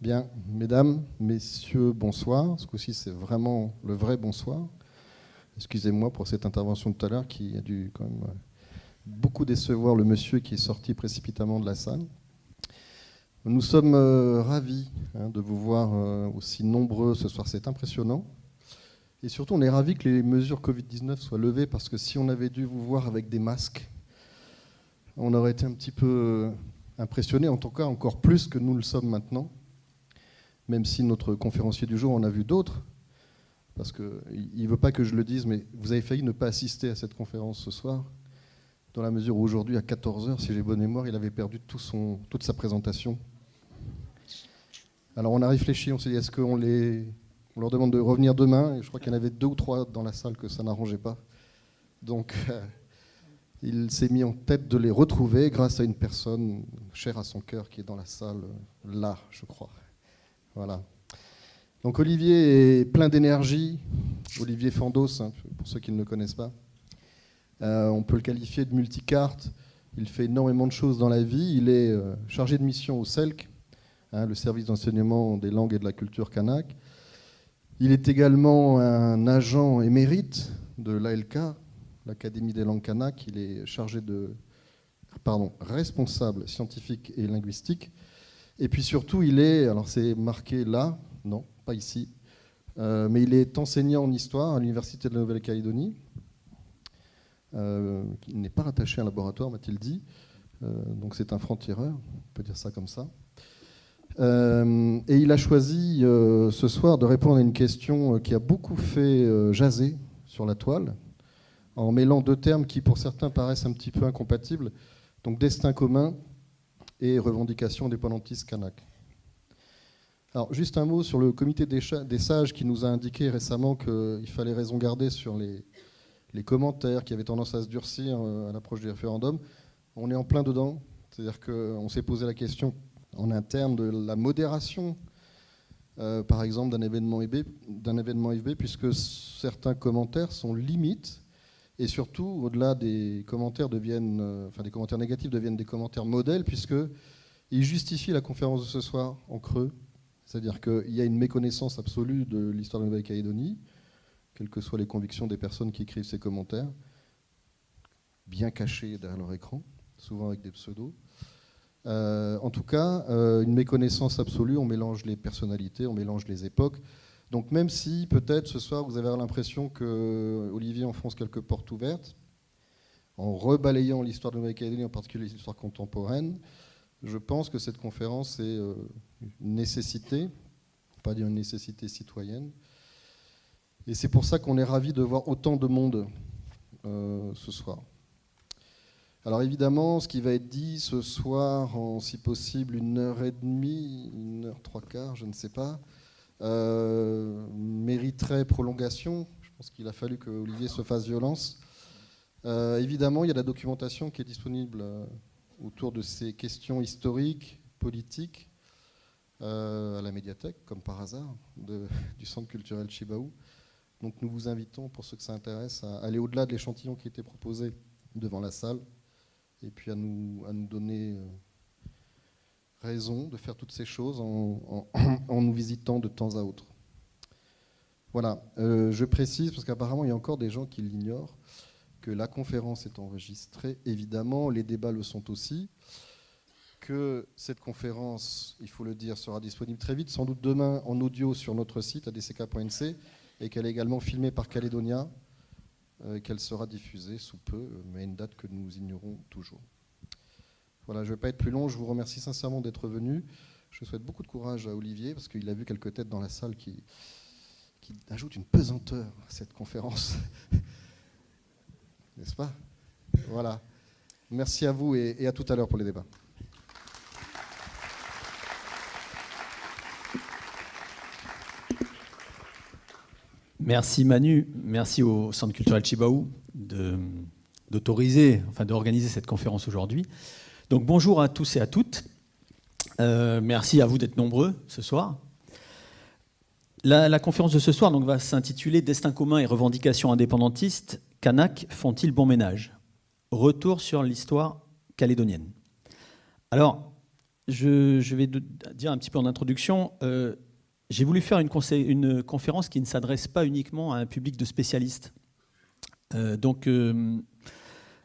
Bien, mesdames, messieurs, bonsoir. Ce coup-ci, c'est vraiment le vrai bonsoir. Excusez-moi pour cette intervention de tout à l'heure qui a dû quand même beaucoup décevoir le monsieur qui est sorti précipitamment de la salle. Nous sommes ravis de vous voir aussi nombreux ce soir, c'est impressionnant. Et surtout, on est ravis que les mesures Covid-19 soient levées parce que si on avait dû vous voir avec des masques, on aurait été un petit peu impressionnés, en tout cas encore plus que nous le sommes maintenant. Même si notre conférencier du jour en a vu d'autres, parce qu'il ne veut pas que je le dise, mais vous avez failli ne pas assister à cette conférence ce soir, dans la mesure où aujourd'hui, à 14h, si j'ai bonne mémoire, il avait perdu toute sa présentation. Alors on a réfléchi, on s'est dit, est-ce qu'on leur demande de revenir demain? Et je crois qu'il y en avait 2 ou 3 dans la salle que ça n'arrangeait pas. Donc il s'est mis en tête de les retrouver grâce à une personne chère à son cœur qui est dans la salle, là, je crois. Voilà. Donc Olivier est plein d'énergie. Olivier Fandos, pour ceux qui ne le connaissent pas. On peut le qualifier de multicarte. Il fait énormément de choses dans la vie. Il est chargé de mission au CELC, le service d'enseignement des langues et de la culture kanak. Il est également un agent émérite de l'ALK, l'Académie des langues kanak. Il est responsable scientifique et linguistique. Et puis surtout, il est, alors c'est marqué là, non, pas ici, mais il est enseignant en histoire à l'Université de la Nouvelle-Calédonie. Il n'est pas rattaché à un laboratoire, m'a-t-il dit, donc c'est un franc-tireur, on peut dire ça comme ça. Et il a choisi ce soir de répondre à une question qui a beaucoup fait jaser sur la toile, en mêlant 2 termes qui pour certains paraissent un petit peu incompatibles, donc destin commun et revendication indépendantiste kanak. Alors, juste un mot sur le comité des sages qui nous a indiqué récemment qu'il fallait raison garder sur les commentaires qui avaient tendance à se durcir à l'approche du référendum. On est en plein dedans, c'est-à-dire qu'on s'est posé la question en interne de la modération, par exemple, d'un événement FB, puisque certains commentaires sont limites. Et surtout, au-delà des commentaires des commentaires négatifs deviennent des commentaires modèles, puisqu'ils justifient la conférence de ce soir en creux. C'est-à-dire qu'il y a une méconnaissance absolue de l'histoire de la Nouvelle-Calédonie, quelles que soient les convictions des personnes qui écrivent ces commentaires, bien cachés derrière leur écran, souvent avec des pseudos. En tout cas, une méconnaissance absolue, on mélange les personnalités, on mélange les époques. Donc même si peut-être ce soir vous avez l'impression que Olivier enfonce quelques portes ouvertes, en rebalayant l'histoire de Nouvelle-Calédonie, en particulier l'histoire contemporaine, je pense que cette conférence est une nécessité, pas dire une nécessité citoyenne. Et c'est pour ça qu'on est ravis de voir autant de monde ce soir. Alors évidemment, ce qui va être dit ce soir en si possible 1h30, 1h3/4, je ne sais pas, mériterait prolongation. Je pense qu'il a fallu que Olivier se fasse violence. Évidemment, il y a la documentation qui est disponible autour de ces questions historiques, politiques, à la médiathèque, comme par hasard, du Centre culturel Chibaou. Donc nous vous invitons, pour ceux que ça intéresse, à aller au-delà de l'échantillon qui était proposé devant la salle, et puis à nous donner raison de faire toutes ces choses en nous visitant de temps à autre. Voilà, je précise, parce qu'apparemment il y a encore des gens qui l'ignorent, que la conférence est enregistrée, évidemment, les débats le sont aussi, que cette conférence, il faut le dire, sera disponible très vite, sans doute demain en audio sur notre site adck.nc, et qu'elle est également filmée par Calédonia, qu'elle sera diffusée sous peu, mais à une date que nous ignorons toujours. Voilà, je ne vais pas être plus long, je vous remercie sincèrement d'être venu. Je souhaite beaucoup de courage à Olivier, parce qu'il a vu quelques têtes dans la salle qui ajoutent une pesanteur à cette conférence. N'est-ce pas? Voilà. Merci à vous et à tout à l'heure pour les débats. Merci Manu, merci au Centre culturel Chibaou d'organiser cette conférence aujourd'hui. Donc bonjour à tous et à toutes. Merci à vous d'être nombreux ce soir. La conférence de ce soir donc, va s'intituler « Destin commun et revendications indépendantistes, Kanak font-ils bon ménage ?» Retour sur l'histoire calédonienne. Alors, je vais dire un petit peu en introduction, j'ai voulu faire une conférence qui ne s'adresse pas uniquement à un public de spécialistes.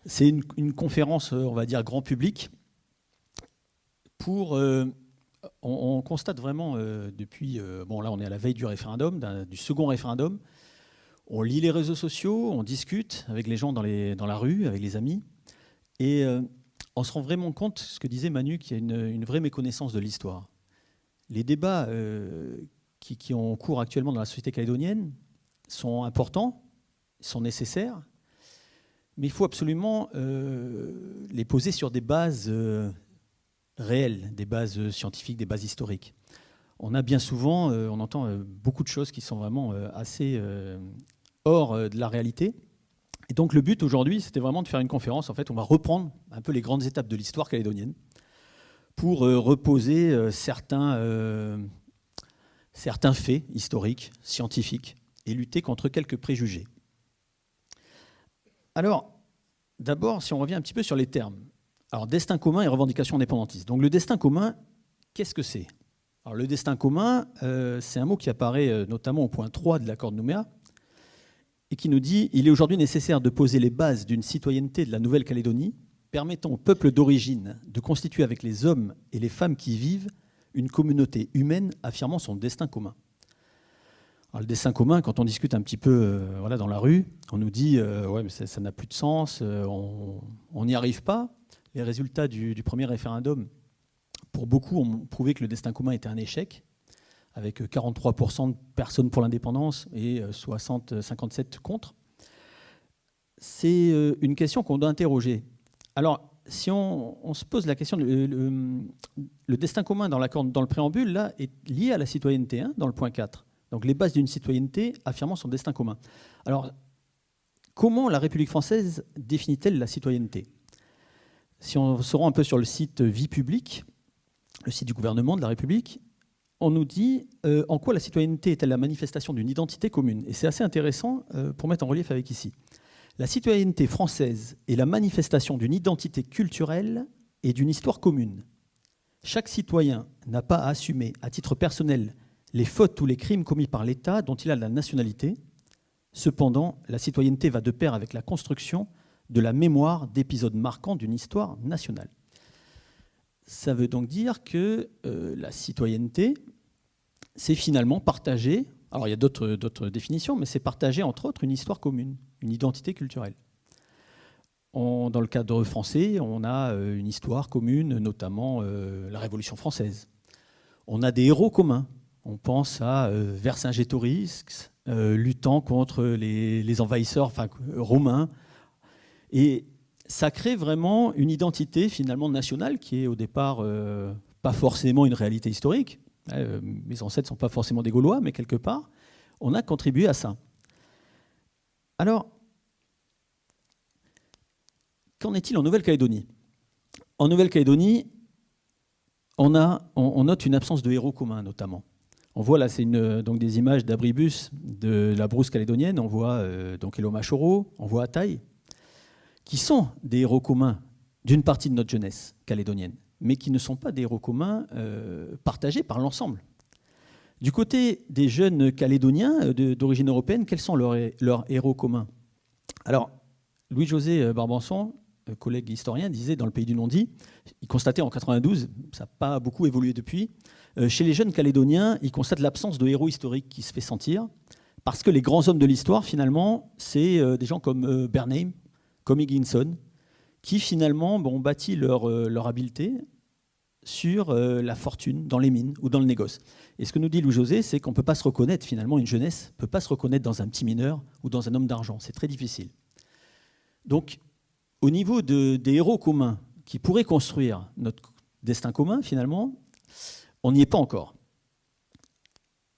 C'est une conférence, on va dire, grand public. On constate vraiment depuis... bon, là, on est à la veille du référendum, du second référendum. On lit les réseaux sociaux, on discute avec les gens dans la rue, avec les amis. Et on se rend vraiment compte, ce que disait Manu, qu'il y a une vraie méconnaissance de l'histoire. Les débats qui ont cours actuellement dans la société calédonienne sont importants, sont nécessaires, mais il faut absolument les poser sur des bases réelles, des bases scientifiques, des bases historiques. On a bien souvent, on entend beaucoup de choses qui sont vraiment assez hors de la réalité. Et donc le but aujourd'hui, c'était vraiment de faire une conférence. En fait, on va reprendre un peu les grandes étapes de l'histoire calédonienne pour reposer certains faits historiques, scientifiques, et lutter contre quelques préjugés. Alors, d'abord, si on revient un petit peu sur les termes. Alors, destin commun et revendication indépendantiste. Donc, le destin commun, qu'est-ce que c'est? Alors, le destin commun, c'est un mot qui apparaît notamment au point 3 de l'accord de Nouméa et qui nous dit « Il est aujourd'hui nécessaire de poser les bases d'une citoyenneté de la Nouvelle-Calédonie permettant au peuple d'origine de constituer avec les hommes et les femmes qui y vivent une communauté humaine affirmant son destin commun. » Alors, le destin commun, quand on discute un petit peu dans la rue, on nous dit ouais, mais ça n'a plus de sens, on n'y arrive pas. Les résultats du premier référendum, pour beaucoup, ont prouvé que le destin commun était un échec, avec 43% de personnes pour l'indépendance et 57 contre. C'est une question qu'on doit interroger. Alors, si on se pose la question, le destin commun dans le préambule, là, est lié à la citoyenneté, dans le point 4. Donc les bases d'une citoyenneté affirmant son destin commun. Alors, comment la République française définit-elle la citoyenneté? Si on se rend un peu sur le site Vie publique, le site du gouvernement de la République, on nous dit en quoi la citoyenneté est-elle la manifestation d'une identité commune. Et c'est assez intéressant pour mettre en relief avec ici. La citoyenneté française est la manifestation d'une identité culturelle et d'une histoire commune. Chaque citoyen n'a pas à assumer à titre personnel les fautes ou les crimes commis par l'État dont il a la nationalité. Cependant, la citoyenneté va de pair avec la construction de la mémoire d'épisodes marquants d'une histoire nationale. Ça veut donc dire que la citoyenneté, c'est finalement partager, alors il y a d'autres définitions, mais c'est partager entre autres une histoire commune, une identité culturelle. Dans le cadre français, on a une histoire commune, notamment la Révolution française. On a des héros communs. On pense à Vercingétorix, luttant contre les envahisseurs romains. Et ça crée vraiment une identité finalement nationale qui est au départ pas forcément une réalité historique. Mes ancêtres ne sont pas forcément des Gaulois, mais quelque part, on a contribué à ça. Alors, qu'en est-il en Nouvelle-Calédonie? En Nouvelle-Calédonie, on note une absence de héros communs, notamment. On voit là, c'est donc des images d'abribus de la brousse calédonienne. On voit donc Eloma Choro, on voit Ataï, qui sont des héros communs d'une partie de notre jeunesse calédonienne, mais qui ne sont pas des héros communs partagés par l'ensemble. Du côté des jeunes calédoniens d'origine européenne, quels sont leurs héros communs? Alors, Louis-José Barbançon, collègue historien, disait dans Le Pays du non-dit, il constatait en 92, ça n'a pas beaucoup évolué depuis, chez les jeunes calédoniens, il constate l'absence de héros historiques qui se fait sentir, parce que les grands hommes de l'histoire, finalement, c'est des gens comme Bernheim, comme Higginson, qui finalement ont bâti leur habileté sur la fortune, dans les mines ou dans le négoce. Et ce que nous dit Louis-José, c'est qu'on ne peut pas se reconnaître, finalement, une jeunesse ne peut pas se reconnaître dans un petit mineur ou dans un homme d'argent. C'est très difficile. Donc, au niveau des héros communs qui pourraient construire notre destin commun, finalement, on n'y est pas encore.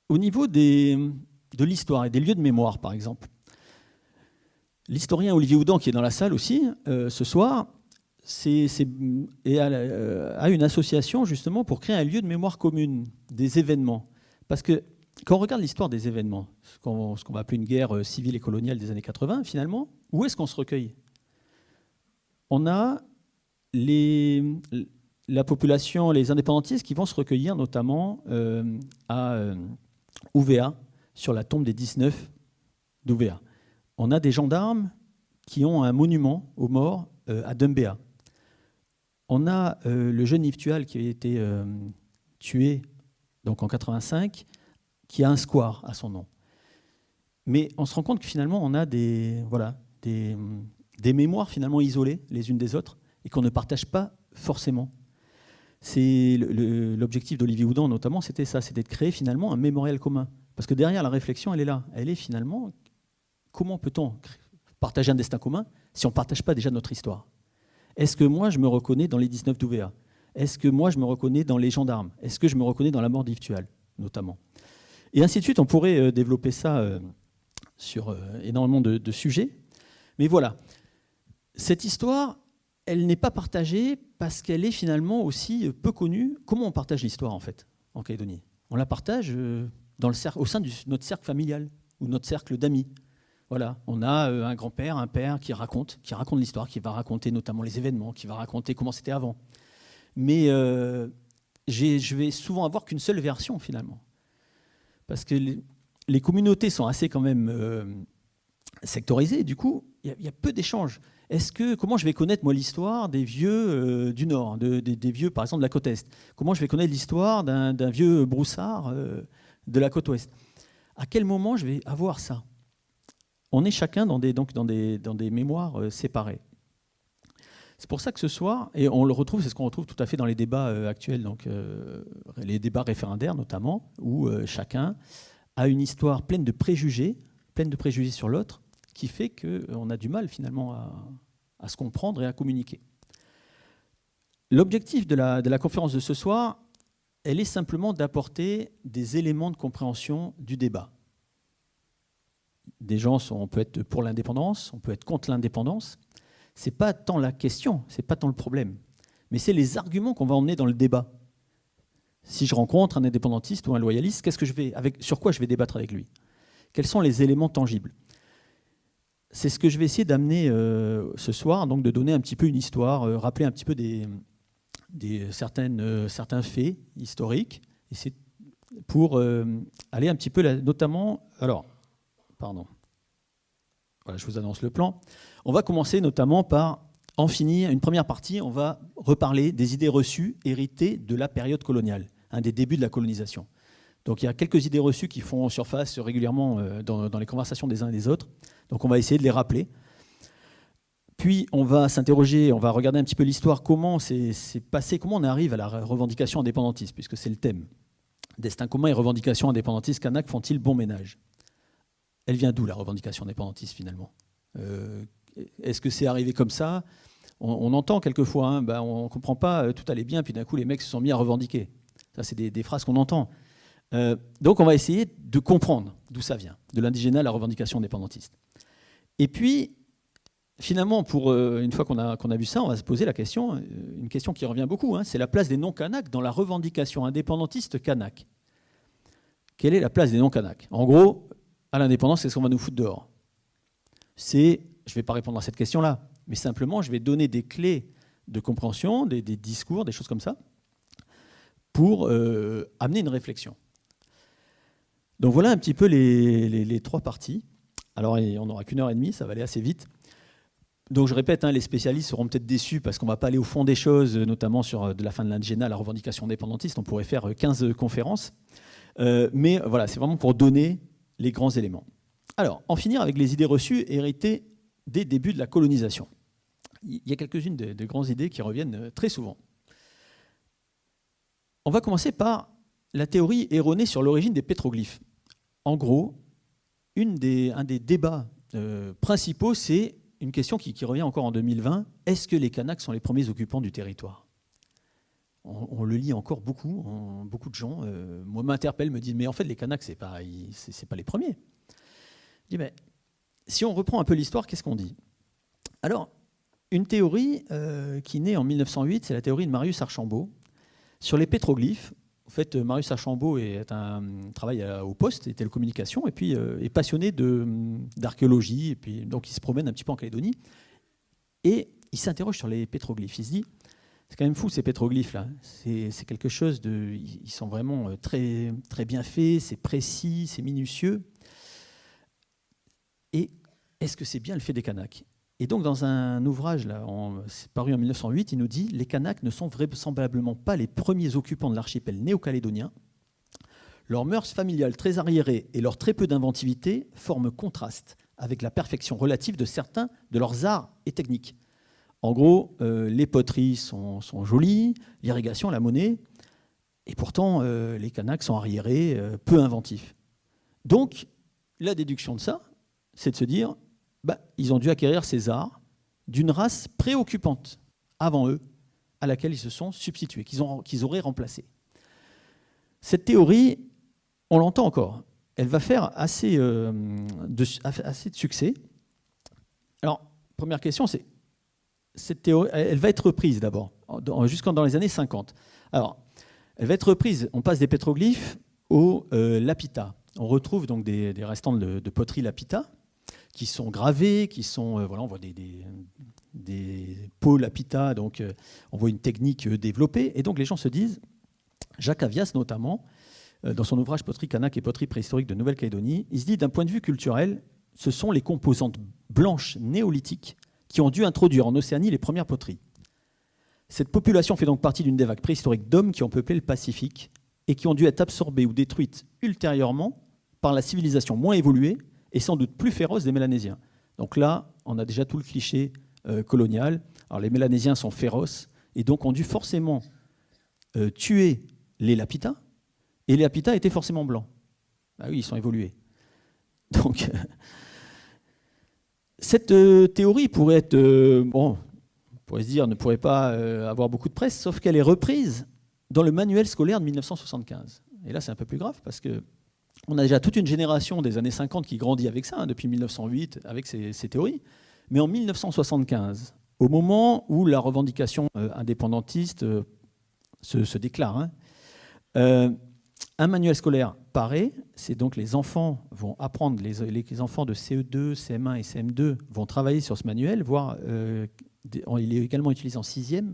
Au niveau de l'histoire et des lieux de mémoire, par exemple, l'historien Olivier Houdan, qui est dans la salle aussi, ce soir, a une association justement pour créer un lieu de mémoire commune des événements. Parce que quand on regarde l'histoire des événements, ce qu'on va appeler une guerre civile et coloniale des années 80, finalement, où est-ce qu'on se recueille? On a les la population, les indépendantistes qui vont se recueillir notamment à Ouvéa, sur la tombe des 19 d'Ouvéa. On a des gendarmes qui ont un monument aux morts à Dumbéa. On a le jeune Yves Tual qui a été tué donc en 85, qui a un square à son nom. Mais on se rend compte que finalement, on a des mémoires finalement isolées les unes des autres et qu'on ne partage pas forcément. C'est l'objectif d'Olivier Houdan notamment, c'était ça, c'était de créer finalement un mémorial commun. Parce que derrière la réflexion, elle est là. Elle est finalement, comment peut-on partager un destin commun si on ne partage pas déjà notre histoire? Est-ce que moi, je me reconnais dans les 19 d'Ouvéa? Est-ce que moi, je me reconnais dans les gendarmes? Est-ce que je me reconnais dans la mort d'Yves Tual, notamment? Et ainsi de suite, on pourrait développer ça sur énormément de sujets. Mais voilà, cette histoire, elle n'est pas partagée parce qu'elle est finalement aussi peu connue. Comment on partage l'histoire, en fait, en Calédonie? On la partage au sein de notre cercle familial ou notre cercle d'amis. Voilà, on a un grand-père, un père qui raconte l'histoire, qui va raconter notamment les événements, qui va raconter comment c'était avant. Mais je vais souvent avoir qu'une seule version, finalement. Parce que les communautés sont assez quand même sectorisées. Du coup, il y a peu d'échanges. Comment je vais connaître, moi, l'histoire des vieux du Nord, des vieux, par exemple, de la côte Est? Comment je vais connaître l'histoire d'un vieux broussard de la côte Ouest? À quel moment je vais avoir ça? On est chacun dans des mémoires séparées. C'est pour ça que ce soir, et on le retrouve, c'est ce qu'on retrouve tout à fait dans les débats actuels, donc les débats référendaires notamment, où chacun a une histoire pleine de préjugés sur l'autre, qui fait qu'on a du mal finalement à se comprendre et à communiquer. L'objectif de la conférence de ce soir, elle est simplement d'apporter des éléments de compréhension du débat. Des gens on peut être pour l'indépendance, on peut être contre l'indépendance. Ce n'est pas tant la question, ce n'est pas tant le problème, mais c'est les arguments qu'on va emmener dans le débat. Si je rencontre un indépendantiste ou un loyaliste, sur quoi je vais débattre avec lui? Quels sont les éléments tangibles? C'est ce que je vais essayer d'amener ce soir, donc de donner un petit peu une histoire, rappeler un petit peu certains faits historiques, et c'est pour aller un petit peu, notamment... Alors, pardon. Voilà, je vous annonce le plan. On va commencer notamment par en finir une première partie. On va reparler des idées reçues héritées de la période coloniale, des débuts de la colonisation. Donc il y a quelques idées reçues qui font surface régulièrement dans les conversations des uns et des autres. Donc on va essayer de les rappeler. Puis on va s'interroger, on va regarder un petit peu l'histoire, comment c'est passé, comment on arrive à la revendication indépendantiste, puisque c'est le thème. Destin commun et revendication indépendantiste, Kanak font-ils bon ménage? Elle vient d'où la revendication indépendantiste finalement? Est-ce que c'est arrivé comme ça? On entend quelquefois, on ne comprend pas, tout allait bien, puis d'un coup les mecs se sont mis à revendiquer. Ça, c'est des phrases qu'on entend. Donc on va essayer de comprendre d'où ça vient, de l'indigénat à la revendication indépendantiste. Et puis, finalement, une fois qu'on a vu ça, on va se poser la question, une question qui revient beaucoup, c'est la place des non-Kanaks dans la revendication indépendantiste kanak. Quelle est la place des non-Kanaks? En gros, à l'indépendance, qu'est-ce qu'on va nous foutre dehors? Je ne vais pas répondre à cette question-là, mais simplement, je vais donner des clés de compréhension, des discours, des choses comme ça, pour amener une réflexion. Donc voilà un petit peu les trois parties. Alors, on n'aura qu'une heure et demie, ça va aller assez vite. Donc je répète, les spécialistes seront peut-être déçus parce qu'on ne va pas aller au fond des choses, notamment sur de la fin de l'indigénat à la revendication indépendantiste. On pourrait faire 15 conférences. Mais voilà, c'est vraiment pour donner les grands éléments. Alors, en finir avec les idées reçues héritées des débuts de la colonisation. Il y a quelques-unes de grandes idées qui reviennent très souvent. On va commencer par la théorie erronée sur l'origine des pétroglyphes. En gros, un des débats principaux, c'est une question qui revient encore en 2020. Est-ce que les Kanaks sont les premiers occupants du territoire? On le lit encore beaucoup. Beaucoup de gens m'interpellent, me disent « Mais en fait, les Kanaks, ce n'est pas les premiers. » Je dis « Mais si on reprend un peu l'histoire, qu'est-ce qu'on dit ?» Alors, une théorie qui naît en 1908, c'est la théorie de Marius Archambault sur les pétroglyphes. En fait, Marius Archambault travaille au poste et télécommunications, et puis est passionné d'archéologie, et puis donc il se promène un petit peu en Calédonie, et il s'interroge sur les pétroglyphes. Il se dit, C'est quand même fou ces pétroglyphes-là. C'est quelque chose de... Ils sont vraiment très, très bien faits, c'est précis, c'est minutieux. Et est-ce que c'est bien le fait des Kanaks? Et donc dans un ouvrage là, paru en 1908, il nous dit « Les Kanaks ne sont vraisemblablement pas les premiers occupants de l'archipel néo-calédonien. Leurs mœurs familiales très arriérées et leur très peu d'inventivité forment contraste avec la perfection relative de certains de leurs arts et techniques. En gros, les poteries sont jolies, l'irrigation, la monnaie, et pourtant les Kanaks sont arriérés, peu inventifs. Donc, la déduction de ça, c'est de se dire, ils ont dû acquérir ces arts d'une race préoccupante avant eux, à laquelle ils se sont substitués, qu'ils auraient remplacé. Cette théorie, on l'entend encore, elle va faire assez de succès. Alors, première question, c'est cette théorie, elle va être reprise d'abord, jusqu'en dans les années 50. Alors, elle va être reprise, on passe des pétroglyphes au lapita. On retrouve donc des restants de poterie lapita qui sont gravés, qui sont, voilà, on voit des pots lapita, donc on voit une technique développée. Et donc les gens se disent, Jacques Avias notamment, dans son ouvrage Poterie kanak et poterie préhistorique de Nouvelle-Calédonie, il se dit d'un point de vue culturel, ce sont les composantes blanches néolithiques qui ont dû introduire en Océanie les premières poteries. Cette population fait donc partie d'une des vagues préhistoriques d'hommes qui ont peuplé le Pacifique et qui ont dû être absorbées ou détruites ultérieurement par la civilisation moins évoluée et sans doute plus féroce des Mélanésiens. Donc là, on a déjà tout le cliché colonial. Alors les Mélanésiens sont féroces et donc ont dû forcément tuer les Lapitas, et les Lapitas étaient forcément blancs. Ah oui, ils sont évolués. Donc, cette théorie pourrait être, on pourrait se dire, ne pourrait pas avoir beaucoup de presse, sauf qu'elle est reprise dans le manuel scolaire de 1975. Et là, c'est un peu plus grave, parce qu'on a déjà toute une génération des années 50 qui grandit avec ça, depuis 1908, avec ces théories. Mais en 1975, au moment où la revendication indépendantiste se déclare, un manuel scolaire paraît, c'est donc les enfants vont apprendre, les enfants de CE2, CM1 et CM2 vont travailler sur ce manuel, voire il est également utilisé en 6e.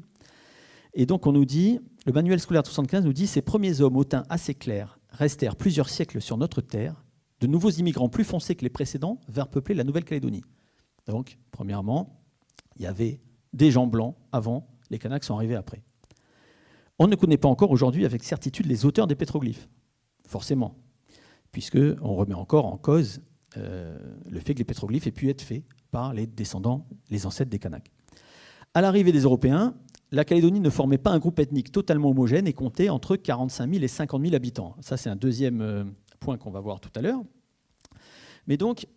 Et donc on nous dit, le manuel scolaire de 1975 nous dit « Ces premiers hommes au teint assez clair restèrent plusieurs siècles sur notre terre, de nouveaux immigrants plus foncés que les précédents vinrent peupler la Nouvelle-Calédonie. » Donc, premièrement, il y avait des gens blancs avant, les Kanaks sont arrivés après. On ne connaît pas encore aujourd'hui avec certitude les auteurs des pétroglyphes, forcément, puisqu'on remet encore en cause le fait que les pétroglyphes aient pu être faits par les descendants, les ancêtres des Kanaks. À l'arrivée des Européens, la Calédonie ne formait pas un groupe ethnique totalement homogène et comptait entre 45 000 et 50 000 habitants. Ça, c'est un deuxième point qu'on va voir tout à l'heure. Mais donc,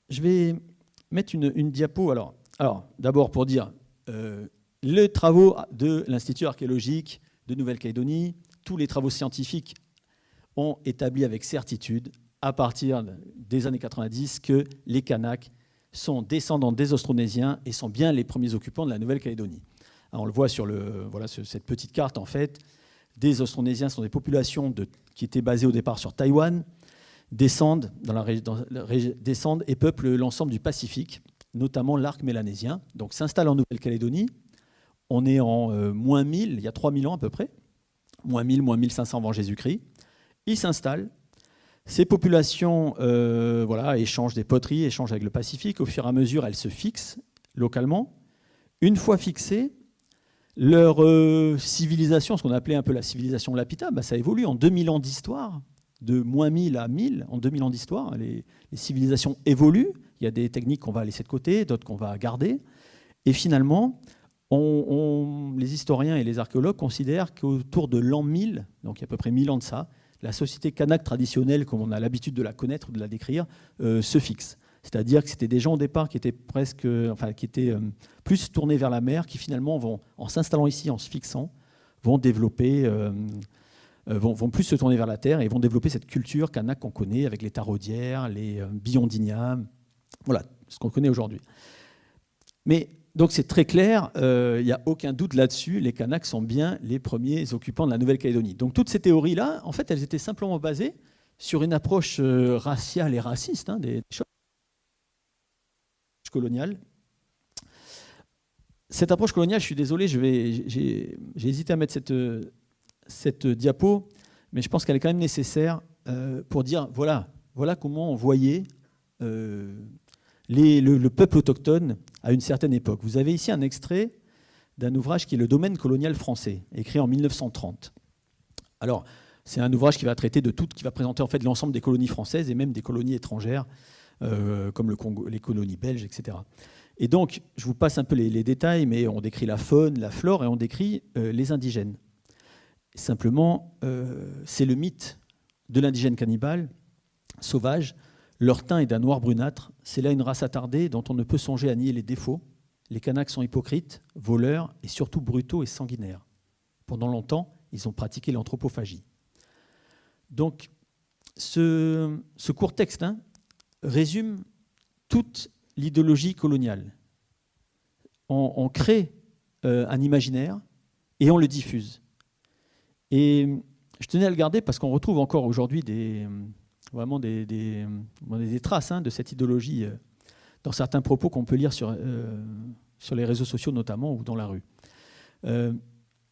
je vais mettre une diapo. Alors d'abord pour dire... les travaux de l'Institut archéologique de Nouvelle-Calédonie, tous les travaux scientifiques ont établi avec certitude, à partir des années 90, que les Kanaks sont descendants des Austronésiens et sont bien les premiers occupants de la Nouvelle-Calédonie. On le voit sur cette petite carte, en fait. Des Austronésiens sont des populations qui étaient basées au départ sur Taïwan, descendent et peuplent l'ensemble du Pacifique, notamment l'arc mélanésien. Donc s'installent en Nouvelle-Calédonie. On est en moins 1000, il y a 3000 ans à peu près, moins 1000, moins 1500 avant Jésus-Christ. Ils s'installent. Ces populations échangent des poteries, échangent avec le Pacifique. Au fur et à mesure, elles se fixent localement. Une fois fixées, leur civilisation, ce qu'on appelait un peu la civilisation lapita, ça évolue en 2000 ans d'histoire, de moins 1000 à 1000, en 2000 ans d'histoire. Les civilisations évoluent. Il y a des techniques qu'on va laisser de côté, d'autres qu'on va garder. Et finalement... les historiens et les archéologues considèrent qu'autour de l'an 1000, donc il y a à peu près 1000 ans de ça, la société kanak traditionnelle, comme on a l'habitude de la connaître, de la décrire, se fixe. C'est-à-dire que c'était des gens au départ qui étaient plus tournés vers la mer, qui finalement vont, en s'installant ici, en se fixant, vont développer, vont plus se tourner vers la terre et vont développer cette culture kanak qu'on connaît avec les taraudières, les biondinias, voilà ce qu'on connaît aujourd'hui. Mais donc c'est très clair, il n'y a aucun doute là-dessus, les Kanaks sont bien les premiers occupants de la Nouvelle-Calédonie. Donc toutes ces théories-là, en fait, elles étaient simplement basées sur une approche raciale et raciste des choses coloniales. Cette approche coloniale, je suis désolé, j'ai hésité à mettre cette diapo, mais je pense qu'elle est quand même nécessaire pour dire, voilà comment on voyait le peuple autochtone à une certaine époque. Vous avez ici un extrait d'un ouvrage qui est Le domaine colonial français, écrit en 1930. Alors, c'est un ouvrage qui va traiter de tout, qui va présenter en fait l'ensemble des colonies françaises et même des colonies étrangères, comme le Congo, les colonies belges, etc. Et donc, je vous passe un peu les détails, mais on décrit la faune, la flore, et on décrit les indigènes. Simplement, c'est le mythe de l'indigène cannibale, sauvage. Leur teint est d'un noir brunâtre. C'est là une race attardée dont on ne peut songer à nier les défauts. Les Kanaks sont hypocrites, voleurs et surtout brutaux et sanguinaires. Pendant longtemps, ils ont pratiqué l'anthropophagie. Donc, ce court texte résume toute l'idéologie coloniale. On crée un imaginaire et on le diffuse. Et je tenais à le garder parce qu'on retrouve encore aujourd'hui des traces de cette idéologie dans certains propos qu'on peut lire sur les réseaux sociaux notamment ou dans la rue.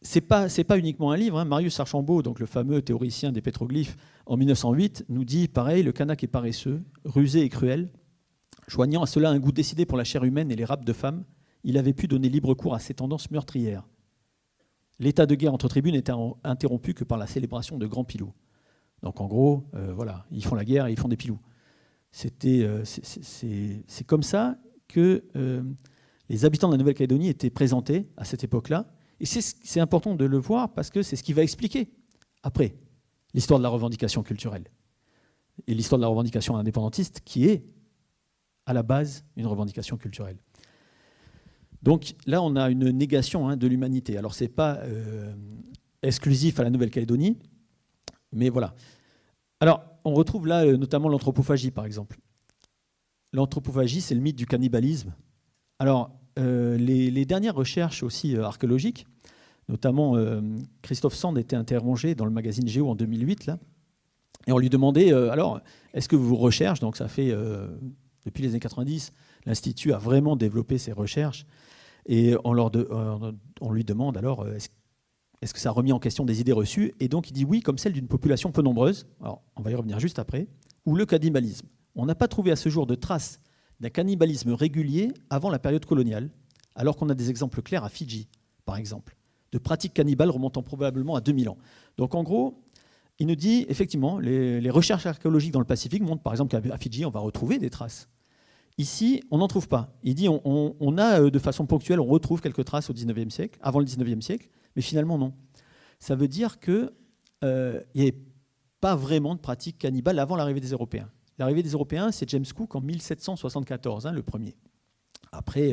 C'est pas uniquement un livre. Marius Archambault, donc le fameux théoricien des pétroglyphes, en 1908, nous dit pareil, le Kanak est paresseux, rusé et cruel. Joignant à cela un goût décidé pour la chair humaine et les rapes de femmes, il avait pu donner libre cours à ses tendances meurtrières. L'état de guerre entre tribus n'était interrompu que par la célébration de grands pilous. Donc en gros, ils font la guerre et ils font des pilous. C'est comme ça que les habitants de la Nouvelle-Calédonie étaient présentés à cette époque-là. Et c'est important de le voir parce que c'est ce qui va expliquer, après, l'histoire de la revendication culturelle et l'histoire de la revendication indépendantiste qui est, à la base, une revendication culturelle. Donc là, on a une négation de l'humanité. Alors, ce n'est pas exclusif à la Nouvelle-Calédonie, mais voilà. Alors, on retrouve là notamment l'anthropophagie, par exemple. L'anthropophagie, c'est le mythe du cannibalisme. Alors, les dernières recherches aussi archéologiques, notamment Christophe Sand était interrogé dans le magazine Géo en 2008, là, et on lui demandait, alors, est-ce que vous recherchez, donc ça fait, depuis les années 90, l'Institut a vraiment développé ses recherches, et on lui demande alors, est-ce que ça a remis en question des idées reçues? Et donc il dit oui, comme celle d'une population peu nombreuse, alors on va y revenir juste après, ou le cannibalisme. On n'a pas trouvé à ce jour de traces d'un cannibalisme régulier avant la période coloniale, alors qu'on a des exemples clairs à Fidji, par exemple, de pratiques cannibales remontant probablement à 2000 ans. Donc en gros, il nous dit, effectivement, les recherches archéologiques dans le Pacifique montrent par exemple qu'à Fidji, on va retrouver des traces. Ici, on n'en trouve pas. Il dit, on a de façon ponctuelle, on retrouve quelques traces au 19e siècle, avant le 19e siècle, mais finalement non. Ça veut dire qu'il n'y avait pas vraiment de pratique cannibale avant l'arrivée des Européens. L'arrivée des Européens, c'est James Cook en 1774, le premier. Après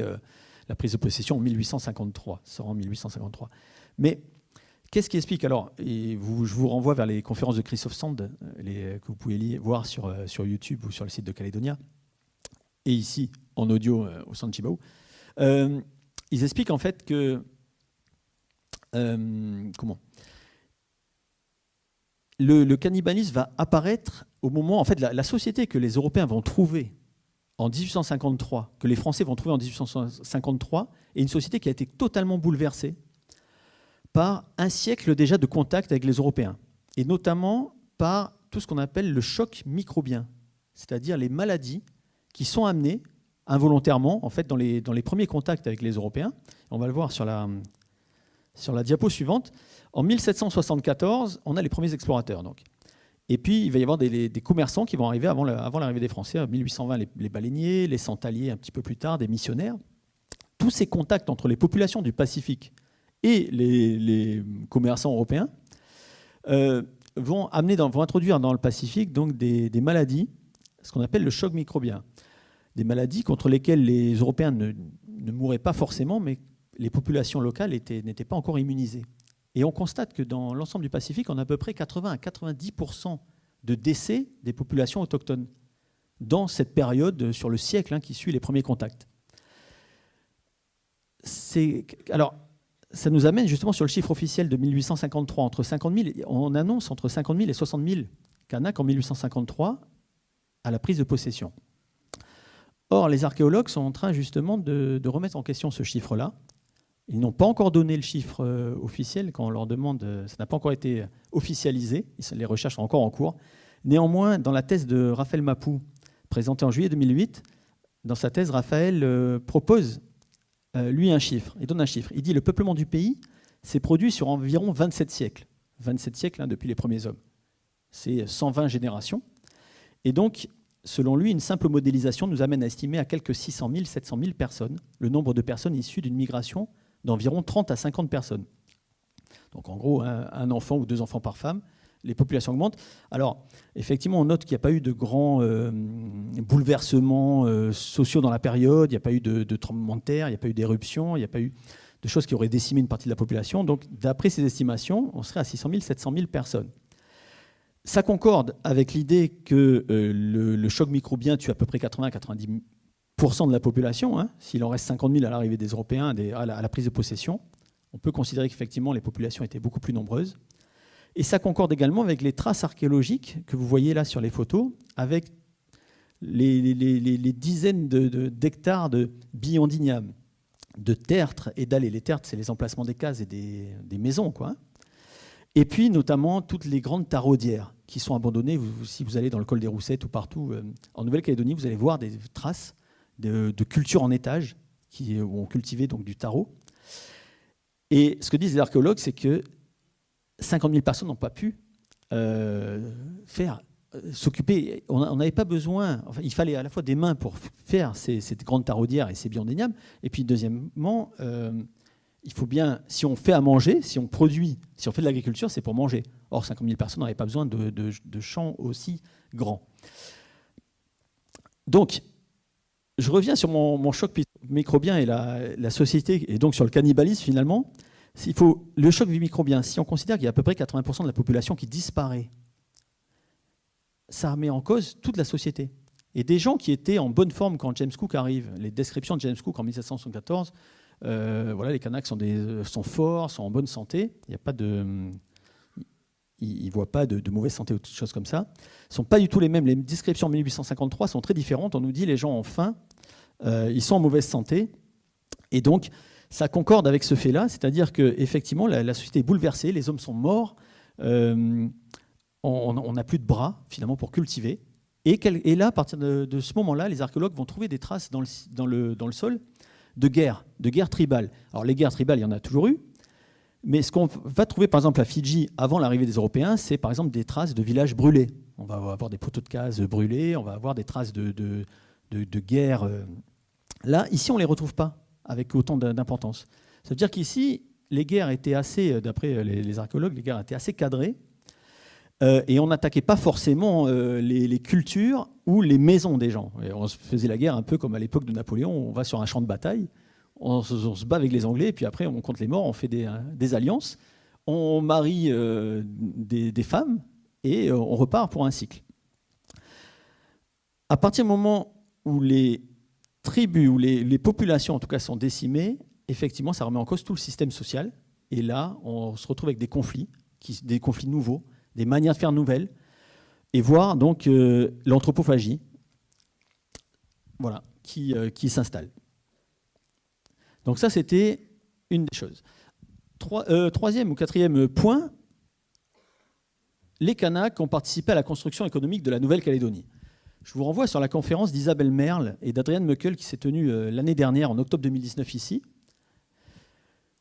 la prise de possession en 1853, sort en 1853. Mais qu'est-ce qui explique? Alors, je vous renvoie vers les conférences de Christophe Sand, que vous pouvez voir sur YouTube ou sur le site de Calédonia, et ici, en audio au Centre Chibao. Ils expliquent en fait que le cannibalisme va apparaître au moment, en fait, la société que les Européens vont trouver en 1853, que les Français vont trouver en 1853, est une société qui a été totalement bouleversée par un siècle déjà de contact avec les Européens, et notamment par tout ce qu'on appelle le choc microbien, c'est-à-dire les maladies qui sont amenées involontairement, en fait, dans les premiers contacts avec les Européens. On va le voir sur la diapo suivante. En 1774, on a les premiers explorateurs. Donc. Et puis, il va y avoir des commerçants qui vont arriver avant l'arrivée des Français. En 1820, les baleiniers, les santaliers un petit peu plus tard, des missionnaires. Tous ces contacts entre les populations du Pacifique et les commerçants européens vont introduire dans le Pacifique donc, des maladies, ce qu'on appelle le choc microbien. Des maladies contre lesquelles les Européens ne mouraient pas forcément, mais les populations locales n'étaient pas encore immunisées. Et on constate que dans l'ensemble du Pacifique, on a à peu près 80 à 90% de décès des populations autochtones dans cette période, sur le siècle qui suit les premiers contacts. Alors, ça nous amène justement sur le chiffre officiel de 1853. On annonce entre 50 000 et 60 000 Kanaks en 1853 à la prise de possession. Or, les archéologues sont en train justement de remettre en question ce chiffre-là Ils n'ont pas encore donné le chiffre officiel quand on leur demande, ça n'a pas encore été officialisé, les recherches sont encore en cours. Néanmoins, dans la thèse de Raphaël Mapou, présentée en juillet 2008, dans sa thèse, Raphaël propose, lui, un chiffre. Il donne un chiffre. Il dit le peuplement du pays s'est produit sur environ 27 siècles. 27 siècles hein, depuis les premiers hommes. C'est 120 générations. Et donc, selon lui, une simple modélisation nous amène à estimer à quelques 600 000, 700 000 personnes le nombre de personnes issues d'une migration d'environ 30 à 50 personnes. Donc en gros, un enfant ou 2 enfants par femme, les populations augmentent. Alors, effectivement, on note qu'il n'y a pas eu de grands bouleversements sociaux dans la période, il n'y a pas eu de tremblements de terre, il n'y a pas eu d'éruptions, il n'y a pas eu de choses qui auraient décimé une partie de la population. Donc, d'après ces estimations, on serait à 600 000, 700 000 personnes. Ça concorde avec l'idée que le choc microbien tue à peu près 80-90% de la population. Hein. S'il en reste 50 000 à l'arrivée des Européens, à la prise de possession, on peut considérer qu'effectivement les populations étaient beaucoup plus nombreuses. Et ça concorde également avec les traces archéologiques que vous voyez là sur les photos, avec les dizaines d'hectares de billons d'igname, de tertres et d'allées. Les tertres, c'est les emplacements des cases et des maisons, quoi. Et puis notamment toutes les grandes taraudières qui sont abandonnées. Si vous allez dans le col des Roussettes ou partout en Nouvelle-Calédonie, vous allez voir des traces de cultures en étage où on cultivait donc du taro. Et ce que disent les archéologues, c'est que 50 000 personnes n'ont pas pu s'occuper. On n'avait pas besoin. Enfin, il fallait à la fois des mains pour faire ces grandes taraudières et ces billons d'igname. Et puis deuxièmement, il faut bien, si on fait à manger, si on produit, si on fait de l'agriculture, c'est pour manger. Or, 50 000 personnes n'avaient pas besoin de champs aussi grands. Donc, je reviens sur mon choc microbien et la société, et donc sur le cannibalisme finalement. Le choc microbien, si on considère qu'il y a à peu près 80% de la population qui disparaît, ça remet en cause toute la société. Et des gens qui étaient en bonne forme quand James Cook arrive, les descriptions de James Cook en 1774, voilà, les Kanaks sont forts, sont en bonne santé, il n'y a pas ils ne voient pas de mauvaise santé ou de choses comme ça. Ce ne sont pas du tout les mêmes. Les descriptions en 1853 sont très différentes. On nous dit les gens ont faim, ils sont en mauvaise santé. Et donc, ça concorde avec ce fait-là, c'est-à-dire qu'effectivement, la société est bouleversée, les hommes sont morts, on n'a plus de bras, finalement, pour cultiver. Et là, à partir de ce moment-là, les archéologues vont trouver des traces dans le sol de guerre tribale. Alors, les guerres tribales, il y en a toujours eu, mais ce qu'on va trouver, par exemple, à Fidji, avant l'arrivée des Européens, c'est, par exemple, des traces de villages brûlés. On va avoir des poteaux de cases brûlés, on va avoir des traces de guerre. Là, ici, on ne les retrouve pas avec autant d'importance. Ça veut dire qu'ici, les guerres étaient assez, d'après les archéologues, les guerres étaient assez cadrées, et on n'attaquait pas forcément les cultures ou les maisons des gens. Et on se faisait la guerre un peu comme à l'époque de Napoléon, on va sur un champ de bataille, on se bat avec les Anglais, et puis après on compte les morts, on fait des alliances, on marie des femmes, et on repart pour un cycle. À partir du moment où les tribus ou les populations en tout cas sont décimées, effectivement ça remet en cause tout le système social, et là on se retrouve avec des conflits nouveaux, des manières de faire nouvelles, et voire donc l'anthropophagie, voilà, qui s'installe. Donc ça c'était une des choses. Troisième ou quatrième point, les Kanaks ont participé à la construction économique de la Nouvelle-Calédonie. Je vous renvoie sur la conférence d'Isabelle Merle et d'Adrienne Meukel qui s'est tenue l'année dernière, en octobre 2019 ici.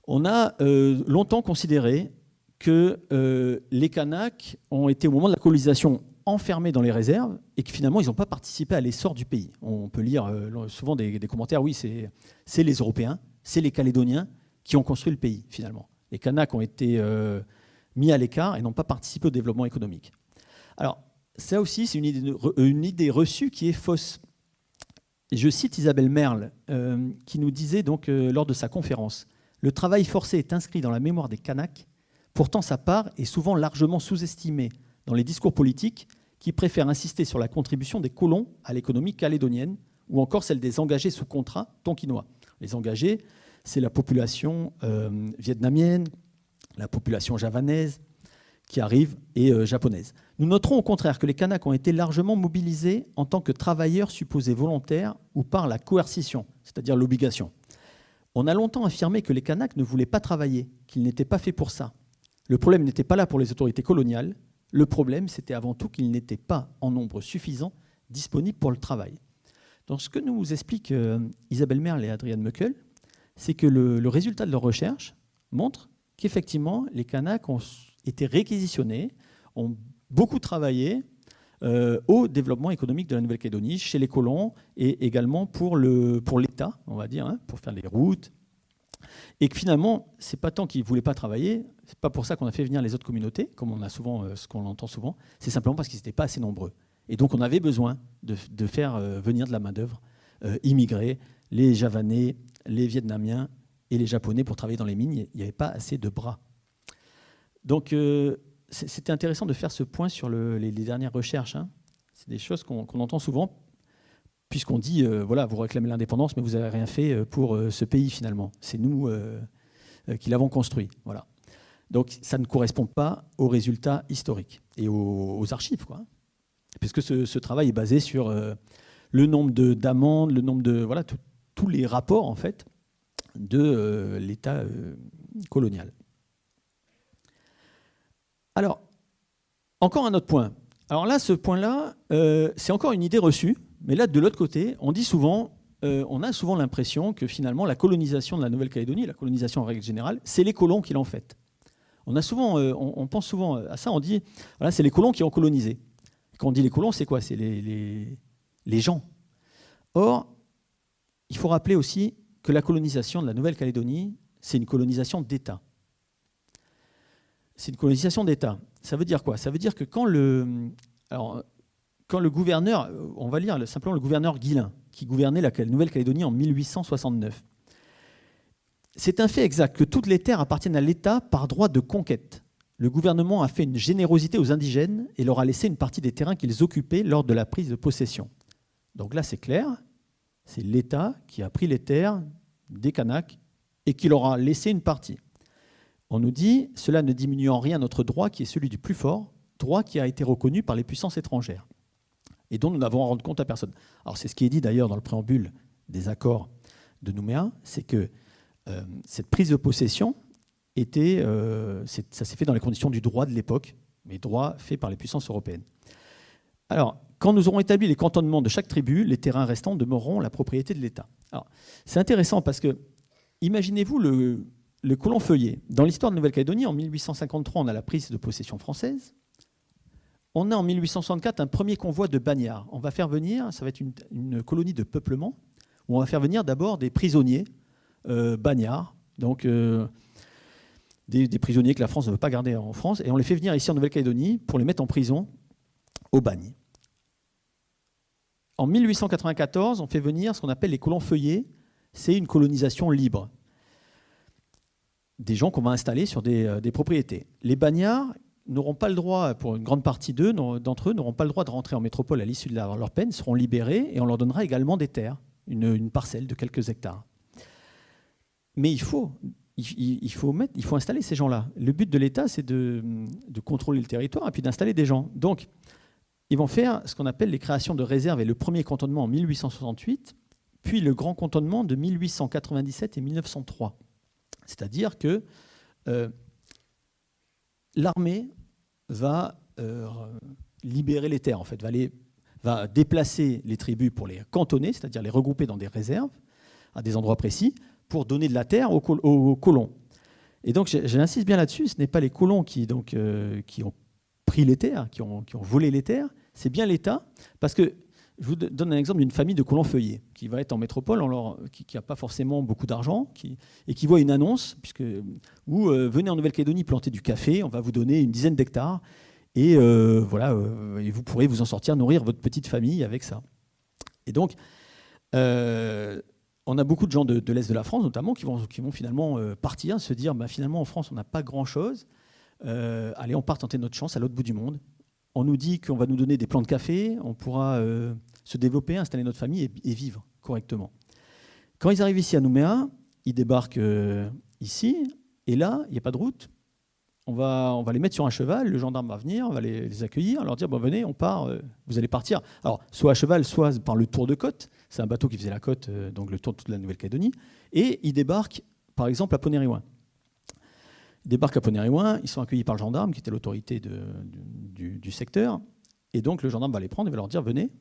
On a longtemps considéré que les Kanaks ont été, au moment de la colonisation, enfermés dans les réserves et que finalement, ils n'ont pas participé à l'essor du pays. On peut lire souvent des commentaires, oui, c'est les Européens, c'est les Calédoniens qui ont construit le pays, finalement. Les Kanaks ont été mis à l'écart et n'ont pas participé au développement économique. Alors, ça aussi, c'est une idée reçue qui est fausse. Et je cite Isabelle Merle, qui nous disait donc, lors de sa conférence, « Le travail forcé est inscrit dans la mémoire des Kanaks, pourtant sa part est souvent largement sous-estimée dans les discours politiques qui préfèrent insister sur la contribution des colons à l'économie calédonienne ou encore celle des engagés sous contrat tonkinois. » Les engagés, c'est la population vietnamienne, la population javanaise qui arrive et japonaise. Nous noterons au contraire que les Kanaks ont été largement mobilisés en tant que travailleurs supposés volontaires ou par la coercition, c'est-à-dire l'obligation. On a longtemps affirmé que les Kanaks ne voulaient pas travailler, qu'ils n'étaient pas faits pour ça. Le problème n'était pas là pour les autorités coloniales. Le problème, c'était avant tout qu'ils n'étaient pas en nombre suffisant disponibles pour le travail. Donc, ce que nous expliquent Isabelle Merle et Adrian Meuckel, c'est que le résultat de leur recherche montre qu'effectivement, les Kanaks ont été réquisitionnés, ont beaucoup travaillé au développement économique de la Nouvelle-Calédonie, chez les colons et également pour l'État, on va dire, pour faire les routes. Et que finalement, c'est pas tant qu'ils ne voulaient pas travailler, c'est pas pour ça qu'on a fait venir les autres communautés, comme on a souvent, ce qu'on entend souvent, c'est simplement parce qu'ils n'étaient pas assez nombreux. Et donc on avait besoin de faire venir de la main-d'œuvre immigrée, les Javanais, les Vietnamiens et les Japonais pour travailler dans les mines. Il n'y avait pas assez de bras. Donc c'était intéressant de faire ce point sur les dernières recherches. C'est des choses qu'on entend souvent, puisqu'on dit, voilà, vous réclamez l'indépendance, mais vous n'avez rien fait pour ce pays finalement. C'est nous qui l'avons construit. Voilà. Donc ça ne correspond pas aux résultats historiques et aux archives, quoi. Puisque ce travail est basé sur le nombre d'amendes, le nombre de... Voilà, tous les rapports, en fait, de l'État colonial. Alors, encore un autre point. Alors là, ce point-là, c'est encore une idée reçue, mais là, de l'autre côté, on dit souvent, on a souvent l'impression que finalement, la colonisation de la Nouvelle-Calédonie, la colonisation en règle générale, c'est les colons qui l'ont faite. On pense souvent à ça, on dit, voilà, c'est les colons qui ont colonisé. Quand on dit les colons, c'est quoi? C'est les gens. Or, il faut rappeler aussi que la colonisation de la Nouvelle-Calédonie, c'est une colonisation d'État. C'est une colonisation d'État. Ça veut dire quoi? Ça veut dire que quand le gouverneur, on va lire simplement le gouverneur Guillain, qui gouvernait la Nouvelle-Calédonie en 1869, c'est un fait exact que toutes les terres appartiennent à l'État par droit de conquête. Le gouvernement a fait une générosité aux indigènes et leur a laissé une partie des terrains qu'ils occupaient lors de la prise de possession. Donc là, c'est clair, c'est l'État qui a pris les terres des Kanaks et qui leur a laissé une partie. On nous dit, cela ne diminue en rien notre droit qui est celui du plus fort, droit qui a été reconnu par les puissances étrangères et dont nous n'avons à rendre compte à personne. Alors c'est ce qui est dit d'ailleurs dans le préambule des accords de Nouméa, c'est que cette prise de possession ça s'est fait dans les conditions du droit de l'époque, mais droit fait par les puissances européennes. Alors, quand nous aurons établi les cantonnements de chaque tribu, les terrains restants demeureront la propriété de l'État. Alors, c'est intéressant parce que, imaginez-vous le colon feuillet. Dans l'histoire de Nouvelle-Calédonie, en 1853, on a la prise de possession française. On a en 1864 un premier convoi de bagnards. On va faire venir, ça va être une colonie de peuplement, où on va faire venir d'abord des prisonniers bagnards, donc des prisonniers que la France ne veut pas garder en France, et on les fait venir ici en Nouvelle-Calédonie pour les mettre en prison au bagne. En 1894, on fait venir ce qu'on appelle les colons feuillets. C'est une colonisation libre. Des gens qu'on va installer sur des propriétés. Les bagnards n'auront pas le droit, pour une grande partie d'entre eux, n'auront pas le droit de rentrer en métropole à l'issue de leur peine, seront libérés et on leur donnera également des terres, une parcelle de quelques hectares. Mais il faut installer ces gens-là. Le but de l'État, c'est de contrôler le territoire et puis d'installer des gens. Donc, ils vont faire ce qu'on appelle les créations de réserves et le premier cantonnement en 1868, puis le grand cantonnement de 1897 et 1903. C'est-à-dire que l'armée va libérer les terres, en fait, va déplacer les tribus pour les cantonner, c'est-à-dire les regrouper dans des réserves à des endroits précis, pour donner de la terre aux colons. Et donc, j'insiste bien là-dessus, ce n'est pas les colons qui ont pris les terres, qui ont volé les terres, c'est bien l'État, parce que je vous donne un exemple d'une famille de colons feuillés qui va être en métropole, qui n'a pas forcément beaucoup d'argent, et qui voit une annonce, où venez en Nouvelle-Calédonie planter du café, on va vous donner une dizaine d'hectares, et et vous pourrez vous en sortir, nourrir votre petite famille avec ça. Et donc, on a beaucoup de gens de l'Est de la France, notamment, qui vont finalement partir, se dire, finalement, en France, on n'a pas grand-chose. Allez, on part tenter notre chance à l'autre bout du monde. On nous dit qu'on va nous donner des plants de café, on pourra se développer, installer notre famille et vivre correctement. Quand ils arrivent ici à Nouméa, ils débarquent ici, et là, il n'y a pas de route. on va les mettre sur un cheval, le gendarme va venir, on va les accueillir, leur dire bon, venez, on part, vous allez partir. Alors, soit à cheval, soit par le tour de côte. C'est un bateau qui faisait la côte, donc le tour de toute la Nouvelle-Calédonie. Et ils débarquent, par exemple, à Ponériouin. Ils débarquent à Ponériouin, ils sont accueillis par le gendarme, qui était l'autorité du secteur. Et donc, le gendarme va les prendre et va leur dire venez,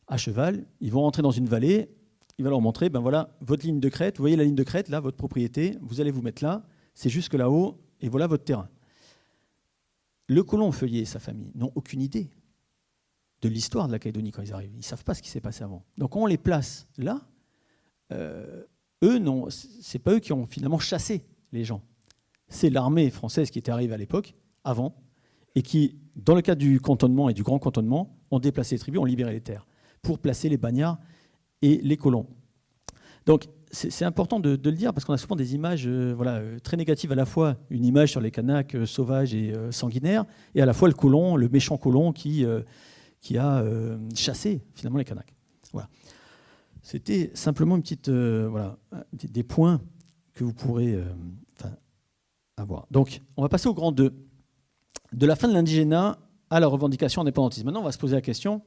à cheval. Ils vont rentrer dans une vallée. Il va leur montrer ben voilà, votre ligne de crête. Vous voyez la ligne de crête, là, votre propriété. Vous allez vous mettre là. C'est jusque là-haut. Et voilà votre terrain. Le colon Feuillet et sa famille n'ont aucune idée de l'histoire de la Calédonie quand ils arrivent. Ils ne savent pas ce qui s'est passé avant. Donc quand on les place là, eux, ce n'est pas eux qui ont finalement chassé les gens. C'est l'armée française qui était arrivée à l'époque, avant, et qui, dans le cadre du cantonnement et du grand cantonnement, ont déplacé les tribus, ont libéré les terres, pour placer les bagnards et les colons. Donc c'est important de le dire, parce qu'on a souvent des images très négatives, à la fois une image sur les Kanaks sauvages et sanguinaires, et à la fois le colon, le méchant colon qui a chassé finalement les Kanaks. Voilà. C'était simplement une petite, des points que vous pourrez avoir. Donc on va passer au grand 2. De la fin de l'indigénat à la revendication indépendantiste. Maintenant on va se poser la question,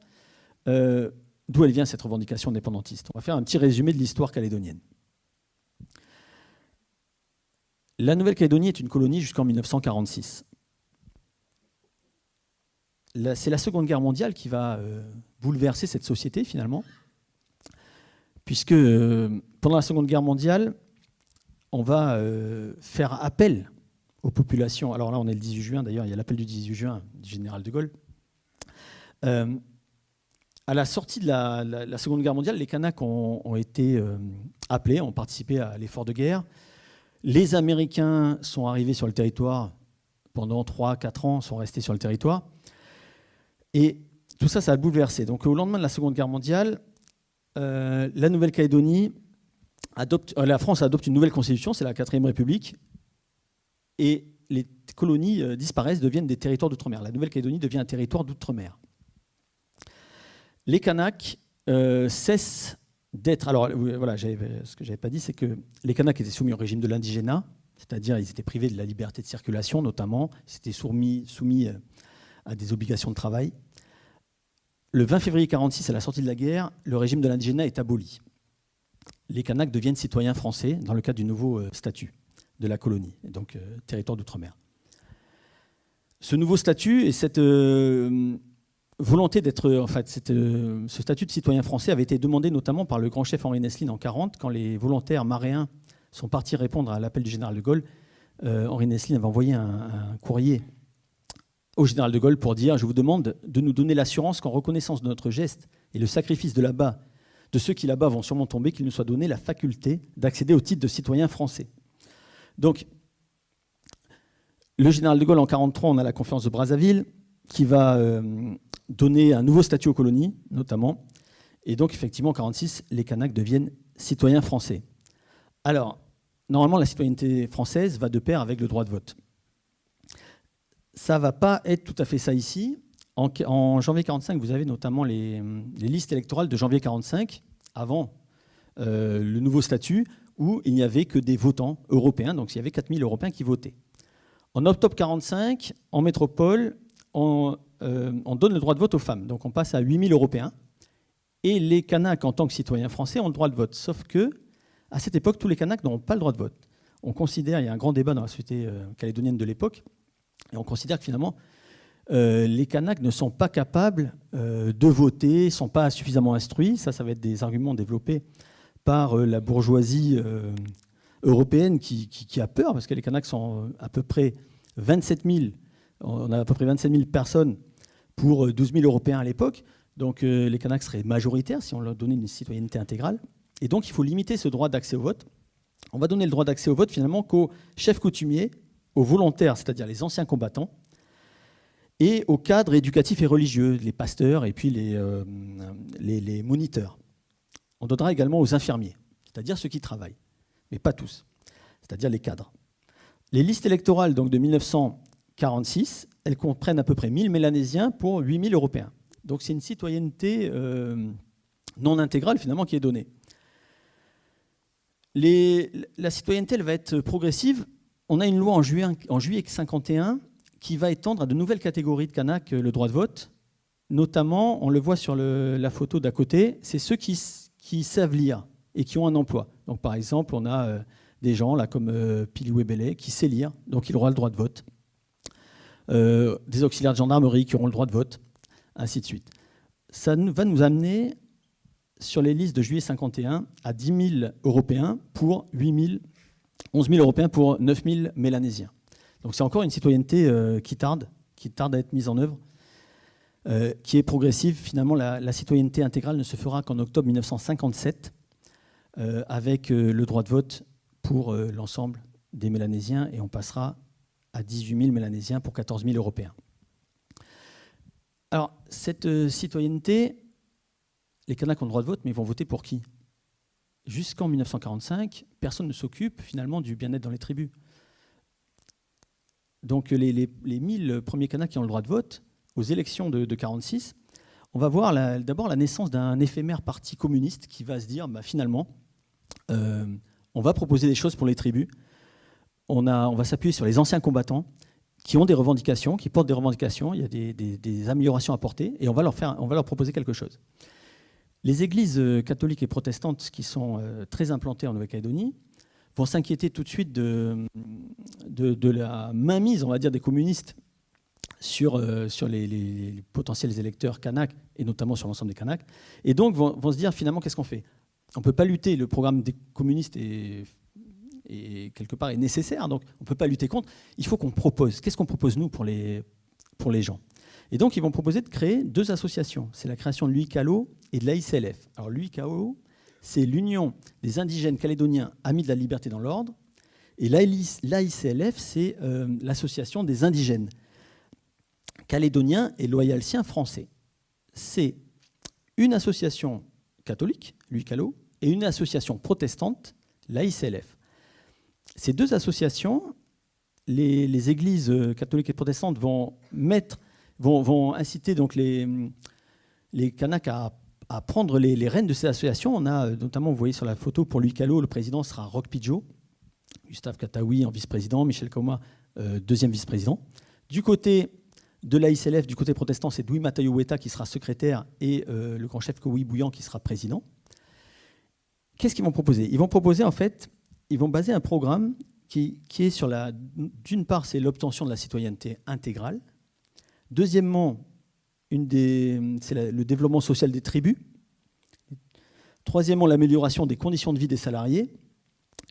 d'où elle vient cette revendication indépendantiste. On va faire un petit résumé de l'histoire calédonienne. La Nouvelle-Calédonie est une colonie jusqu'en 1946. C'est la Seconde Guerre mondiale qui va bouleverser cette société finalement, puisque pendant la Seconde Guerre mondiale, on va faire appel aux populations. Alors là, on est le 18 juin, d'ailleurs, il y a l'appel du 18 juin du général de Gaulle. À la sortie de la Seconde Guerre mondiale, les Kanaks ont été appelés, ont participé à l'effort de guerre. Les Américains sont arrivés sur le territoire pendant 3-4 ans, sont restés sur le territoire. Et tout ça, ça a bouleversé. Donc au lendemain de la Seconde Guerre mondiale, la Nouvelle-Calédonie la France adopte une nouvelle constitution, c'est la 4e République, et les colonies disparaissent, deviennent des territoires d'outre-mer. La Nouvelle-Calédonie devient un territoire d'outre-mer. Les Kanaks cessent d'être... Alors voilà, ce que je n'avais pas dit, c'est que les Kanaks étaient soumis au régime de l'indigénat, c'est-à-dire ils étaient privés de la liberté de circulation notamment, ils étaient soumis à des obligations de travail. Le 20 février 1946, à la sortie de la guerre, le régime de l'indigénat est aboli. Les Kanaks deviennent citoyens français dans le cadre du nouveau statut de la colonie, donc territoire d'outre-mer. Ce nouveau statut et cette volonté d'être, ce statut de citoyen français avait été demandé notamment par le grand chef Henri Nestlin en 1940, quand les volontaires maréens sont partis répondre à l'appel du général de Gaulle. Henri Nestlin avait envoyé un courrier au général de Gaulle pour dire « Je vous demande de nous donner l'assurance qu'en reconnaissance de notre geste et le sacrifice de ceux qui là-bas vont sûrement tomber, qu'il nous soit donné la faculté d'accéder au titre de citoyen français. » Donc, le général de Gaulle, en 1943, on a la conférence de Brazzaville, qui va donner un nouveau statut aux colonies, notamment. Et donc, effectivement, en 1946, les Kanaks deviennent citoyens français. Alors, normalement, la citoyenneté française va de pair avec le droit de vote. Ça ne va pas être tout à fait ça ici. En janvier 1945, vous avez notamment les listes électorales de janvier 1945, avant le nouveau statut, où il n'y avait que des votants européens, donc il y avait 4000 Européens qui votaient. En octobre 1945, en métropole, on donne le droit de vote aux femmes, donc on passe à 8000 Européens, et les Kanaks, en tant que citoyens français, ont le droit de vote, sauf que, à cette époque, tous les Kanaks n'ont pas le droit de vote. On considère, il y a un grand débat dans la société calédonienne de l'époque, et on considère que finalement, les Kanaks ne sont pas capables de voter, ne sont pas suffisamment instruits. Ça va être des arguments développés par la bourgeoisie européenne qui a peur, parce que les Kanaks sont à peu près 27 000. On a à peu près 27 000 personnes pour 12 000 Européens à l'époque. Donc les Kanaks seraient majoritaires si on leur donnait une citoyenneté intégrale. Et donc il faut limiter ce droit d'accès au vote. On va donner le droit d'accès au vote finalement qu'aux chefs coutumiers, aux volontaires, c'est-à-dire les anciens combattants, et aux cadres éducatifs et religieux, les pasteurs et puis les moniteurs. On donnera également aux infirmiers, c'est-à-dire ceux qui travaillent, mais pas tous, c'est-à-dire les cadres. Les listes électorales donc, de 1946, elles comprennent à peu près 1000 Mélanésiens pour 8000 Européens. Donc c'est une citoyenneté non intégrale finalement qui est donnée. La citoyenneté, elle va être progressive on a une loi en juillet 1951 qui va étendre à de nouvelles catégories de Kanaks le droit de vote. Notamment, on le voit sur la photo d'à côté, c'est ceux qui savent lire et qui ont un emploi. Donc, par exemple, on a des gens là, comme Pili Webele qui sait lire, donc il aura le droit de vote. Des auxiliaires de gendarmerie qui auront le droit de vote, ainsi de suite. Ça va nous amener sur les listes de juillet 51 à 10 000 Européens pour 11 000 Européens pour 9 000 Mélanésiens. Donc c'est encore une citoyenneté qui tarde à être mise en œuvre, qui est progressive. Finalement, la citoyenneté intégrale ne se fera qu'en octobre 1957, avec le droit de vote pour l'ensemble des Mélanésiens, et on passera à 18 000 Mélanésiens pour 14 000 Européens. Alors, cette citoyenneté, les Kanaks ont le droit de vote, mais ils vont voter pour qui? Jusqu'en 1945, personne ne s'occupe finalement du bien-être dans les tribus. Donc les 1000 premiers Kanaks qui ont le droit de vote, aux élections de 1946, on va voir d'abord la naissance d'un éphémère parti communiste qui va se dire, finalement, on va proposer des choses pour les tribus. On va s'appuyer sur les anciens combattants qui ont des revendications, qui portent des revendications, il y a des améliorations à porter, et on va leur proposer quelque chose. Les églises catholiques et protestantes qui sont très implantées en Nouvelle-Calédonie vont s'inquiéter tout de suite de la mainmise, on va dire, des communistes sur les potentiels électeurs Kanaks, et notamment sur l'ensemble des Kanaks, et donc vont se dire finalement qu'est-ce qu'on fait? On ne peut pas lutter, le programme des communistes est quelque part est nécessaire, donc on ne peut pas lutter contre, il faut qu'on propose. Qu'est-ce qu'on propose nous pour les gens? Et donc ils vont proposer de créer 2 associations, c'est la création de l'UICALO et de l'AICLF. Alors l'UICALO, c'est l'Union des indigènes calédoniens amis de la liberté dans l'ordre, et l'AICLF, c'est l'association des indigènes calédoniens et loyaltiens français. C'est une association catholique, l'UICALO, et une association protestante, l'AICLF. Ces 2 associations, les églises catholiques et protestantes vont inciter donc les Kanaks à prendre les rênes de ces associations. On a notamment, vous voyez sur la photo, pour l'UICALO, le président sera Roch Pidgeot, Gustave Kataoui en vice-président, Michel Kauma, deuxième vice-président. Du côté de l'AICLF, du côté protestant, c'est Louis Matayo Weta qui sera secrétaire et le grand chef Kowi Bouillant qui sera président. Qu'est-ce qu'ils vont proposer? Ils vont proposer, en fait, ils vont baser un programme qui est sur d'une part, c'est l'obtention de la citoyenneté intégrale. Deuxièmement, c'est le développement social des tribus. Troisièmement, l'amélioration des conditions de vie des salariés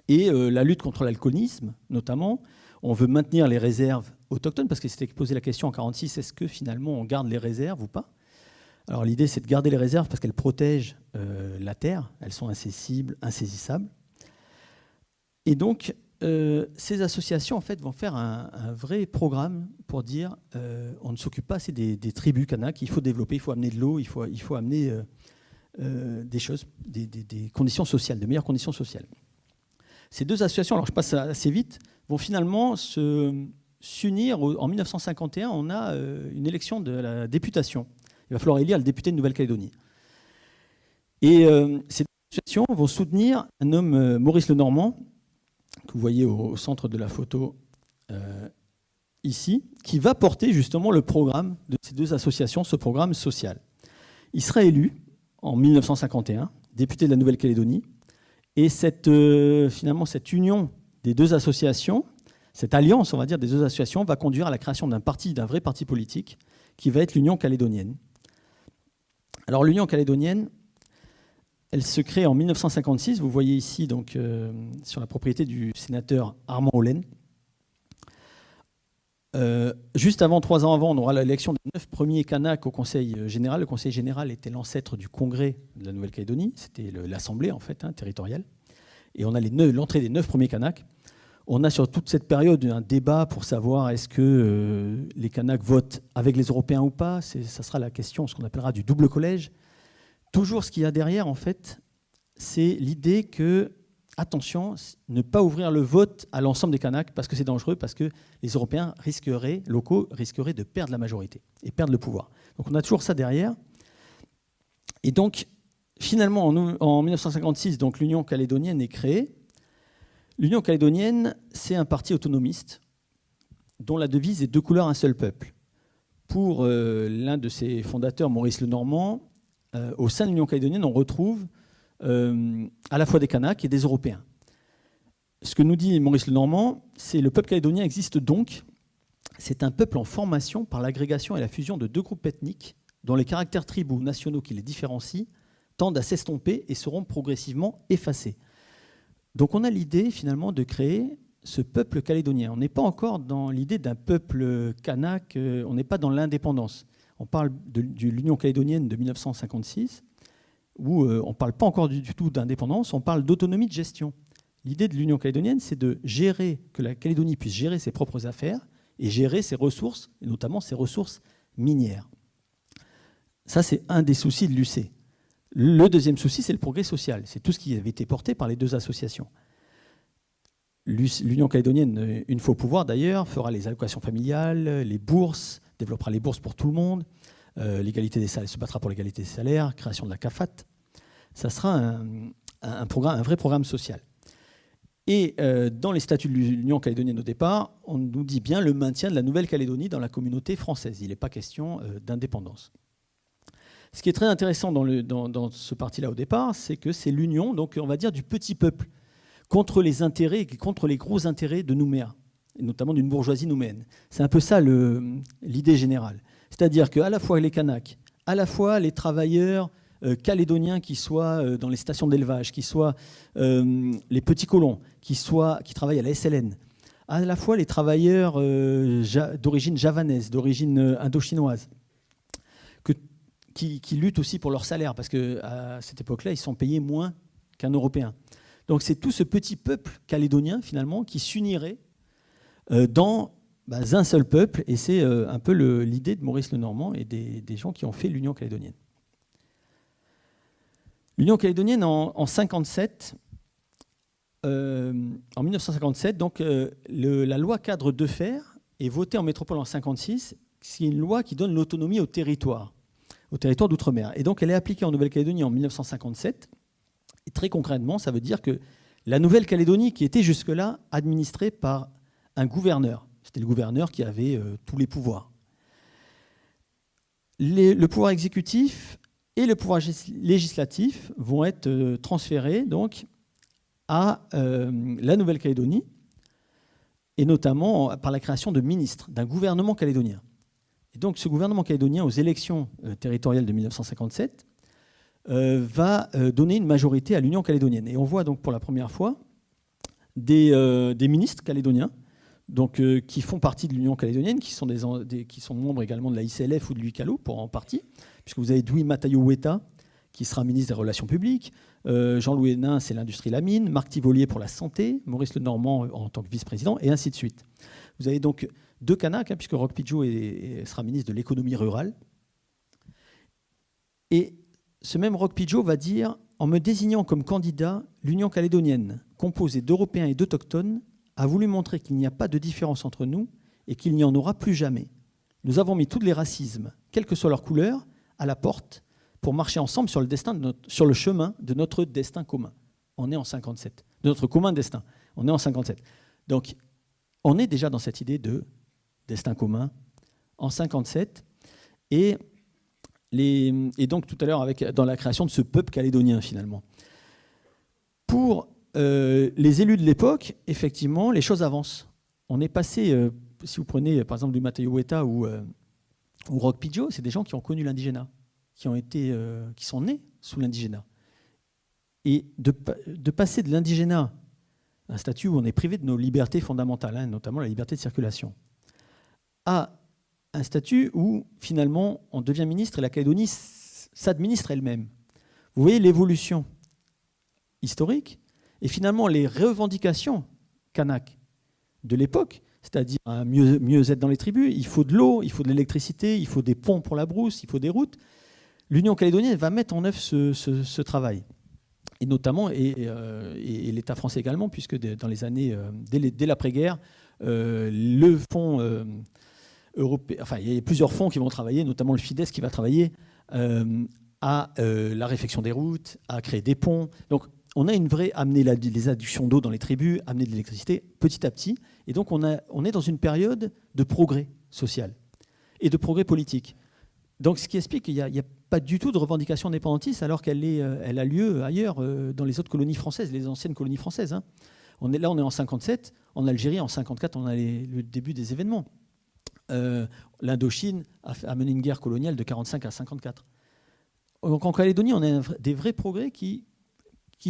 et la lutte contre l'alcoolisme, notamment. On veut maintenir les réserves autochtones, parce qu'il s'était posé la question en 1946, est-ce que finalement on garde les réserves ou pas? Alors l'idée, c'est de garder les réserves parce qu'elles protègent la terre, elles sont incessibles, insaisissables. Et donc, ces associations en fait, vont faire un vrai programme pour dire on ne s'occupe pas assez des tribus Kanaks, il faut développer, il faut amener de l'eau, il faut amener des choses, des conditions sociales, de meilleures conditions sociales. Ces 2 associations, alors je passe assez vite, vont finalement s'unir. En 1951, on a une élection de la députation. Il va falloir élire le député de Nouvelle-Calédonie. Et ces 2 associations vont soutenir un homme, Maurice Lenormand, que vous voyez au centre de la photo ici, qui va porter justement le programme de ces 2 associations, ce programme social. Il sera élu en 1951, député de la Nouvelle-Calédonie, et finalement cette union des 2 associations, cette alliance, on va dire, des 2 associations, va conduire à la création d'un vrai parti politique, qui va être l'Union calédonienne. Alors l'Union calédonienne, elle se crée en 1956, vous voyez ici donc, sur la propriété du sénateur Armand Hollen. Juste avant, 3 ans avant, on aura l'élection des 9 premiers Kanaks au Conseil général. Le Conseil général était l'ancêtre du Congrès de la Nouvelle-Calédonie, c'était l'Assemblée en fait, territoriale. Et on a l'entrée des 9 premiers Kanaks. On a sur toute cette période un débat pour savoir est-ce que les Kanaks votent avec les Européens ou pas. Ça sera la question, ce qu'on appellera du double collège. Toujours ce qu'il y a derrière, en fait, c'est l'idée que, attention, ne pas ouvrir le vote à l'ensemble des Kanaks parce que c'est dangereux, parce que les Européens locaux risqueraient de perdre la majorité et perdre le pouvoir. Donc on a toujours ça derrière. Et donc, finalement, en 1956, donc, l'Union calédonienne est créée. L'Union calédonienne, c'est un parti autonomiste dont la devise est 2 couleurs, un seul peuple. Pour l'un de ses fondateurs, Maurice Lenormand, au sein de l'Union calédonienne, on retrouve à la fois des Kanaks et des Européens. Ce que nous dit Maurice Lenormand, c'est le peuple calédonien existe donc. C'est un peuple en formation par l'agrégation et la fusion de 2 groupes ethniques dont les caractères tribaux nationaux qui les différencient tendent à s'estomper et seront progressivement effacés. Donc on a l'idée finalement de créer ce peuple calédonien. On n'est pas encore dans l'idée d'un peuple kanak, on n'est pas dans l'indépendance. On parle de l'Union calédonienne de 1956, où on ne parle pas encore du tout d'indépendance, on parle d'autonomie de gestion. L'idée de l'Union calédonienne, c'est de gérer, que la Calédonie puisse gérer ses propres affaires et gérer ses ressources, et notamment ses ressources minières. Ça, c'est un des soucis de l'UC. Le deuxième souci, c'est le progrès social. C'est tout ce qui avait été porté par les 2 associations. L'Union calédonienne, une fois au pouvoir d'ailleurs, fera les allocations familiales, les bourses, développera les bourses pour tout le monde, l'égalité des salaires, se battra pour l'égalité des salaires, création de la CAFAT. Ça sera un vrai programme social. Et dans les statuts de l'Union calédonienne au départ, on nous dit bien le maintien de la Nouvelle-Calédonie dans la communauté française. Il n'est pas question d'indépendance. Ce qui est très intéressant dans ce parti-là au départ, c'est que c'est l'union, donc on va dire, du petit peuple contre les intérêts, contre les gros intérêts de Nouméa, et notamment d'une bourgeoisie nouméenne. C'est un peu ça l'idée générale. C'est-à-dire qu'à la fois les Kanaks, à la fois les travailleurs calédoniens qui soient dans les stations d'élevage, qui soient les petits colons, qui travaillent à la SLN, à la fois les travailleurs d'origine javanaise, d'origine indochinoise, qui luttent aussi pour leur salaire, parce qu'à cette époque-là, ils sont payés moins qu'un Européen. Donc c'est tout ce petit peuple calédonien, finalement, qui s'unirait dans un seul peuple, et c'est un peu l'idée de Maurice Lenormand et des gens qui ont fait l'Union calédonienne. L'Union calédonienne, en 1957, donc, la loi cadre Defferre est votée en métropole en 1956. C'est une loi qui donne l'autonomie au territoire d'outre-mer. Et donc, elle est appliquée en Nouvelle-Calédonie en 1957. Et très concrètement, ça veut dire que la Nouvelle-Calédonie, qui était jusque-là administrée par un gouverneur, c'était le gouverneur qui avait tous les pouvoirs. Le pouvoir exécutif et le pouvoir législatif vont être transférés donc, à la Nouvelle-Calédonie, et notamment par la création de ministres, d'un gouvernement calédonien. Et donc ce gouvernement calédonien, aux élections territoriales de 1957, va donner une majorité à l'Union calédonienne. Et on voit donc pour la première fois des ministres calédoniens donc, qui font partie de l'Union calédonienne, qui sont membres également de la ICLF ou de l'UICALO, pour en partie, puisque vous avez Dwi Matayo-Weta, qui sera ministre des Relations publiques, Jean-Louis Hénin, c'est l'industrie, la mine, Marc Tivolier pour la santé, Maurice Lenormand en tant que vice-président, et ainsi de suite. Vous avez donc 2 Kanaks, puisque Roch Pidjo sera ministre de l'économie rurale. Et ce même Roch Pidjo va dire « En me désignant comme candidat, l'Union calédonienne, composée d'Européens et d'Autochtones, a voulu montrer qu'il n'y a pas de différence entre nous et qu'il n'y en aura plus jamais. Nous avons mis tous les racismes, quelle que soit leur couleur, à la porte pour marcher ensemble sur le chemin de notre destin commun. » On est en 57. De notre commun destin. On est en 57. Donc, on est déjà dans cette idée de destin commun en 57. Et donc, tout à l'heure, dans la création de ce peuple calédonien, finalement. Pour les élus de l'époque, effectivement, les choses avancent. On est passé, si vous prenez, par exemple, du Matayo Weta ou Roch Pidjo, c'est des gens qui ont connu l'indigénat, qui sont nés sous l'indigénat. Et de passer de l'indigénat, un statut où on est privé de nos libertés fondamentales, notamment la liberté de circulation, à un statut où, finalement, on devient ministre et la Calédonie s'administre elle-même. Vous voyez l'évolution historique et finalement les revendications kanak de l'époque, c'est-à-dire mieux être dans les tribus, il faut de l'eau, il faut de l'électricité, il faut des ponts pour la brousse, il faut des routes. L'Union calédonienne va mettre en œuvre ce travail. Et notamment, et l'État français également, puisque dans les années, dès l'après-guerre, le fonds européen, enfin, il y a plusieurs fonds qui vont travailler, notamment le FIDES qui va travailler à la réfection des routes, à créer des ponts. Donc, on a amené les adductions d'eau dans les tribus, amener de l'électricité petit à petit. Et donc, on est dans une période de progrès social et de progrès politique. Donc, ce qui explique qu'il n'y a pas du tout de revendication indépendantiste alors qu'elle a lieu ailleurs, dans les autres colonies françaises, les anciennes colonies françaises. Hein. On est en 57, en Algérie, en 54, on a le début des événements. L'Indochine a mené une guerre coloniale de 45 à 54. Donc, en Calédonie, on a des vrais progrès qui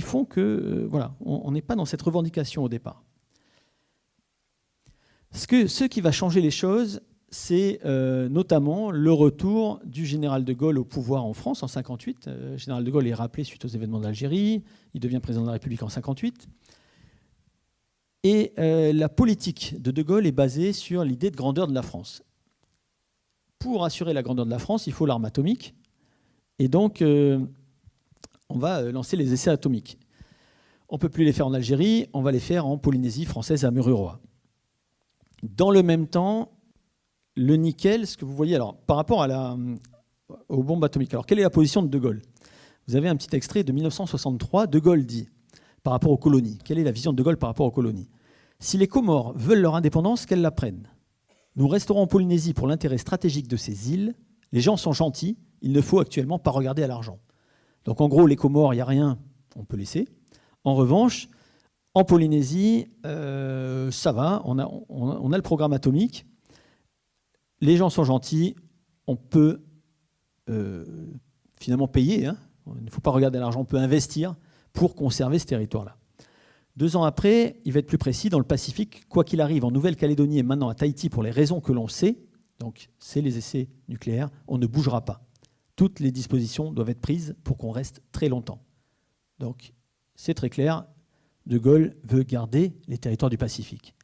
font que, voilà, on n'est pas dans cette revendication au départ. Ce qui va changer les choses, c'est notamment le retour du général de Gaulle au pouvoir en France en 1958. Le général de Gaulle est rappelé suite aux événements d'Algérie. Il devient président de la République en 1958. Et la politique de Gaulle est basée sur l'idée de grandeur de la France. Pour assurer la grandeur de la France, il faut l'arme atomique. Et donc, on va lancer les essais atomiques. On ne peut plus les faire en Algérie, on va les faire en Polynésie française à Mururoa. Dans le même temps, le nickel, ce que vous voyez, alors, par rapport aux bombes atomiques. Alors, quelle est la position de Gaulle? Vous avez un petit extrait de 1963. De Gaulle dit, par rapport aux colonies, quelle est la vision de Gaulle par rapport aux colonies? Si les Comores veulent leur indépendance, qu'elles la prennent. Nous resterons en Polynésie pour l'intérêt stratégique de ces îles. Les gens sont gentils, il ne faut actuellement pas regarder à l'argent. Donc, en gros, les Comores, il n'y a rien, on peut laisser. En revanche, en Polynésie, ça va, on a le programme atomique. Les gens sont gentils, on peut finalement payer, hein. Il ne faut pas regarder à l'argent, on peut investir pour conserver ce territoire-là. 2 ans après, il va être plus précis, dans le Pacifique, quoi qu'il arrive, en Nouvelle-Calédonie et maintenant à Tahiti, pour les raisons que l'on sait, donc c'est les essais nucléaires, on ne bougera pas. Toutes les dispositions doivent être prises pour qu'on reste très longtemps. Donc c'est très clair, De Gaulle veut garder les territoires du Pacifique.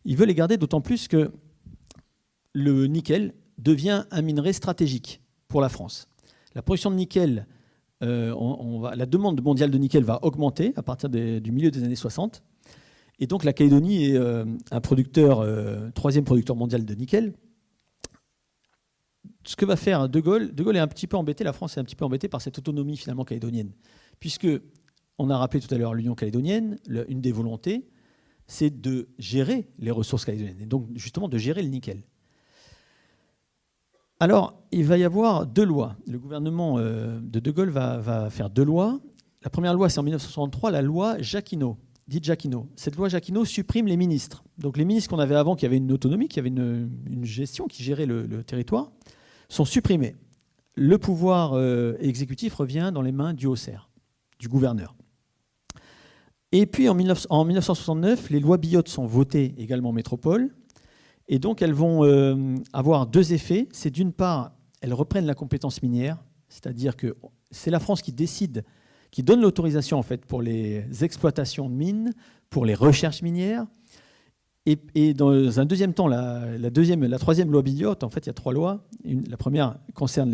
Il veut les garder d'autant plus que le nickel devient un minerai stratégique pour la France. La production de nickel, la demande mondiale de nickel va augmenter à partir du milieu des années 60. Et donc la Calédonie est un troisième producteur mondial de nickel. Ce que va faire De Gaulle est un petit peu embêté, la France est un petit peu embêtée par cette autonomie finalement calédonienne. Puisque, on a rappelé tout à l'heure l'Union calédonienne, une des volontés, c'est de gérer les ressources calédoniennes, et donc justement de gérer le nickel. Alors, il va y avoir 2 lois. Le gouvernement de Gaulle va faire 2 lois. La première loi, c'est en 1963, la loi Jacquinot, dite Jacquinot. Cette loi Jacquinot supprime les ministres. Donc les ministres qu'on avait avant, qui avaient une autonomie, qui avaient une gestion, qui gérait le territoire, sont supprimés. Le pouvoir exécutif revient dans les mains du haut-serre, du gouverneur. Et puis en 1969, les lois Biot sont votées également en métropole. Et donc, elles vont avoir 2 effets. C'est d'une part, elles reprennent la compétence minière, c'est-à-dire que c'est la France qui décide, qui donne l'autorisation en fait pour les exploitations de mines, pour les recherches minières. Et dans un deuxième temps, la troisième loi Biot, en fait, il y a 3 lois. La première concerne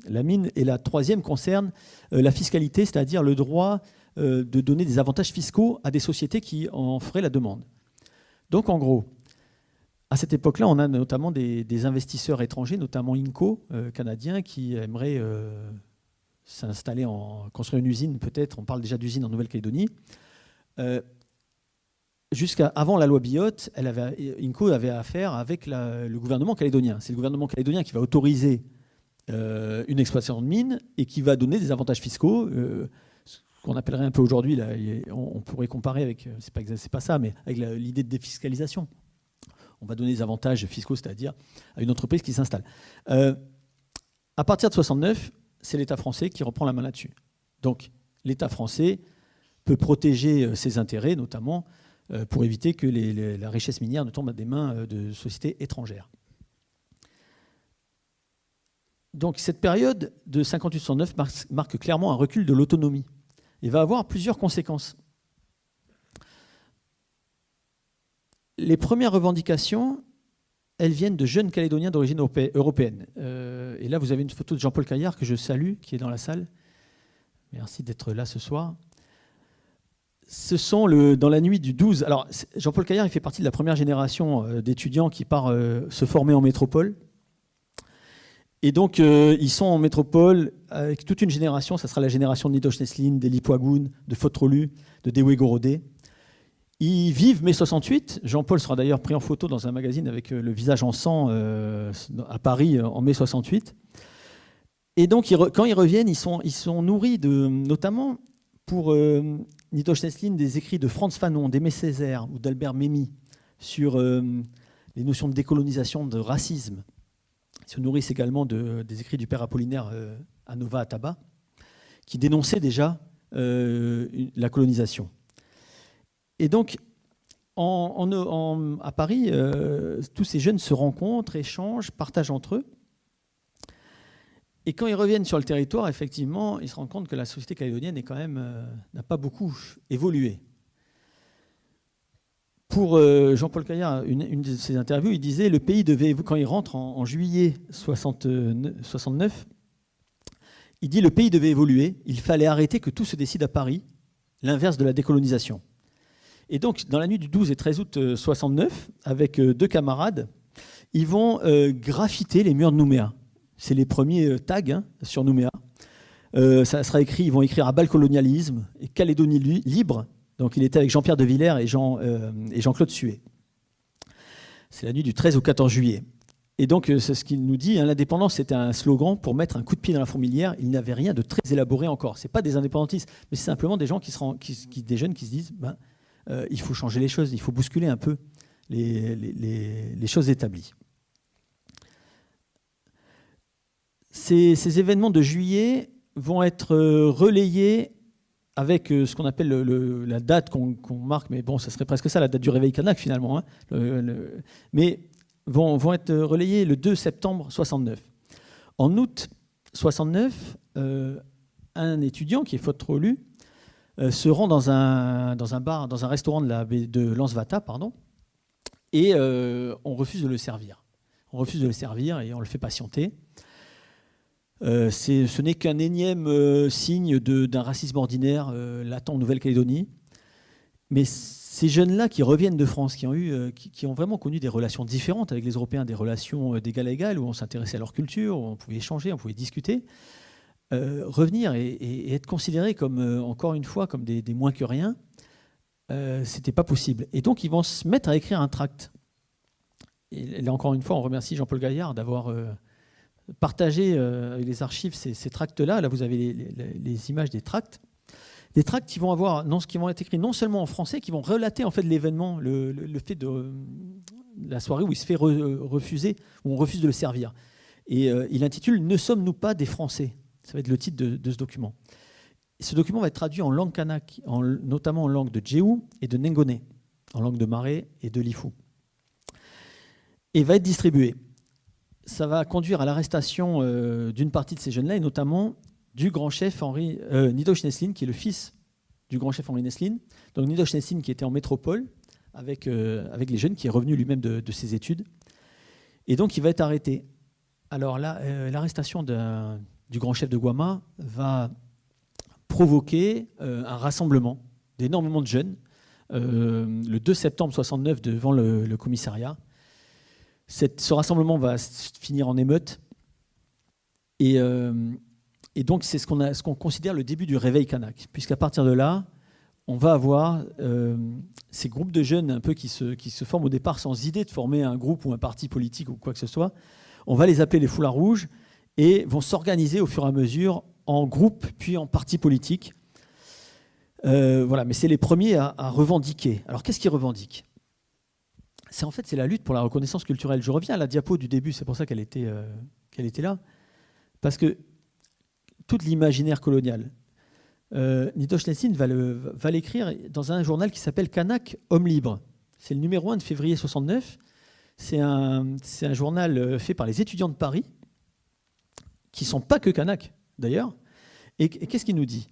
la mine et la troisième concerne la fiscalité, c'est-à-dire le droit de donner des avantages fiscaux à des sociétés qui en feraient la demande. Donc, en gros, à cette époque-là, on a notamment des investisseurs étrangers, notamment Inco, canadiens, qui aimeraient s'installer, construire une usine peut-être. On parle déjà d'usine en Nouvelle-Calédonie. Jusqu'avant la loi Biot, Inco avait affaire avec le gouvernement calédonien. C'est le gouvernement calédonien qui va autoriser une exploitation de mine et qui va donner des avantages fiscaux, ce qu'on appellerait un peu aujourd'hui, là, on pourrait comparer avec, c'est pas ça, mais avec l'idée de défiscalisation. On va donner des avantages fiscaux, c'est-à-dire à une entreprise qui s'installe. À partir de 1969, c'est l'État français qui reprend la main là-dessus. Donc l'État français peut protéger ses intérêts, notamment pour éviter que la richesse minière ne tombe à des mains de sociétés étrangères. Donc cette période de 58-69 marque clairement un recul de l'autonomie et va avoir plusieurs conséquences. Les premières revendications, elles viennent de jeunes Calédoniens d'origine européenne. Et là, vous avez une photo de Jean-Paul Caillard, que je salue, qui est dans la salle. Merci d'être là ce soir. Ce sont dans la nuit du 12... Alors, Jean-Paul Caillard, il fait partie de la première génération d'étudiants qui part se former en métropole. Et donc, ils sont en métropole avec toute une génération. Ça sera la génération de Nidosh Neslin, d'Eli Poigoun, de Fotrolu, de Dewe Gorodé. Ils vivent mai 68. Jean-Paul sera d'ailleurs pris en photo dans un magazine avec le visage en sang à Paris en mai 68. Et donc, quand ils reviennent, ils sont nourris notamment pour Nidosh Neslin des écrits de Frantz Fanon, d'Aimé Césaire ou d'Albert Memmi sur les notions de décolonisation, de racisme. Ils se nourrissent également des écrits du père Apollinaire Anova Ataba, qui dénonçait déjà la colonisation. Et donc, à Paris, tous ces jeunes se rencontrent, échangent, partagent entre eux. Et quand ils reviennent sur le territoire, effectivement, ils se rendent compte que la société calédonienne n'a pas beaucoup évolué. Pour Jean-Paul Caillard, une de ses interviews, il disait le pays devait, quand il rentre en juillet 69, il dit le pays devait évoluer, il fallait arrêter que tout se décide à Paris, l'inverse de la décolonisation. Et donc, dans la nuit du 12 et 13 août 69, avec deux camarades, ils vont graffiter les murs de Nouméa. C'est les premiers tags sur Nouméa. Ça sera écrit, ils vont écrire à bas le colonialisme et Calédonie libre. Donc il était avec Jean-Pierre de Villers et Jean-Claude Suet. C'est la nuit du 13 au 14 juillet. Et donc c'est ce qu'il nous dit, l'indépendance c'était un slogan pour mettre un coup de pied dans la fourmilière. Il n'y avait rien de très élaboré encore. Ce n'est pas des indépendantistes, mais c'est simplement des gens des jeunes qui se disent il faut changer les choses, il faut bousculer un peu les choses établies. Ces événements de juillet vont être relayés avec ce qu'on appelle la date qu'on marque, mais bon, ça serait presque ça, la date du réveil kanak finalement, mais vont être relayés le 2 septembre 69. En août 69, un étudiant qui est Fotrolu se rend dans un bar, dans un restaurant de Lansvata, et on refuse de le servir. On refuse de le servir et on le fait patienter. Ce n'est qu'un énième signe d'un racisme ordinaire latent en Nouvelle-Calédonie. Mais ces jeunes-là qui reviennent de France, qui ont vraiment connu des relations différentes avec les Européens, des relations d'égal à égal, où on s'intéressait à leur culture, où on pouvait échanger, on pouvait discuter, revenir et être considérés comme, encore une fois, comme des moins que rien, c'était pas possible. Et donc ils vont se mettre à écrire un tract. Et là encore une fois, on remercie Jean-Paul Gaillard d'avoir partager avec les archives ces tracts-là. Là, vous avez les images des tracts. Des tracts qui vont être écrits non seulement en français, qui vont relater en fait l'événement, le fait de la soirée où il se fait refuser, où on refuse de le servir. Et il intitule « Ne sommes-nous pas des Français ?» Ça va être le titre de ce document. Et ce document va être traduit en langue kanak, notamment en langue de Djéou et de Nengone, en langue de Maré et de Lifou. Et va être distribué. Ça va conduire à l'arrestation d'une partie de ces jeunes-là, et notamment du grand chef Nidosh Neslin, qui est le fils du grand chef Henri Neslin. Donc Nidosh Neslin qui était en métropole avec les jeunes, qui est revenu lui-même de ses études. Et donc il va être arrêté. Alors là, l'arrestation du grand chef de Guama va provoquer un rassemblement d'énormément de jeunes le 2 septembre 69 devant le commissariat. Ce rassemblement va finir en émeute et donc c'est ce qu'on considère le début du réveil kanak, puisqu'à partir de là, on va avoir ces groupes de jeunes un peu qui se forment au départ sans idée de former un groupe ou un parti politique ou quoi que ce soit. On va les appeler les foulards rouges et vont s'organiser au fur et à mesure en groupe puis en parti politique. Voilà, mais c'est les premiers à revendiquer. Alors qu'est-ce qu'ils revendiquent ? C'est la lutte pour la reconnaissance culturelle. Je reviens à la diapo du début, c'est pour ça qu'elle était là. Parce que tout l'imaginaire colonial, Nidosh Neslin va l'écrire dans un journal qui s'appelle Kanak, Homme libre. C'est le numéro 1 de février 69. C'est un journal fait par les étudiants de Paris, qui ne sont pas que Kanak, d'ailleurs. Et qu'est-ce qu'il nous dit ?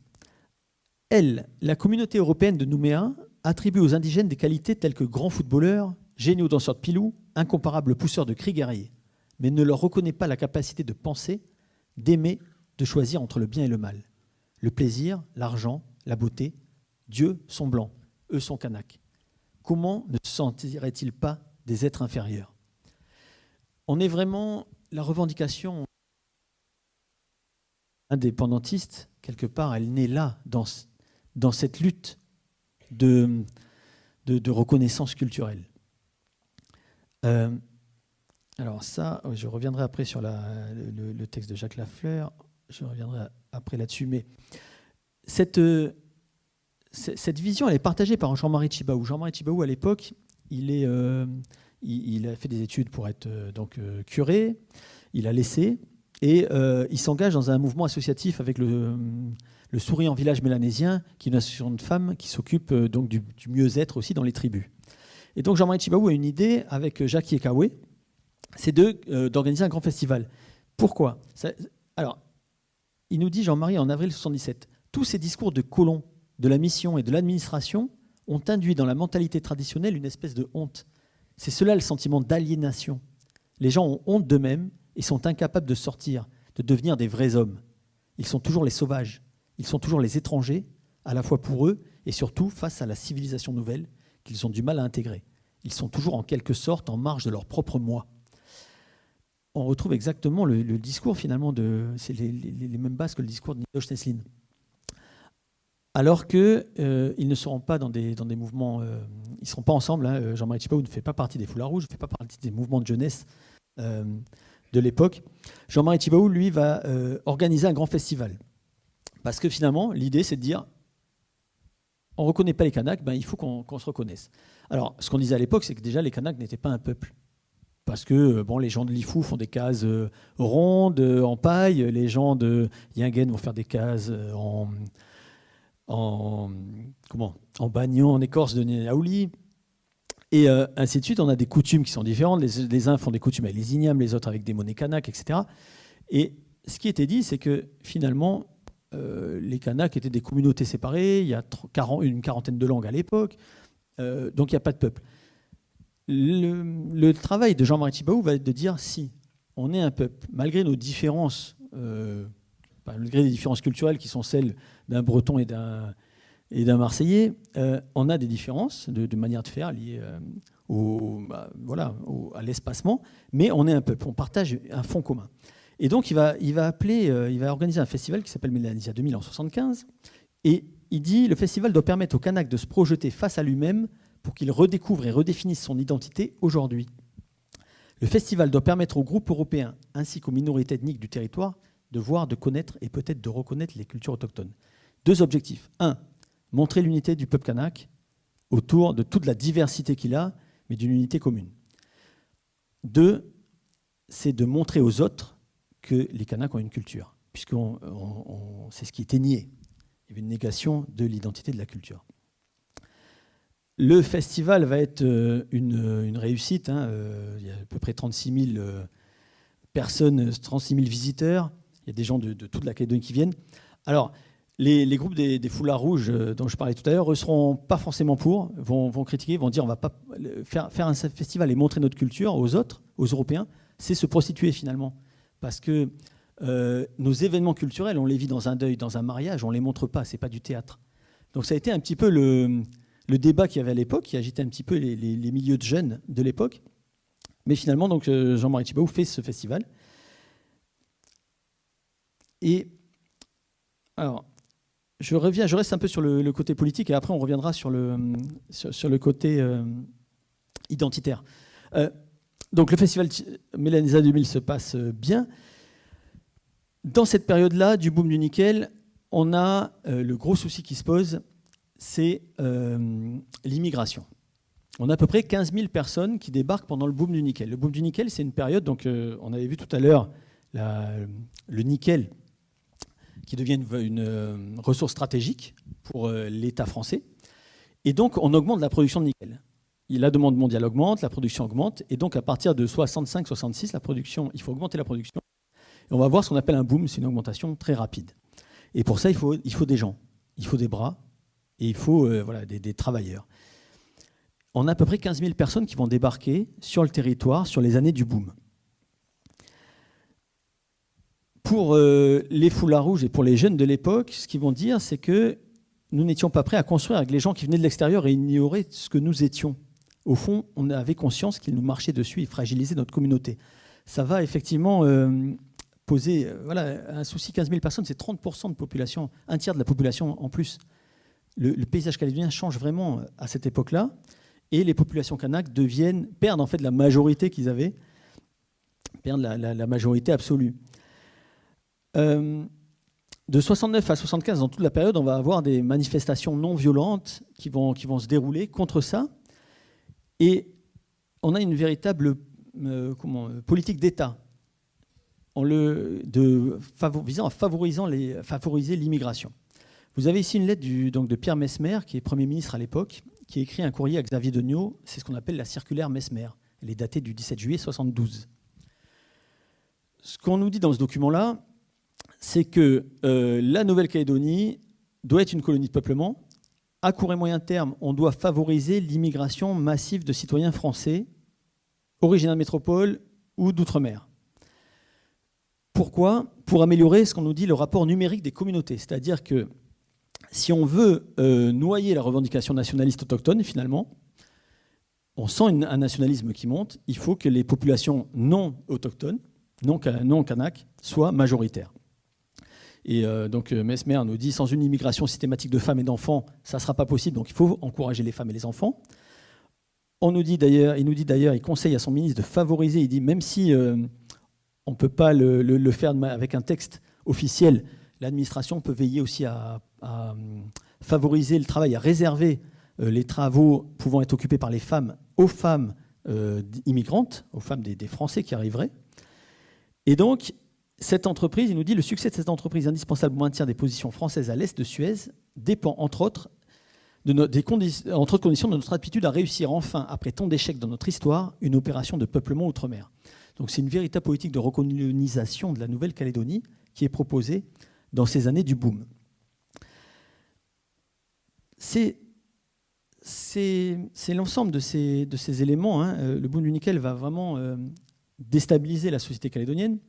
Elle, la communauté européenne de Nouméa, attribue aux indigènes des qualités telles que grands footballeurs, géniaux danseurs de pilou, incomparables pousseurs de cris guerriers, mais ne leur reconnaît pas la capacité de penser, d'aimer, de choisir entre le bien et le mal. Le plaisir, l'argent, la beauté, Dieu sont blancs, eux sont kanaks. Comment ne se sentiraient-ils pas des êtres inférieurs ? On est vraiment la revendication indépendantiste, quelque part, elle naît là, dans cette lutte de reconnaissance culturelle. Alors ça, je reviendrai après sur le texte de Jacques Lafleur, je reviendrai après là-dessus, mais cette vision, elle est partagée par Jean-Marie Tjibaou. Jean-Marie Tjibaou, à l'époque, il a fait des études pour être curé, il a laissé, et il s'engage dans un mouvement associatif avec le Souriant Village Mélanésien, qui est une association de femmes qui s'occupe donc du mieux-être aussi dans les tribus. Et donc Jean-Marie Tjibaou a une idée avec Jacques Yekawé, c'est d'organiser un grand festival. Pourquoi ? Alors, il nous dit, Jean-Marie, en avril 1977, tous ces discours de colons, de la mission et de l'administration ont induit dans la mentalité traditionnelle une espèce de honte. C'est cela le sentiment d'aliénation. Les gens ont honte d'eux-mêmes et sont incapables de sortir, de devenir des vrais hommes. Ils sont toujours les sauvages, ils sont toujours les étrangers, à la fois pour eux et surtout face à la civilisation nouvelle qu'ils ont du mal à intégrer. Ils sont toujours en quelque sorte en marge de leur propre moi. On retrouve exactement le discours finalement c'est les mêmes bases que le discours de Nicolas Tesline. Alors qu'ils ne seront pas dans des mouvements, ils ne seront pas ensemble. Hein. Jean-Marie Tjibaou ne fait pas partie des Foulards Rouges, ne fait pas partie des mouvements de jeunesse de l'époque. Jean-Marie Tjibaou, lui, va organiser un grand festival. Parce que finalement, l'idée, c'est de dire, on ne reconnaît pas les Kanaks, il faut qu'on se reconnaisse. Alors, ce qu'on disait à l'époque, c'est que déjà, les Kanaks n'étaient pas un peuple. Parce que les gens de Lifou font des cases rondes, en paille, les gens de Yingen vont faire des cases en bagnant en écorce de Niaouli, et ainsi de suite. On a des coutumes qui sont différentes. Les uns font des coutumes avec les ignames, les autres avec des monnaies Kanaks, etc. Et ce qui était dit, c'est que finalement, les Kanaks étaient des communautés séparées. Il y a une quarantaine de langues à l'époque, donc il n'y a pas de peuple. Le travail de Jean-Marie Tjibaou va être de dire si on est un peuple, malgré nos différences, malgré les différences culturelles qui sont celles d'un Breton et d'un Marseillais, on a des différences de manière de faire liées à l'espacement, mais on est un peuple, on partage un fond commun. Et donc il va organiser un festival qui s'appelle Mélanésia 2000 en 1975, et il dit le festival doit permettre au Kanak de se projeter face à lui-même pour qu'il redécouvre et redéfinisse son identité aujourd'hui. Le festival doit permettre aux groupes européens ainsi qu'aux minorités ethniques du territoire de voir, de connaître et peut-être de reconnaître les cultures autochtones. 2 objectifs. 1, montrer l'unité du peuple kanak autour de toute la diversité qu'il a, mais d'une unité commune. 2, c'est de montrer aux autres que les Kanaks ont une culture, puisque c'est ce qui était nié. Il y avait une négation de l'identité de la culture. Le festival va être une réussite. Il y a à peu près 36 000 personnes, 36 000 visiteurs. Il y a des gens de toute la Calédonie qui viennent. Alors, les groupes des Foulards Rouges dont je parlais tout à l'heure ne seront pas forcément pour, vont critiquer, vont dire on ne va pas faire un festival et montrer notre culture aux autres, aux Européens, c'est se prostituer finalement. Parce que nos événements culturels, on les vit dans un deuil, dans un mariage, on ne les montre pas, ce n'est pas du théâtre. Donc ça a été un petit peu le débat qu'il y avait à l'époque, qui agitait un petit peu les milieux de jeunes de l'époque. Mais finalement, donc, Jean-Marie Tjibaou fait ce festival. Et alors, je reste un peu sur le côté politique, et après on reviendra sur le côté identitaire. Donc le festival Mélanésia 2000 se passe bien. Dans cette période-là, du boom du nickel, on a le gros souci qui se pose, c'est l'immigration. On a à peu près 15 000 personnes qui débarquent pendant le boom du nickel. Le boom du nickel, c'est une période, donc on avait vu tout à l'heure le nickel qui devient une ressource stratégique pour l'État français. Et donc, on augmente la production de nickel. La demande mondiale augmente, la production augmente, et donc à partir de 65-66, il faut augmenter la production. Et on va voir ce qu'on appelle un boom, c'est une augmentation très rapide. Et pour ça, il faut des gens, il faut des bras, et il faut des travailleurs. On a à peu près 15 000 personnes qui vont débarquer sur le territoire sur les années du boom. Pour les Foulards Rouges et pour les jeunes de l'époque, ce qu'ils vont dire, c'est que nous n'étions pas prêts à construire avec les gens qui venaient de l'extérieur et ignoraient ce que nous étions. Au fond, on avait conscience qu'ils nous marchaient dessus et fragilisaient notre communauté. Ça va effectivement poser un souci. 15 000 personnes, c'est 30% de population, un tiers de la population en plus. Le paysage calédonien change vraiment à cette époque-là, et les populations kanaks perdent en fait la majorité qu'ils avaient, perdent la majorité absolue. De 69 à 75, dans toute la période, on va avoir des manifestations non violentes qui vont se dérouler contre ça. Et on a une véritable politique d'État visant à favoriser l'immigration. Vous avez ici une lettre de Pierre Messmer, qui est Premier ministre à l'époque, qui écrit un courrier à Xavier Degnaud. C'est ce qu'on appelle la circulaire Messmer. Elle est datée du 17 juillet 72. Ce qu'on nous dit dans ce document-là, c'est que la Nouvelle-Calédonie doit être une colonie de peuplement. À court et moyen terme, on doit favoriser l'immigration massive de citoyens français, originaires de métropole ou d'outre-mer. Pourquoi ? Pour améliorer, ce qu'on nous dit, le rapport numérique des communautés. C'est-à-dire que si on veut noyer la revendication nationaliste autochtone, finalement, on sent un nationalisme qui monte, il faut que les populations non autochtones, non kanak, soient majoritaires. Et donc Messmer nous dit, sans une immigration systématique de femmes et d'enfants, ça ne sera pas possible, donc il faut encourager les femmes et les enfants. Il nous dit d'ailleurs, il conseille à son ministre de favoriser, il dit, même si on ne peut pas le faire avec un texte officiel, l'administration peut veiller aussi à favoriser le travail, à réserver les travaux pouvant être occupés par les femmes aux femmes immigrantes, aux femmes des Français qui arriveraient. Et donc, cette entreprise, il nous dit, le succès de cette entreprise indispensable au maintien des positions françaises à l'est de Suez dépend, entre autres conditions, de notre aptitude à réussir enfin, après tant d'échecs dans notre histoire, une opération de peuplement outre-mer. Donc c'est une véritable politique de recolonisation de la Nouvelle-Calédonie qui est proposée dans ces années du boom. C'est l'ensemble de ces éléments. Le boom du nickel va vraiment déstabiliser la société calédonienne.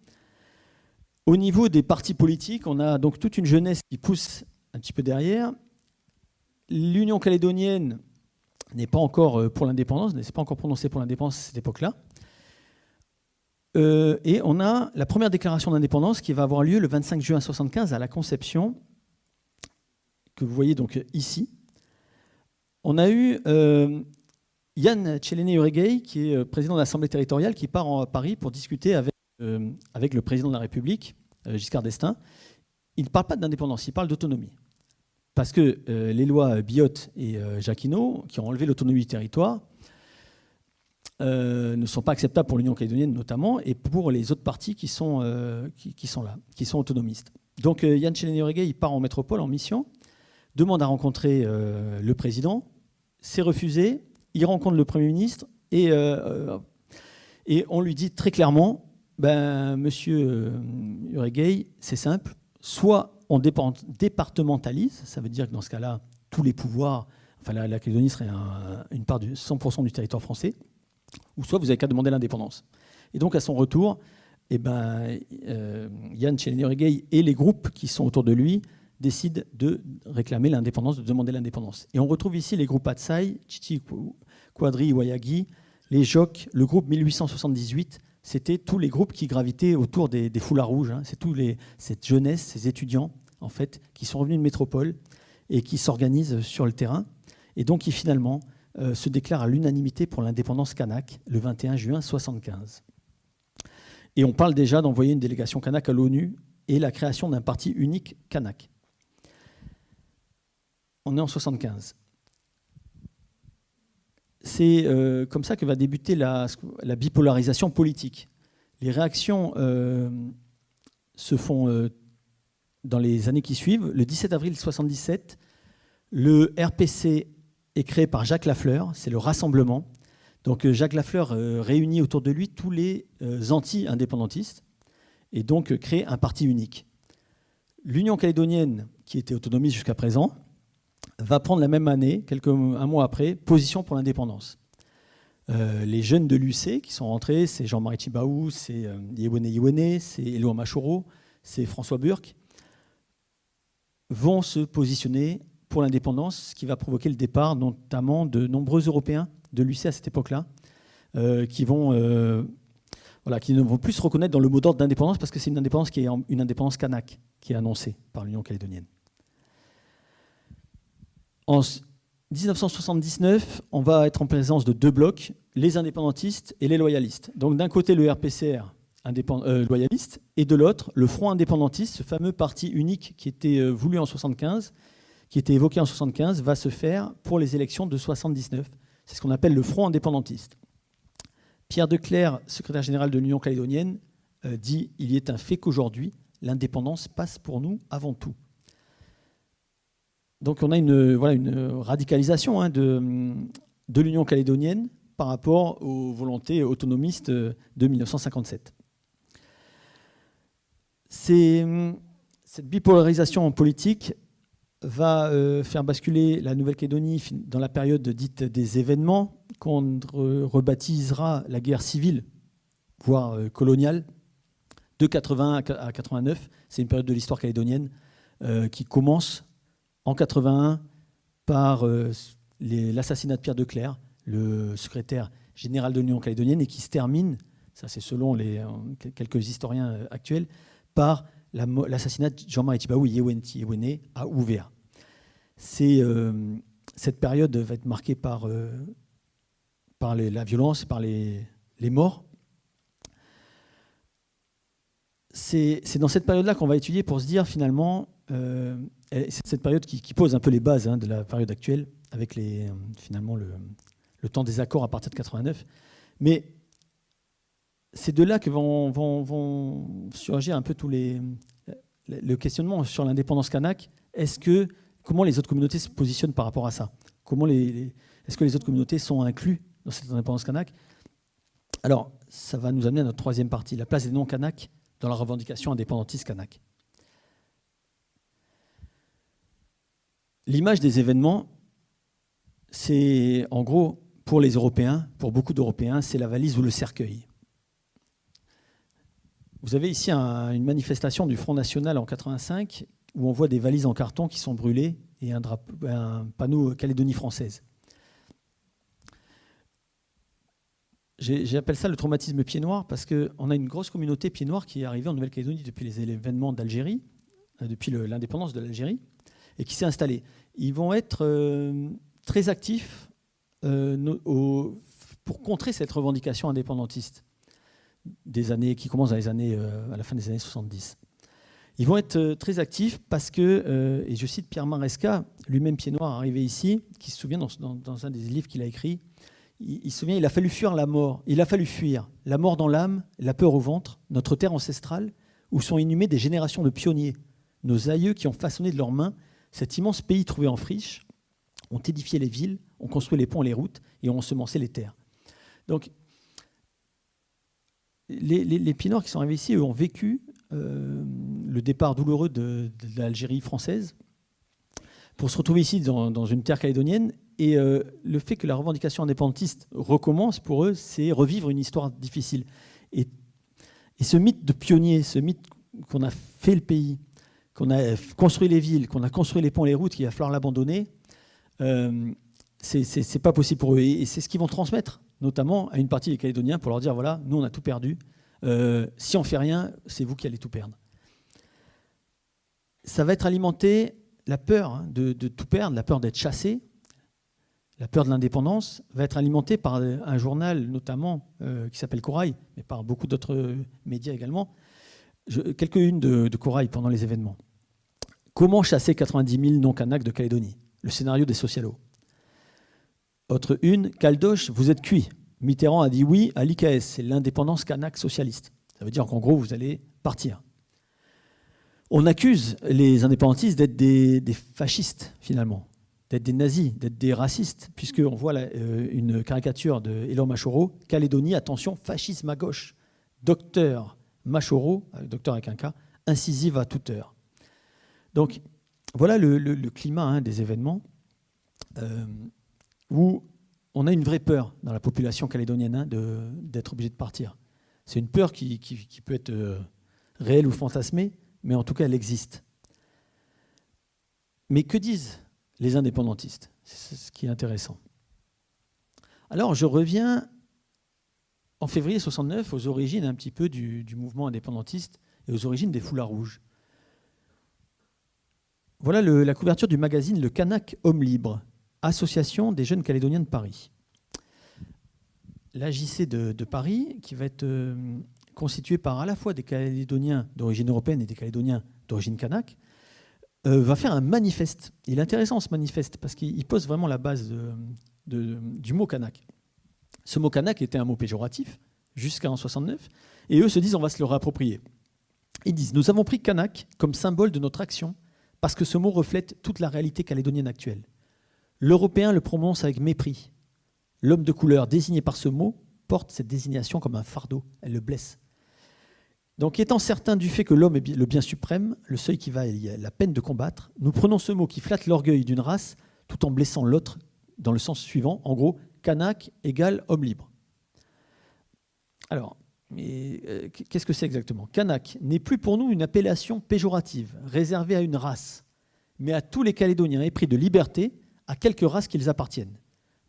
Au niveau des partis politiques, on a donc toute une jeunesse qui pousse un petit peu derrière. L'Union calédonienne n'est pas encore pour l'indépendance, ne s'est pas encore prononcée pour l'indépendance à cette époque-là. Et on a la première déclaration d'indépendance qui va avoir lieu le 25 juin 1975 à la Conception, que vous voyez donc ici. On a eu Yann Tchéléné-Uregei, qui est président de l'Assemblée territoriale, qui part à Paris pour discuter avec le président de la République, Giscard d'Estaing. Il ne parle pas d'indépendance, il parle d'autonomie. Parce que les lois Biot et Jacquinot, qui ont enlevé l'autonomie du territoire, ne sont pas acceptables pour l'Union calédonienne notamment, et pour les autres partis qui sont là, qui sont autonomistes. Donc Yann Tchéléné-Uregei, il part en métropole, en mission, demande à rencontrer le président, c'est refusé, il rencontre le Premier ministre, et on lui dit très clairement, monsieur Uregei, c'est simple, soit on départementalise, ça veut dire que dans ce cas-là, tous les pouvoirs, enfin la Calédonie serait une part de 100% du territoire français, ou soit vous n'avez qu'à demander l'indépendance. Et donc à son retour, Yann Tchéléné-Uregei et les groupes qui sont autour de lui décident de réclamer l'indépendance, de demander l'indépendance. Et on retrouve ici les groupes Atsai, Chichi Quadri, Wayagi, les JOC, le groupe 1878, c'était tous les groupes qui gravitaient autour des foulards rouges. C'est cette jeunesse, ces étudiants, en fait, qui sont revenus de métropole et qui s'organisent sur le terrain, et donc qui finalement se déclarent à l'unanimité pour l'indépendance kanak le 21 juin 1975. Et on parle déjà d'envoyer une délégation kanak à l'ONU et la création d'un parti unique kanak. On est en 1975. C'est comme ça que va débuter la bipolarisation politique. Les réactions se font dans les années qui suivent. Le 17 avril 1977, le RPC est créé par Jacques Lafleur, c'est le rassemblement. Donc Jacques Lafleur réunit autour de lui tous les anti-indépendantistes et donc crée un parti unique. L'Union calédonienne, qui était autonomiste jusqu'à présent, va prendre la même année, un mois après, position pour l'indépendance. Les jeunes de l'UC qui sont rentrés, c'est Jean-Marie Tjibaou, c'est Yewene Yewene, c'est Éloi Machoro, c'est François Burck, vont se positionner pour l'indépendance, ce qui va provoquer le départ notamment de nombreux Européens de l'UC à cette époque-là, qui vont voilà, qui ne vont plus se reconnaître dans le mot d'ordre d'indépendance parce que c'est une indépendance qui est une indépendance kanak qui est annoncée par l'Union calédonienne. En 1979, on va être en présence de deux blocs, les indépendantistes et les loyalistes. Donc d'un côté le RPCR loyaliste et de l'autre le Front indépendantiste, ce fameux parti unique qui était voulu en 75, qui était évoqué en 75, va se faire pour les élections de 79. C'est ce qu'on appelle le Front indépendantiste. Pierre Declercq, secrétaire général de l'Union calédonienne, dit « Il est un fait qu'aujourd'hui, l'indépendance passe pour nous avant tout ». Donc on a une radicalisation de l'Union calédonienne par rapport aux volontés autonomistes de 1957. Cette bipolarisation politique va faire basculer la Nouvelle-Calédonie dans la période dite des événements qu'on rebaptisera la guerre civile, voire coloniale, de 81 à 89. C'est une période de l'histoire calédonienne qui commence en 81 par l'assassinat de Pierre Declercq, le secrétaire général de l'Union calédonienne, et qui se termine, ça c'est selon quelques historiens actuels, par l'assassinat de Jean-Marie Tjibaou Yewene à Ouvéa. Cette période va être marquée par la violence, par les morts. C'est dans cette période-là qu'on va étudier pour se dire finalement, c'est cette période qui pose un peu les bases de la période actuelle, avec finalement le temps des accords à partir de 89. Mais c'est de là que vont surgir un peu le questionnement sur l'indépendance kanak. Comment les autres communautés se positionnent par rapport à ça? Est-ce que les autres communautés sont inclus dans cette indépendance kanak? Alors, ça va nous amener à notre troisième partie, la place des non-kanak dans la revendication indépendantiste kanak. L'image des événements, c'est en gros, pour les Européens, pour beaucoup d'Européens, c'est la valise ou le cercueil. Vous avez ici une manifestation du Front National en 85 où on voit des valises en carton qui sont brûlées et un panneau Calédonie française. J'appelle ça le traumatisme pied noir parce qu'on a une grosse communauté pied noir qui est arrivée en Nouvelle-Calédonie depuis les événements d'Algérie, depuis l'indépendance de l'Algérie, et qui s'est installée. Ils vont être très actifs pour contrer cette revendication indépendantiste qui commence à la fin des années 70. Ils vont être très actifs parce que, et je cite Pierre Maresca, lui-même pied noir arrivé ici, qui se souvient dans un des livres qu'il a écrit, il se souvient, il a fallu fuir la mort. Il a fallu fuir la mort dans l'âme, la peur au ventre, notre terre ancestrale, où sont inhumées des générations de pionniers. Nos aïeux qui ont façonné de leurs mains cet immense pays trouvé en friche, ont édifié les villes, ont construit les ponts et les routes et ont ensemencé les terres. Donc, les pieds noirs qui sont arrivés ici, eux, ont vécu le départ douloureux de l'Algérie française pour se retrouver ici dans une terre calédonienne. Et le fait que la revendication indépendantiste recommence, pour eux, c'est revivre une histoire difficile. Et ce mythe de pionnier, ce mythe qu'on a fait le pays, qu'on a construit les villes, qu'on a construit les ponts et les routes, qu'il va falloir l'abandonner, c'est pas possible pour eux. Et c'est ce qu'ils vont transmettre, notamment à une partie des Calédoniens, pour leur dire, voilà, nous on a tout perdu. Si on fait rien, c'est vous qui allez tout perdre. Ça va être alimenté, la peur de tout perdre, la peur d'être chassé, la peur de l'indépendance, va être alimentée par un journal notamment qui s'appelle Corail, mais par beaucoup d'autres médias également. Quelques-unes de Corail pendant les événements. Comment chasser 90 000 non-Kanaks de Calédonie? Le scénario des socialos. Autre une, Caldoche, vous êtes cuit. Mitterrand a dit oui à l'IKS, c'est l'indépendance kanak socialiste. Ça veut dire qu'en gros, vous allez partir. On accuse les indépendantistes d'être des fascistes, finalement, d'être des nazis, d'être des racistes, puisqu'on voit une caricature de Hélène Machoro, Calédonie, attention, fascisme à gauche. Docteur Machoro, docteur avec un K, incisive à toute heure. Donc, voilà le climat des événements où on a une vraie peur dans la population calédonienne d'être obligé de partir. C'est une peur qui peut être réelle ou fantasmée, mais en tout cas, elle existe. Mais que disent les indépendantistes? C'est ce qui est intéressant. Alors, je reviens en février 69, aux origines un petit peu du mouvement indépendantiste et aux origines des foulards rouges. Voilà la couverture du magazine Le Kanak Homme Libre, Association des jeunes Calédoniens de Paris. L'AJC de Paris, qui va être constituée par à la fois des Calédoniens d'origine européenne et des Calédoniens d'origine kanak, va faire un manifeste. Il est intéressant ce manifeste parce qu'il pose vraiment la base du mot kanak. Ce mot kanak était un mot péjoratif jusqu'en 1969 et eux se disent on va se le réapproprier. Ils disent nous avons pris kanak comme symbole de notre action parce que ce mot reflète toute la réalité calédonienne actuelle. L'Européen le prononce avec mépris. L'homme de couleur désigné par ce mot porte cette désignation comme un fardeau. Elle le blesse. Donc, étant certain du fait que l'homme est le bien suprême, le seuil qui vaille la peine de combattre, nous prenons ce mot qui flatte l'orgueil d'une race tout en blessant l'autre dans le sens suivant. En gros, kanak égale homme libre. Alors, qu'est-ce que c'est exactement ? Kanak n'est plus pour nous une appellation péjorative, réservée à une race, mais à tous les Calédoniens épris de liberté, à quelque race qu'ils appartiennent.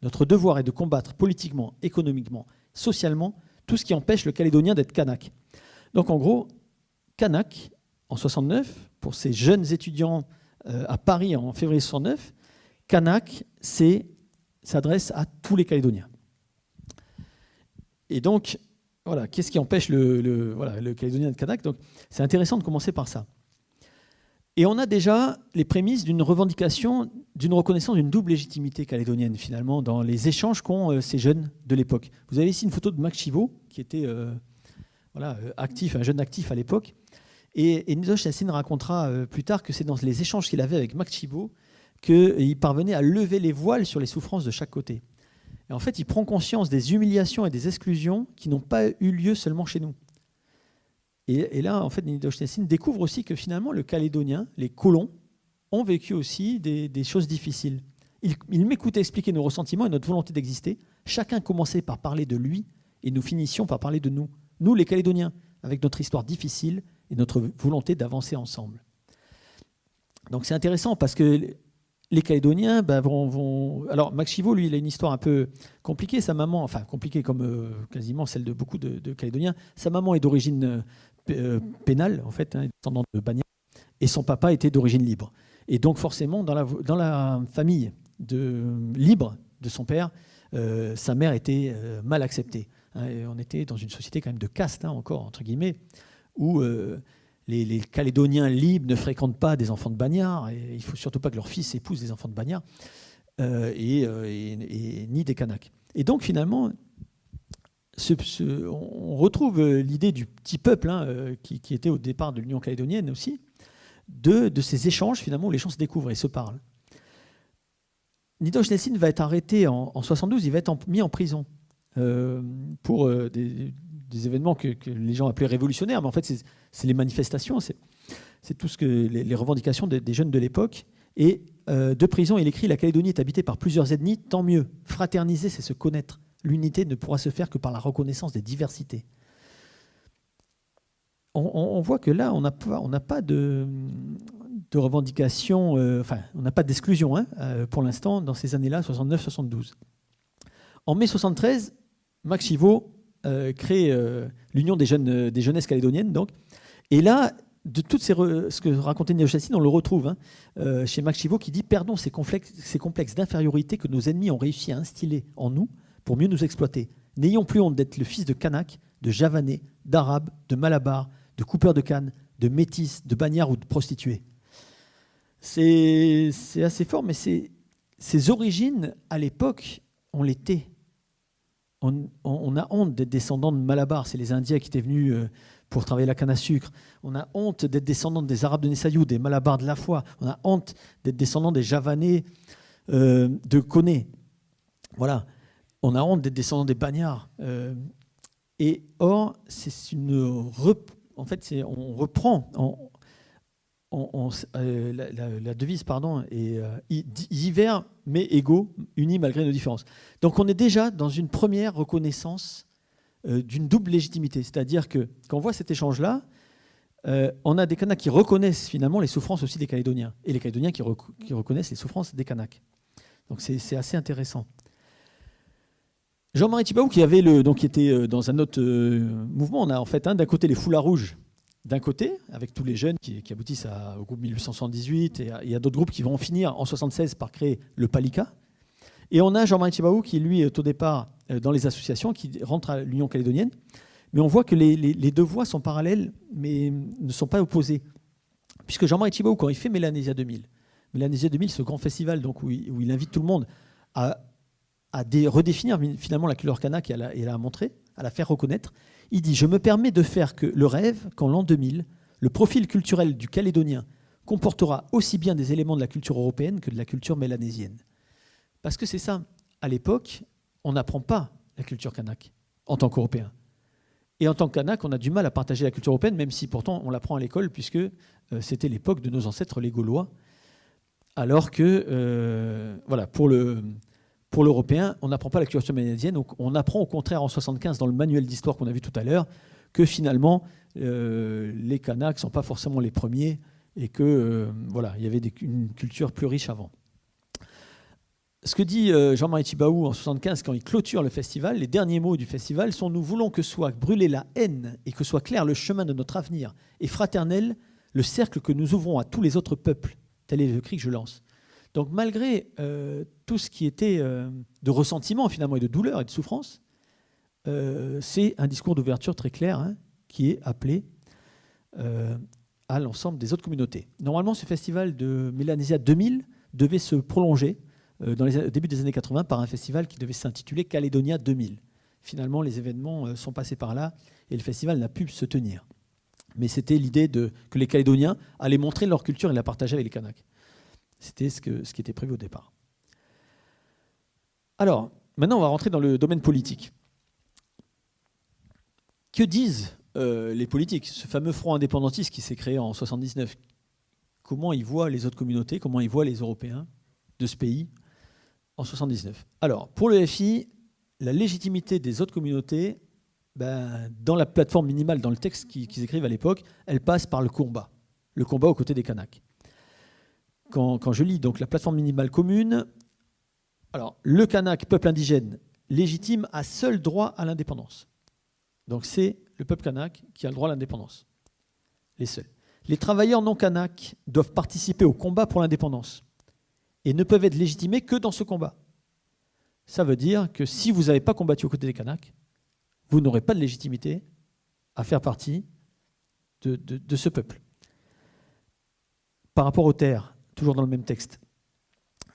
Notre devoir est de combattre politiquement, économiquement, socialement, tout ce qui empêche le Calédonien d'être kanak. Donc en gros, kanak, en 69, pour ces jeunes étudiants à Paris en février 69, kanak s'adresse à tous les Calédoniens. Et donc, voilà, qu'est-ce qui empêche le Calédonien d'être kanak ? Donc, c'est intéressant de commencer par ça. Et on a déjà les prémices d'une revendication, d'une reconnaissance d'une double légitimité calédonienne, finalement, dans les échanges qu'ont ces jeunes de l'époque. Vous avez ici une photo de Max Chivot, qui était actif, un jeune actif à l'époque. Et Nidosh Yassine racontera plus tard que c'est dans les échanges qu'il avait avec Max Chivot qu'il parvenait à lever les voiles sur les souffrances de chaque côté. Et en fait, il prend conscience des humiliations et des exclusions qui n'ont pas eu lieu seulement chez nous. Et là, en fait, Nidosh Yassine découvre aussi que finalement, le Calédonien, les colons, ont vécu aussi des choses difficiles. Il m'écoutait expliquer nos ressentiments et notre volonté d'exister. Chacun commençait par parler de lui et nous finissions par parler de nous. Nous, les Calédoniens, avec notre histoire difficile et notre volonté d'avancer ensemble. Donc c'est intéressant parce que les Calédoniens vont... Alors Max Chivot, lui, il a une histoire un peu compliquée. Sa maman, enfin compliquée comme quasiment celle de beaucoup de Calédoniens, sa maman est d'origine pénale, en fait, descendante de Bagnères, et son papa était d'origine libre. Et donc forcément, dans la famille libre de son père, sa mère était mal acceptée. Et on était dans une société quand même de caste, encore, entre guillemets, où les Calédoniens libres ne fréquentent pas des enfants de bagnards, et il ne faut surtout pas que leurs fils épousent des enfants de bagnards, ni des Kanaks. Et donc finalement, on retrouve l'idée du petit peuple qui était au départ de l'Union calédonienne aussi, de ces échanges finalement où les gens se découvrent et se parlent. Nidosh Yassine va être arrêté en 72, il va être mis en prison pour des événements que les gens appelaient révolutionnaires, mais en fait c'est les manifestations, c'est tout ce que les revendications des jeunes de l'époque. Et de prison, il écrit « La Calédonie est habitée par plusieurs ethnies, tant mieux. Fraterniser, c'est se connaître. L'unité ne pourra se faire que par la reconnaissance des diversités. » On voit que là, on n'a pas de revendication, on n'a pas d'exclusion pour l'instant dans ces années-là, 69-72. En mai 73, Max Chivot crée l'Union des jeunesses calédoniennes. Donc. Et là, de toutes ce que racontait Nidosh Yassine, on le retrouve chez Max Chivot qui dit « Perdons ces complexes d'infériorité que nos ennemis ont réussi à instiller en nous pour mieux nous exploiter. N'ayons plus honte d'être le fils de Kanak, de Javanais, d'Arabes, de Malabar, de coupeurs de canne, de métis, de bagnards ou de prostituées. » C'est assez fort, mais ces origines, à l'époque, on l'était. On a honte d'être descendant de Malabar, c'est les Indiens qui étaient venus pour travailler la canne à sucre. On a honte d'être descendant des Arabes de Nessayou, des Malabars de la Foi. On a honte d'être descendant des Javanais de Koné. Voilà. On a honte d'être descendant des Bagnards. Et or, en fait, on reprend la devise, est divers mais égaux, unis malgré nos différences. Donc on est déjà dans une première reconnaissance d'une double légitimité. C'est-à-dire que quand on voit cet échange-là, on a des Kanaks qui reconnaissent finalement les souffrances aussi des Calédoniens, et les Calédoniens qui reconnaissent les souffrances des Kanaks. Donc c'est assez intéressant. Jean-Marie Tjibaou, qui était dans un autre mouvement, on a en fait d'un côté les foulards rouges, d'un côté, avec tous les jeunes qui aboutissent au groupe 1878, et il y a d'autres groupes qui vont finir en 1976 par créer le Palika. Et on a Jean-Marie Tjibaou qui, lui, est au départ dans les associations, qui rentre à l'Union calédonienne. Mais on voit que les deux voies sont parallèles, mais ne sont pas opposées. Puisque Jean-Marie Tjibaou, quand il fait Mélanésia 2000, ce grand festival donc, où il invite tout le monde à redéfinir finalement la culture kanak et à la montrer, à la faire reconnaître, il dit « Je me permets de faire que le rêve qu'en l'an 2000, le profil culturel du Calédonien comportera aussi bien des éléments de la culture européenne que de la culture mélanésienne. » Parce que c'est ça, à l'époque, on n'apprend pas la culture kanak en tant qu'Européen. Et en tant que kanak, on a du mal à partager la culture européenne, même si pourtant on l'apprend à l'école, puisque c'était l'époque de nos ancêtres les Gaulois. Alors que, pour l'Européen, on n'apprend pas la culture mélanésienne, donc on apprend au contraire en 1975, dans le manuel d'histoire qu'on a vu tout à l'heure, que finalement, les Kanaks ne sont pas forcément les premiers et que il y avait une culture plus riche avant. Ce que dit Jean-Marie Tjibaou en 1975, quand il clôture le festival, les derniers mots du festival sont « Nous voulons que soit brûlée la haine et que soit clair le chemin de notre avenir et fraternel, le cercle que nous ouvrons à tous les autres peuples. Tel est le cri que je lance. » Donc malgré tout ce qui était de ressentiment finalement et de douleur et de souffrance, c'est un discours d'ouverture très clair qui est appelé à l'ensemble des autres communautés. Normalement, ce festival de Mélanésia 2000 devait se prolonger au début des années 80 par un festival qui devait s'intituler Calédonia 2000. Finalement, les événements sont passés par là et le festival n'a pu se tenir. Mais c'était l'idée que les Calédoniens allaient montrer leur culture et la partager avec les Kanaks. C'était ce qui était prévu au départ. Alors, maintenant, on va rentrer dans le domaine politique. Que disent les politiques? Ce fameux front indépendantiste qui s'est créé en 1979, comment ils voient les autres communautés, comment ils voient les Européens de ce pays en 1979? Alors, pour le FI, la légitimité des autres communautés, dans la plateforme minimale, dans le texte qu'ils écrivent à l'époque, elle passe par le combat aux côtés des Kanaks. Quand je lis donc la plateforme minimale commune, alors le Kanak, peuple indigène, légitime, a seul droit à l'indépendance. Donc c'est le peuple kanak qui a le droit à l'indépendance. Les seuls. Les travailleurs non kanaks doivent participer au combat pour l'indépendance et ne peuvent être légitimés que dans ce combat. Ça veut dire que si vous n'avez pas combattu aux côtés des Kanaks, vous n'aurez pas de légitimité à faire partie de ce peuple. Par rapport aux terres, toujours dans le même texte,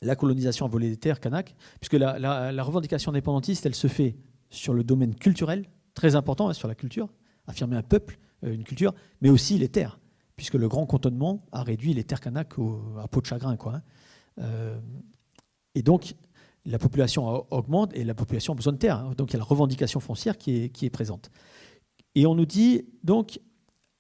la colonisation a volé des terres Kanaks, puisque la revendication indépendantiste, elle se fait sur le domaine culturel, très important, sur la culture, affirmer un peuple, une culture, mais aussi les terres, puisque le grand cantonnement a réduit les terres Kanaks à peau de chagrin, et donc, la population augmente et la population a besoin de terre. Donc, il y a la revendication foncière qui est présente. Et on nous dit, donc,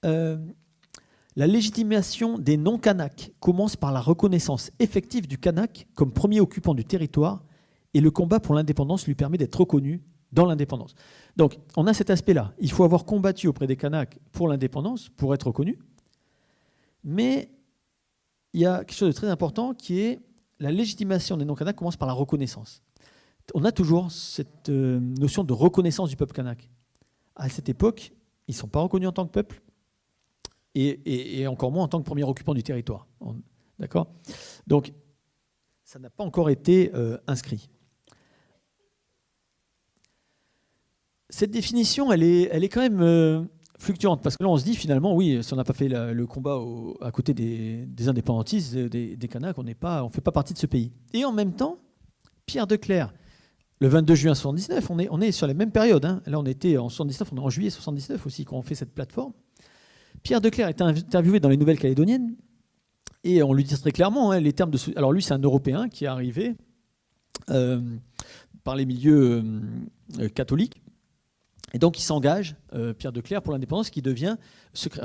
la légitimation des non-Kanaks commence par la reconnaissance effective du Kanak comme premier occupant du territoire et le combat pour l'indépendance lui permet d'être reconnu dans l'indépendance. Donc, on a cet aspect-là. Il faut avoir combattu auprès des Kanaks pour l'indépendance, pour être reconnu. Mais il y a quelque chose de très important qui est la légitimation des non-Kanaks commence par la reconnaissance. On a toujours cette notion de reconnaissance du peuple kanak. À cette époque, ils ne sont pas reconnus en tant que peuple et encore moins en tant que premier occupant du territoire. D'accord ? Donc, ça n'a pas encore été inscrit. Cette définition, elle est quand même fluctuante, parce que là, on se dit finalement, oui, si on n'a pas fait le combat à côté des indépendantistes, des Kanaks, on ne fait pas partie de ce pays. Et en même temps, Pierre de Clercq, le 22 juin 1979, on est sur la même période. Là, on était en 1979, on est en juillet 1979 aussi, quand on fait cette plateforme. Pierre de Clercq est interviewé dans les Nouvelles Calédoniennes, et on lui dit très clairement, les termes de... Alors lui, c'est un Européen qui est arrivé par les milieux catholiques. Et donc, il s'engage, Pierre de Clercq, pour l'indépendance, qui devient...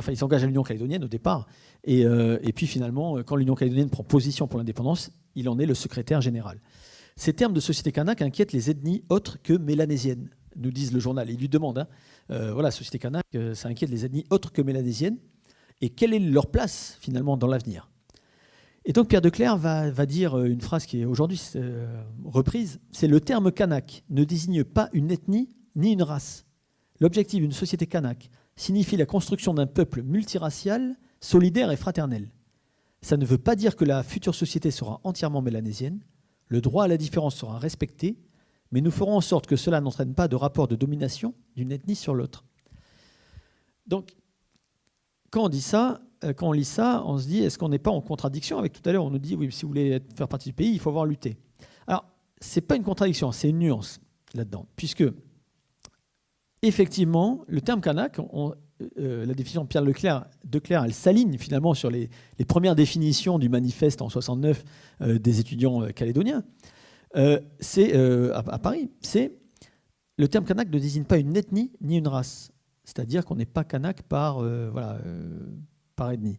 il s'engage à l'Union calédonienne au départ. Et puis, finalement, quand l'Union calédonienne prend position pour l'indépendance, il en est le secrétaire général. Ces termes de société kanak inquiètent les ethnies autres que mélanésiennes, nous disent le journal. Il lui demande, société kanak, ça inquiète les ethnies autres que mélanésiennes. Et quelle est leur place, finalement, dans l'avenir ? Et donc Pierre de Clercq va dire une phrase qui est aujourd'hui reprise, c'est « Le terme kanak ne désigne pas une ethnie ni une race. L'objectif d'une société kanak signifie la construction d'un peuple multiracial, solidaire et fraternel. Ça ne veut pas dire que la future société sera entièrement mélanésienne. Le droit à la différence sera respecté, mais nous ferons en sorte que cela n'entraîne pas de rapport de domination d'une ethnie sur l'autre. » Donc, quand on dit ça, quand on lit ça, on se dit, est-ce qu'on n'est pas en contradiction avec tout à l'heure, on nous dit, oui, si vous voulez faire partie du pays, il faut avoir lutté. Alors, ce n'est pas une contradiction, c'est une nuance là-dedans, puisque, effectivement, le terme kanak, la définition de Pierre de Clercq, elle s'aligne finalement sur les premières définitions du manifeste en 69 des étudiants calédoniens. C'est à Paris, le terme kanak ne désigne pas une ethnie ni une race. C'est-à-dire qu'on n'est pas kanak par ethnie.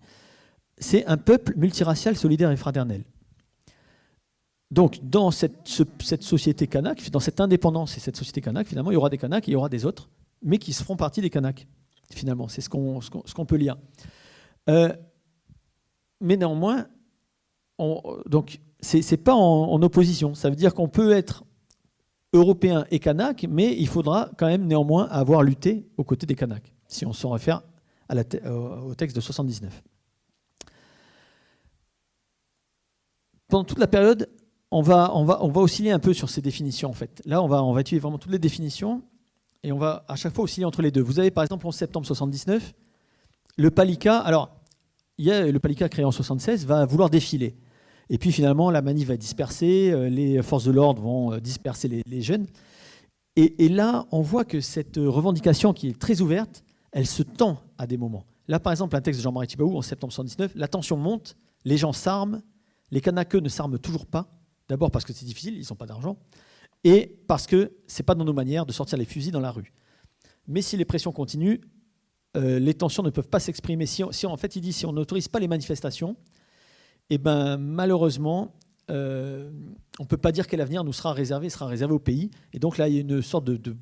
C'est un peuple multiracial, solidaire et fraternel. Donc, dans cette société kanak, dans cette indépendance et cette société kanak, finalement, il y aura des kanaks et il y aura des autres, mais qui feront partie des kanaks, finalement. C'est ce qu'on peut lire. Mais néanmoins, donc, c'est pas en opposition. Ça veut dire qu'on peut être européen et kanak, mais il faudra quand même néanmoins avoir lutté aux côtés des kanaks, si on s'en réfère au texte de 79. Pendant toute la période, on va osciller un peu sur ces définitions, en fait. Là, on va étudier vraiment toutes les définitions, et on va à chaque fois osciller entre les deux. Vous avez par exemple en septembre 79, le Palika, alors, il y a le Palika créé en 76, va vouloir défiler. Et puis finalement, la manif va disperser, les forces de l'ordre vont disperser les jeunes. Et là, on voit que cette revendication qui est très ouverte, elle se tend à des moments. Là, par exemple, un texte de Jean-Marie Tjibaou en septembre 79, la tension monte, les gens s'arment, les kanakeux ne s'arment toujours pas. D'abord parce que c'est difficile, ils n'ont pas d'argent, et parce que ce n'est pas dans nos manières de sortir les fusils dans la rue. Mais si les pressions continuent, les tensions ne peuvent pas s'exprimer. En fait, il dit si on n'autorise pas les manifestations, eh ben, malheureusement, on ne peut pas dire quel avenir nous sera réservé au pays. Et donc là, il y a une sorte de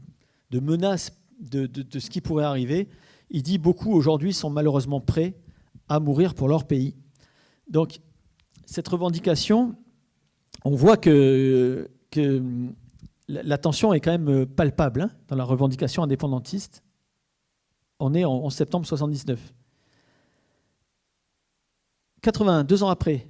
menace de ce qui pourrait arriver. Il dit beaucoup aujourd'hui sont malheureusement prêts à mourir pour leur pays. Donc cette revendication, on voit que la tension est quand même palpable dans la revendication indépendantiste. On est en septembre 79. 2 ans après,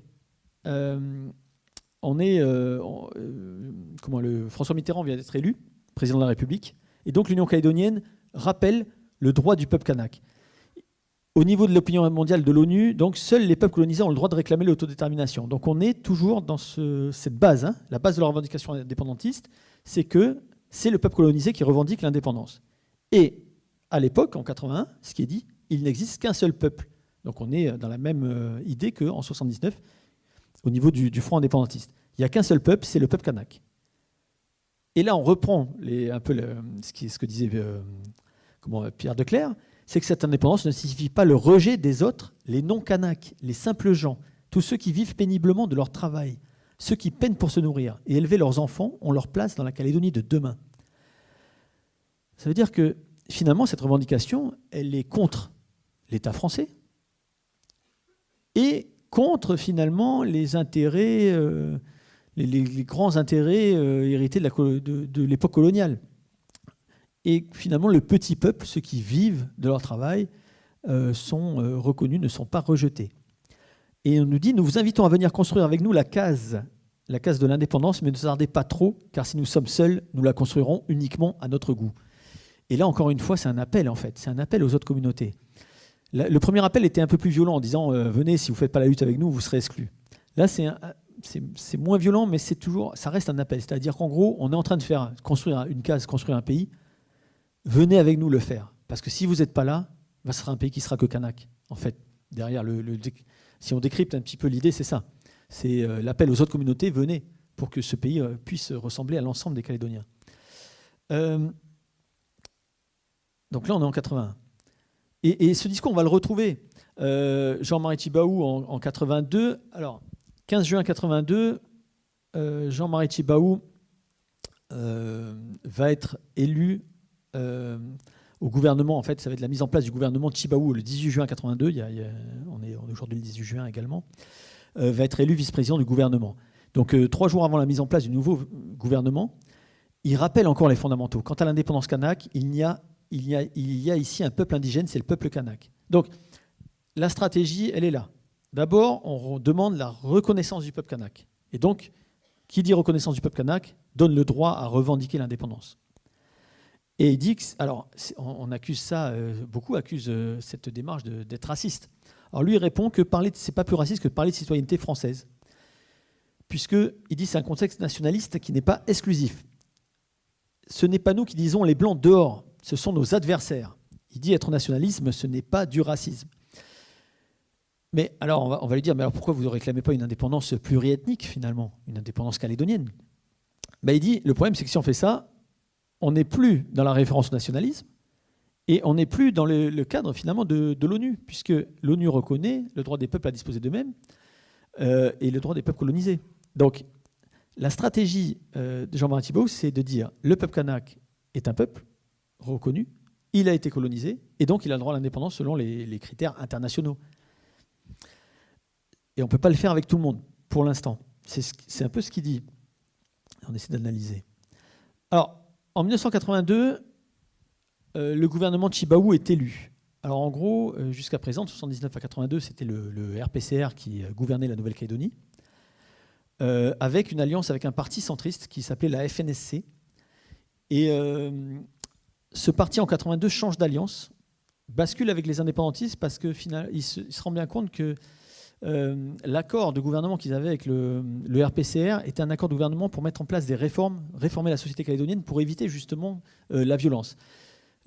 François Mitterrand vient d'être élu président de la République, et donc l'Union calédonienne rappelle le droit du peuple kanak. Au niveau de l'opinion mondiale de l'ONU, donc seuls les peuples colonisés ont le droit de réclamer l'autodétermination. Donc on est toujours dans cette base, la base de la revendication indépendantiste, c'est que c'est le peuple colonisé qui revendique l'indépendance. Et à l'époque, en 81, ce qui est dit, il n'existe qu'un seul peuple. Donc on est dans la même idée qu'en 79, au niveau du front indépendantiste. Il n'y a qu'un seul peuple, c'est le peuple kanak. Et là, on reprend ce que disait Pierre de Clercq, c'est que cette indépendance ne signifie pas le rejet des autres, les non-kanaks, les simples gens, tous ceux qui vivent péniblement de leur travail, ceux qui peinent pour se nourrir et élever leurs enfants ont leur place dans la Calédonie de demain. Ça veut dire que finalement, cette revendication, elle est contre l'État français, et contre finalement les intérêts, les grands intérêts hérités de l'époque coloniale. Et finalement, le petit peuple, ceux qui vivent de leur travail, sont reconnus, ne sont pas rejetés. Et on nous dit, nous vous invitons à venir construire avec nous la case de l'indépendance, mais ne tardez pas trop, car si nous sommes seuls, nous la construirons uniquement à notre goût. Et là, encore une fois, c'est un appel, en fait. C'est un appel aux autres communautés. Le premier appel était un peu plus violent en disant venez, si vous ne faites pas la lutte avec nous, vous serez exclus. Là, c'est moins violent, mais ça reste un appel. C'est-à-dire qu'en gros, on est en train de construire une case, construire un pays. Venez avec nous le faire. Parce que si vous n'êtes pas là, ce sera un pays qui sera que kanak. En fait, derrière, si on décrypte un petit peu l'idée, c'est ça. C'est l'appel aux autres communautés, venez, pour que ce pays puisse ressembler à l'ensemble des Calédoniens. Donc là, on est en 81. Et ce discours, on va le retrouver. Jean-Marie Tjibaou en 82. Alors, 15 juin 82, Jean-Marie Tjibaou va être élu au gouvernement. En fait, ça va être la mise en place du gouvernement Tjibaou le 18 juin 82. On est aujourd'hui le 18 juin également. va être élu vice-président du gouvernement. Donc 3 jours avant la mise en place du nouveau gouvernement, il rappelle encore les fondamentaux. Quant à l'indépendance kanak, il y a ici un peuple indigène, c'est le peuple kanak. Donc la stratégie, elle est là. D'abord, on demande la reconnaissance du peuple kanak. Et donc, qui dit reconnaissance du peuple kanak donne le droit à revendiquer l'indépendance. Et il dit que, alors, on accuse ça, beaucoup accusent cette démarche d'être raciste. Alors lui, il répond que c'est pas plus raciste que de parler de citoyenneté française, puisqu'il dit que c'est un contexte nationaliste qui n'est pas exclusif. Ce n'est pas nous qui disons les blancs dehors, ce sont nos adversaires. Il dit être nationalisme, ce n'est pas du racisme. Mais alors, on va lui dire, mais alors pourquoi vous ne réclamez pas une indépendance pluriethnique, finalement, une indépendance calédonienne? Il dit, le problème, c'est que si on fait ça, on n'est plus dans la référence au nationalisme et on n'est plus dans le cadre, finalement, de l'ONU, puisque l'ONU reconnaît le droit des peuples à disposer d'eux-mêmes et le droit des peuples colonisés. Donc, la stratégie de Jean-Marie Thibault, c'est de dire, le peuple kanak est un peuple reconnu, il a été colonisé, et donc il a le droit à l'indépendance selon les critères internationaux. Et on ne peut pas le faire avec tout le monde, pour l'instant. C'est un peu ce qu'il dit. On essaie d'analyser. Alors, en 1982, le gouvernement de Tjibaou est élu. Alors, en gros, jusqu'à présent, de 1979 à 82, c'était le RPCR qui gouvernait la Nouvelle-Calédonie, avec une alliance avec un parti centriste qui s'appelait la FNSC. Et ce parti, en 82, change d'alliance, bascule avec les indépendantistes parce qu'il se rend bien compte que l'accord de gouvernement qu'ils avaient avec le RPCR était un accord de gouvernement pour mettre en place des réformes, réformer la société calédonienne pour éviter justement la violence.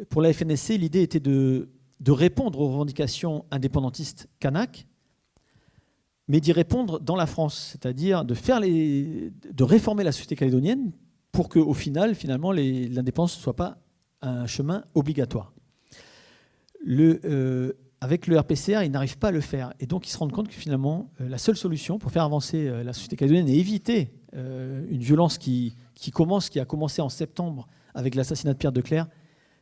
Pour la FNSC, l'idée était de répondre aux revendications indépendantistes kanak, mais d'y répondre dans la France, c'est-à-dire de réformer la société calédonienne pour qu'au final, finalement, l'indépendance ne soit pas un chemin obligatoire. Avec le RPCR, ils n'arrivent pas à le faire. Et donc, ils se rendent compte que finalement, la seule solution pour faire avancer la société calédonienne et éviter une violence qui a commencé en septembre avec l'assassinat de Pierre de Clercq,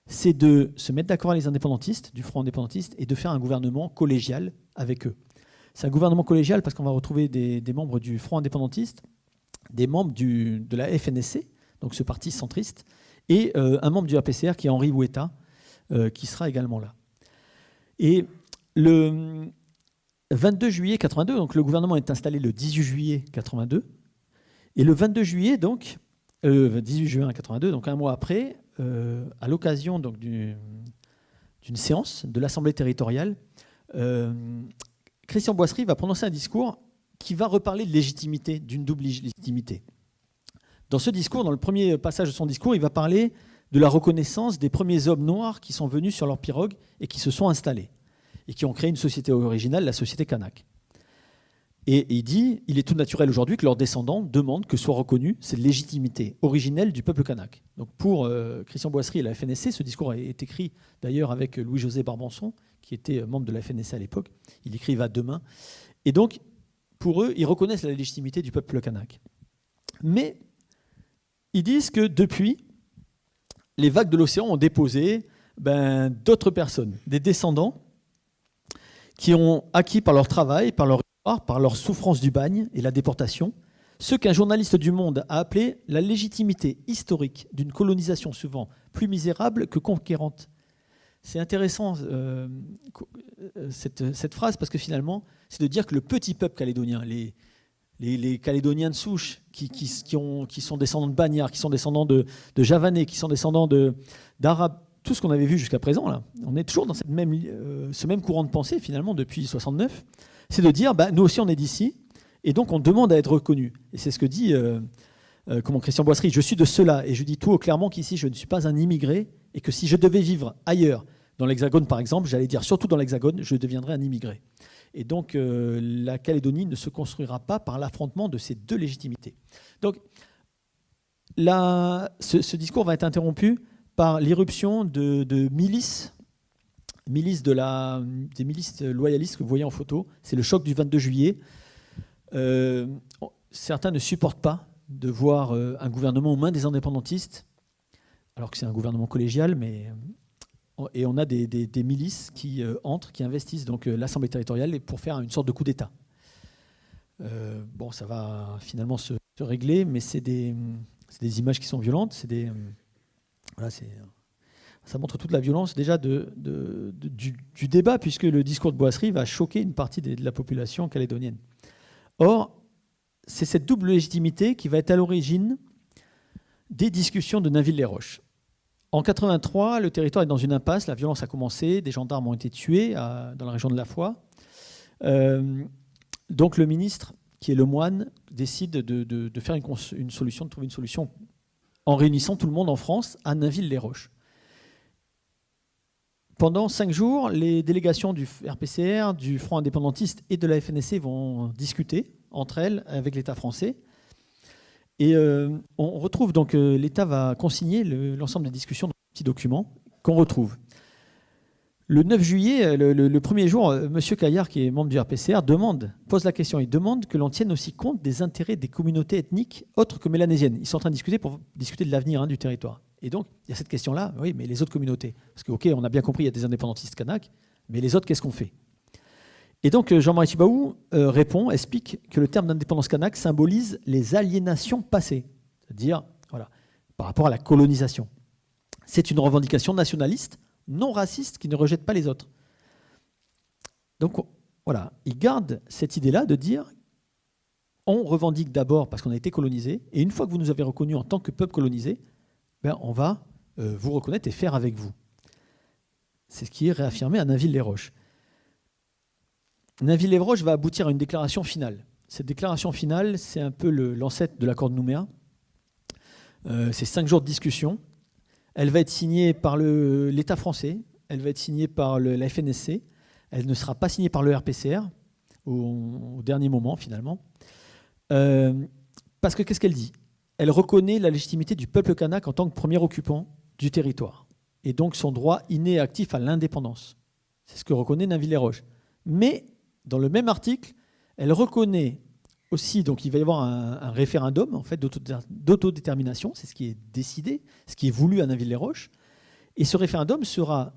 c'est de se mettre d'accord avec les indépendantistes, du Front indépendantiste, et de faire un gouvernement collégial avec eux. C'est un gouvernement collégial parce qu'on va retrouver des membres du Front indépendantiste, des membres de la FNSC, donc ce parti centriste, et un membre du RPCR qui est Henri Ouetta, qui sera également là. Et le 22 juillet 82, donc le gouvernement est installé le 18 juillet 82, et le 22 juillet, donc, 18 juin 82, donc un mois après, à l'occasion donc d'une séance de l'Assemblée territoriale, Christian Boisserie va prononcer un discours qui va reparler de légitimité, d'une double légitimité. Dans ce discours, dans le premier passage de son discours, il va parler de la reconnaissance des premiers hommes noirs qui sont venus sur leur pirogue et qui se sont installés et qui ont créé une société originale, la société kanak. Et il dit, il est tout naturel aujourd'hui que leurs descendants demandent que soit reconnue cette légitimité originelle du peuple kanak. Donc pour Christian Boisserie et la FNSC, ce discours est écrit d'ailleurs avec Louis-José Barbançon, qui était membre de la FNSC à l'époque. Il écrit « Va demain ». Et donc, pour eux, ils reconnaissent la légitimité du peuple kanak. Mais ils disent que depuis, les vagues de l'océan ont déposé d'autres personnes, des descendants qui ont acquis par leur travail, par leur histoire, par leur souffrance du bagne et la déportation, ce qu'un journaliste du Monde a appelé la légitimité historique d'une colonisation souvent plus misérable que conquérante. C'est intéressant cette phrase parce que finalement, c'est de dire que le petit peuple calédonien, les Calédoniens de souche qui sont descendants de Bagnards, qui sont descendants de Javanais, qui sont descendants d'Arabes, tout ce qu'on avait vu jusqu'à présent, là, on est toujours dans ce même courant de pensée finalement depuis 1969, c'est de dire nous aussi on est d'ici et donc on demande à être reconnu. Et c'est ce que dit Christian Boisserie, je suis de ceux-là et je dis tout haut clairement qu'ici je ne suis pas un immigré et que si je devais vivre ailleurs, dans l'Hexagone par exemple, j'allais dire surtout dans l'Hexagone, je deviendrais un immigré. Et donc, la Calédonie ne se construira pas par l'affrontement de ces deux légitimités. Donc, ce discours va être interrompu par l'irruption de milices, des milices loyalistes que vous voyez en photo. C'est le choc du 22 juillet. Certains ne supportent pas de voir un gouvernement aux mains des indépendantistes, alors que c'est un gouvernement collégial, et on a des milices qui entrent, qui investissent donc l'Assemblée territoriale pour faire une sorte de coup d'État. Bon, ça va finalement se régler, mais c'est des images qui sont violentes. Voilà, ça montre toute la violence déjà du débat, puisque le discours de Boissry va choquer une partie de la population calédonienne. Or, c'est cette double légitimité qui va être à l'origine des discussions de Nainville-les-Roches. En 1983, le territoire est dans une impasse, la violence a commencé, des gendarmes ont été tués dans la région de la Foix. Donc le ministre, qui est Lemoine, décide de faire une solution, de trouver une solution en réunissant tout le monde en France à Nainville-les-Roches. Pendant 5 jours, les délégations du RPCR, du Front indépendantiste et de la FNSC vont discuter entre elles avec l'État français. Et on retrouve donc, l'État va consigner l'ensemble des discussions dans un petit document qu'on retrouve. Le 9 juillet, le premier jour, M. Caillard, qui est membre du RPCR, pose la question. Il demande que l'on tienne aussi compte des intérêts des communautés ethniques autres que mélanésiennes. Ils sont en train de discuter pour discuter de l'avenir du territoire. Et donc, il y a cette question-là, oui, mais les autres communautés. Parce que, OK, on a bien compris, il y a des indépendantistes kanaks, mais les autres, qu'est-ce qu'on fait? Et donc, Jean-Marie Tjibaou explique que le terme d'indépendance kanak symbolise les aliénations passées. C'est-à-dire, voilà, par rapport à la colonisation. C'est une revendication nationaliste, non raciste, qui ne rejette pas les autres. Donc, voilà, il garde cette idée-là de dire on revendique d'abord parce qu'on a été colonisé, et une fois que vous nous avez reconnus en tant que peuple colonisé, ben, on va vous reconnaître et faire avec vous. C'est ce qui est réaffirmé à Nainville-les-Roches. Nainville-les-Roches va aboutir à une déclaration finale. Cette déclaration finale, c'est un peu l'ancêtre de l'accord de Nouméa. C'est 5 jours de discussion. Elle va être signée par l'État français, elle va être signée par la FNSC, elle ne sera pas signée par le RPCR au dernier moment finalement. Parce que qu'est-ce qu'elle dit? Elle reconnaît la légitimité du peuple kanak en tant que premier occupant du territoire et donc son droit inné et actif à l'indépendance. C'est ce que reconnaît Nainville-les-Roches. Mais dans le même article, elle reconnaît aussi, donc il va y avoir un référendum en fait, d'autodétermination, c'est ce qui est décidé, ce qui est voulu à Nainville-les-Roches. Et ce référendum sera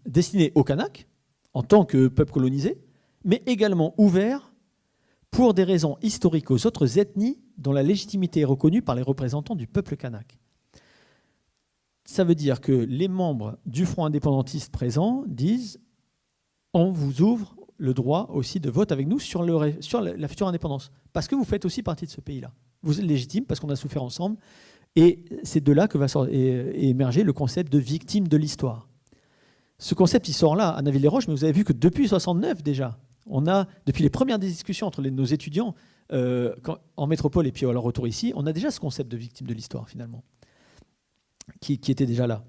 destiné aux Kanaks, en tant que peuple colonisé, mais également ouvert pour des raisons historiques aux autres ethnies dont la légitimité est reconnue par les représentants du peuple kanak. Ça veut dire que les membres du Front indépendantiste présent disent on vous ouvre le droit aussi de vote avec nous sur la future indépendance. Parce que vous faites aussi partie de ce pays-là. Vous êtes légitime parce qu'on a souffert ensemble. Et c'est de là que va émerger le concept de victime de l'histoire. Ce concept, il sort là, à Nainville-les-Roches, mais vous avez vu que depuis 1969 déjà, on a, depuis les premières discussions entre nos étudiants en métropole et puis à leur retour ici, on a déjà ce concept de victime de l'histoire finalement, qui était déjà là.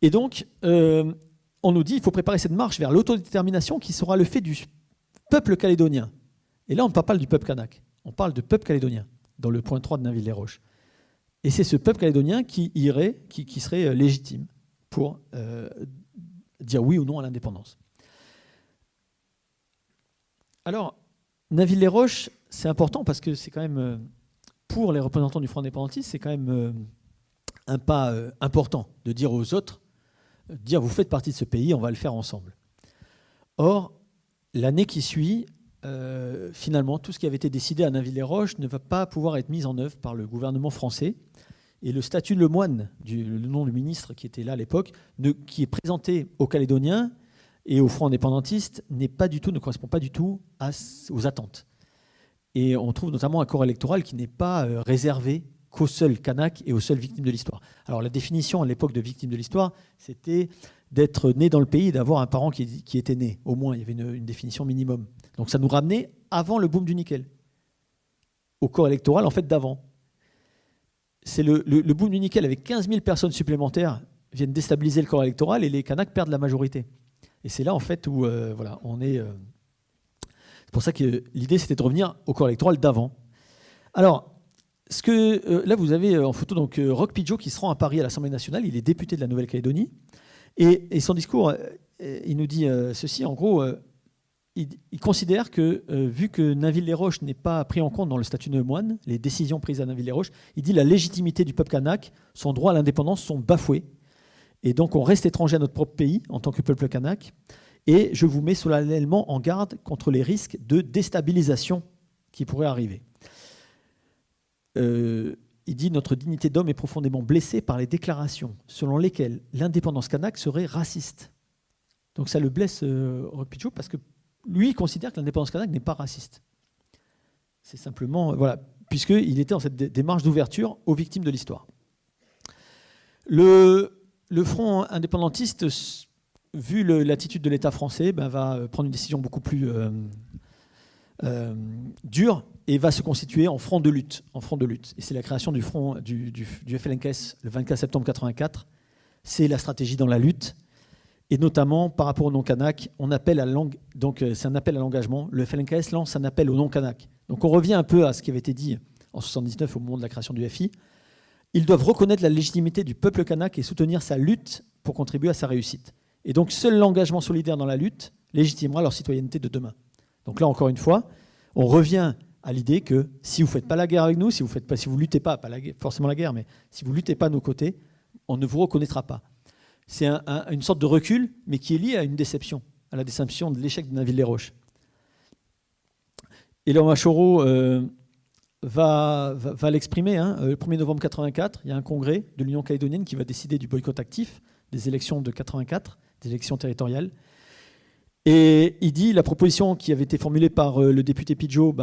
Et donc, on nous dit qu'il faut préparer cette marche vers l'autodétermination qui sera le fait du peuple calédonien. Et là, on ne parle pas du peuple kanak, on parle de peuple calédonien, dans le point 3 de Nainville-les-Roches. Et c'est ce peuple calédonien qui serait légitime pour dire oui ou non à l'indépendance. Alors, Nainville-les-Roches, c'est important parce que c'est quand même, pour les représentants du Front indépendantiste, c'est quand même un pas important de dire aux autres, dire vous faites partie de ce pays, on va le faire ensemble. Or, l'année qui suit, finalement, tout ce qui avait été décidé à Nainville-les-Roches ne va pas pouvoir être mis en œuvre par le gouvernement français. Et le statut de Lemoine, le nom du ministre qui était là à l'époque, qui est présenté aux Calédoniens et au Front indépendantiste, ne correspond pas du tout aux attentes. Et on trouve notamment un corps électoral qui n'est pas réservé qu'aux seuls Kanaks et aux seules victimes de l'histoire. Alors la définition à l'époque de victime de l'histoire, c'était d'être né dans le pays et d'avoir un parent qui était né. Au moins, il y avait une définition minimum. Donc ça nous ramenait avant le boom du nickel, au corps électoral en fait d'avant. C'est le boom du nickel avec 15 000 personnes supplémentaires viennent déstabiliser le corps électoral et les Kanaks perdent la majorité. Et c'est là en fait où voilà, on est. C'est pour ça que l'idée c'était de revenir au corps électoral d'avant. Alors, là vous avez en photo donc Roch Pidgeot qui se rend à Paris à l'Assemblée nationale. Il est député de la Nouvelle-Calédonie et son discours, il nous dit ceci en gros. Il considère que, vu que Nainville-les-Roches n'est pas pris en compte dans le statut de Lemoine, les décisions prises à Nainville-les-Roches, il dit la légitimité du peuple kanak, son droit à l'indépendance sont bafoués. Et donc on reste étranger à notre propre pays en tant que peuple kanak. et je vous mets solennellement en garde contre les risques de déstabilisation qui pourraient arriver. Il dit « Notre dignité d'homme est profondément blessée par les déclarations selon lesquelles l'indépendance kanak serait raciste. » Donc ça le blesse Rock-Pichot parce que lui, il considère que l'indépendance kanak n'est pas raciste. C'est simplement, voilà, puisqu'il était dans cette démarche d'ouverture aux victimes de l'histoire. Le front indépendantiste, vu l'attitude de l'État français, va prendre une décision beaucoup plus dure et va se constituer en front de lutte. Et c'est la création du front du FLNKS le 24 septembre 1984. C'est la stratégie dans la lutte. Et notamment, par rapport au non-kanak, c'est un appel à l'engagement. Le FLNKS lance un appel au non-kanak. Donc on revient un peu à ce qui avait été dit en 1979 au moment de la création du FI. Ils doivent reconnaître la légitimité du peuple kanak et soutenir sa lutte pour contribuer à sa réussite. Et donc seul l'engagement solidaire dans la lutte légitimera leur citoyenneté de demain. Donc là, encore une fois, on revient à l'idée que si vous ne faites pas la guerre avec nous, si vous ne luttez pas forcément la guerre, mais si vous ne luttez pas à nos côtés, on ne vous reconnaîtra pas. C'est une sorte de recul, mais qui est lié à une déception, à la déception de l'échec de Naville-les-Roches. Et Léon Machoro va l'exprimer. Le 1er novembre 1984, il y a un congrès de l'Union calédonienne qui va décider du boycott actif des élections de 1984, des élections territoriales. Et il dit, la proposition qui avait été formulée par le député Pigeot,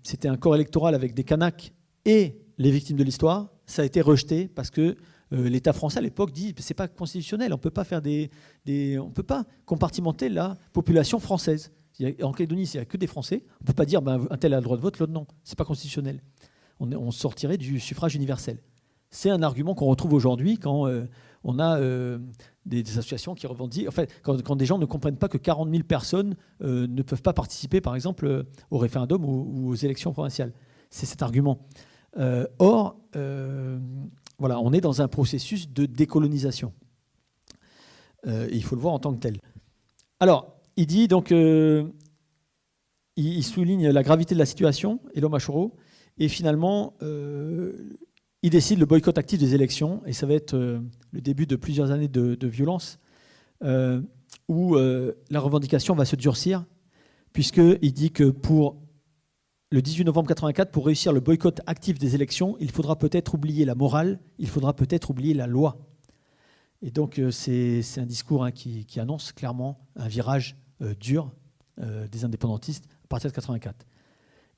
c'était un corps électoral avec des Kanaks et les victimes de l'histoire. Ça a été rejeté parce que l'État français à l'époque dit c'est pas constitutionnel, on peut pas faire on peut pas compartimenter la population française. En Calédonie, il n'y a que des Français. On ne peut pas dire un tel a le droit de vote, l'autre non. C'est pas constitutionnel. On sortirait du suffrage universel. C'est un argument qu'on retrouve aujourd'hui quand on a des associations qui revendiquent. En fait, quand des gens ne comprennent pas que 40 000 personnes ne peuvent pas participer, par exemple, au référendum ou aux élections provinciales. C'est cet argument. Or, voilà, on est dans un processus de décolonisation. Il faut le voir en tant que tel. Alors, il dit donc, il souligne la gravité de la situation, Léon Machoro, et finalement, il décide le boycott actif des élections, et ça va être le début de plusieurs années de violence, où la revendication va se durcir, puisqu'il dit que pour le 18 novembre 1984, pour réussir le boycott actif des élections, il faudra peut-être oublier la morale, il faudra peut-être oublier la loi. Et donc c'est un discours qui annonce clairement un virage dur des indépendantistes à partir de 1984.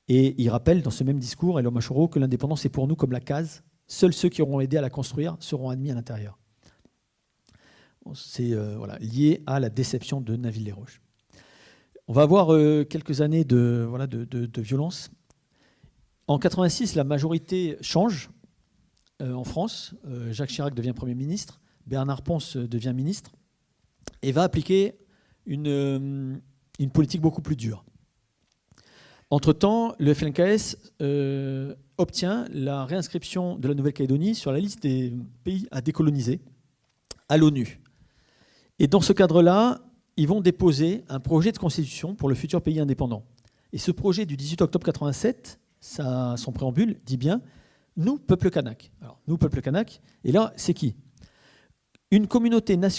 Et il rappelle dans ce même discours, Léon Machoro, que l'indépendance est pour nous comme la case. Seuls ceux qui auront aidé à la construire seront admis à l'intérieur. C'est lié à la déception de Naville-les-Roches. On va avoir quelques années de violence. En 1986, la majorité change en France. Jacques Chirac devient Premier ministre. Bernard Pons devient ministre et va appliquer une politique beaucoup plus dure. Entre-temps, le FLNKS obtient la réinscription de la Nouvelle-Calédonie sur la liste des pays à décoloniser à l'ONU. Et dans ce cadre-là, ils vont déposer un projet de constitution pour le futur pays indépendant. Et ce projet du 18 octobre 1987, son préambule dit bien « Nous, peuple kanak ». Alors, nous, peuple kanak, et là, c'est qui ?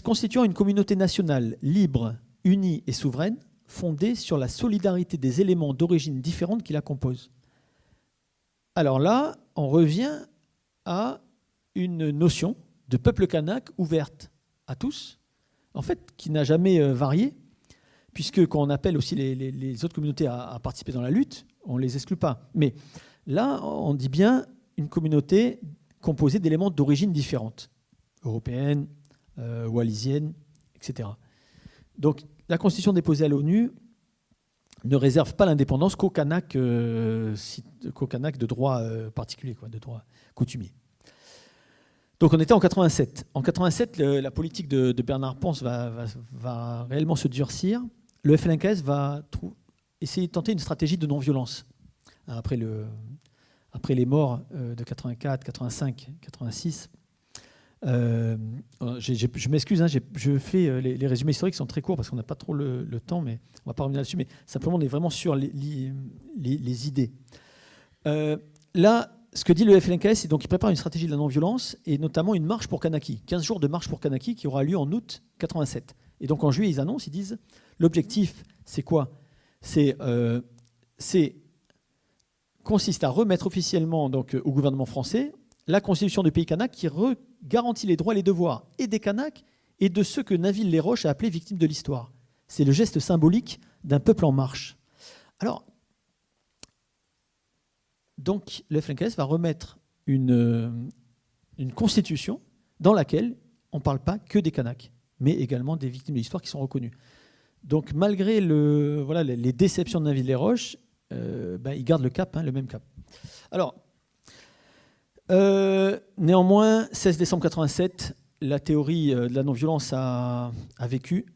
Constituant une communauté nationale libre, unie et souveraine, fondée sur la solidarité des éléments d'origine différente qui la composent. Alors là, on revient à une notion de peuple kanak ouverte à tous, en fait, qui n'a jamais varié, puisque quand on appelle aussi les autres communautés à participer dans la lutte, on ne les exclut pas. Mais là, on dit bien une communauté composée d'éléments d'origine différente, européenne, wallisienne, etc. Donc, la constitution déposée à l'ONU ne réserve pas l'indépendance qu'aux Kanaks de droit particulier, de droit coutumier. Donc on était en 87. En 87, la politique de Bernard Pons va réellement se durcir. Le FLNKS va essayer de tenter une stratégie de non-violence. Après les morts de 84, 85, 86. Je m'excuse, je fais les résumés historiques sont très courts parce qu'on n'a pas trop le temps, mais on ne va pas revenir là-dessus. Mais simplement, on est vraiment sur les idées. Là, ce que dit le FLNKS, c'est donc qu'il prépare une stratégie de la non-violence et notamment une marche pour Kanaki, 15 jours de marche pour Kanaki qui aura lieu en août 87. Et donc en juillet, ils annoncent, ils disent, l'objectif, c'est quoi ? Consiste à remettre officiellement donc, au gouvernement français la constitution du pays kanak qui garantit les droits et les devoirs et des Kanaks et de ceux que Nainville-les-Roches a appelés victimes de l'histoire. C'est le geste symbolique d'un peuple en marche. Alors, donc, le FLNKS va remettre une constitution dans laquelle on ne parle pas que des Kanaks, mais également des victimes de l'histoire qui sont reconnues. Donc, malgré les déceptions de Nainville-les-Roches, il garde le cap, le même cap. Alors, néanmoins, 16 décembre 87, la théorie de la non-violence a vécu.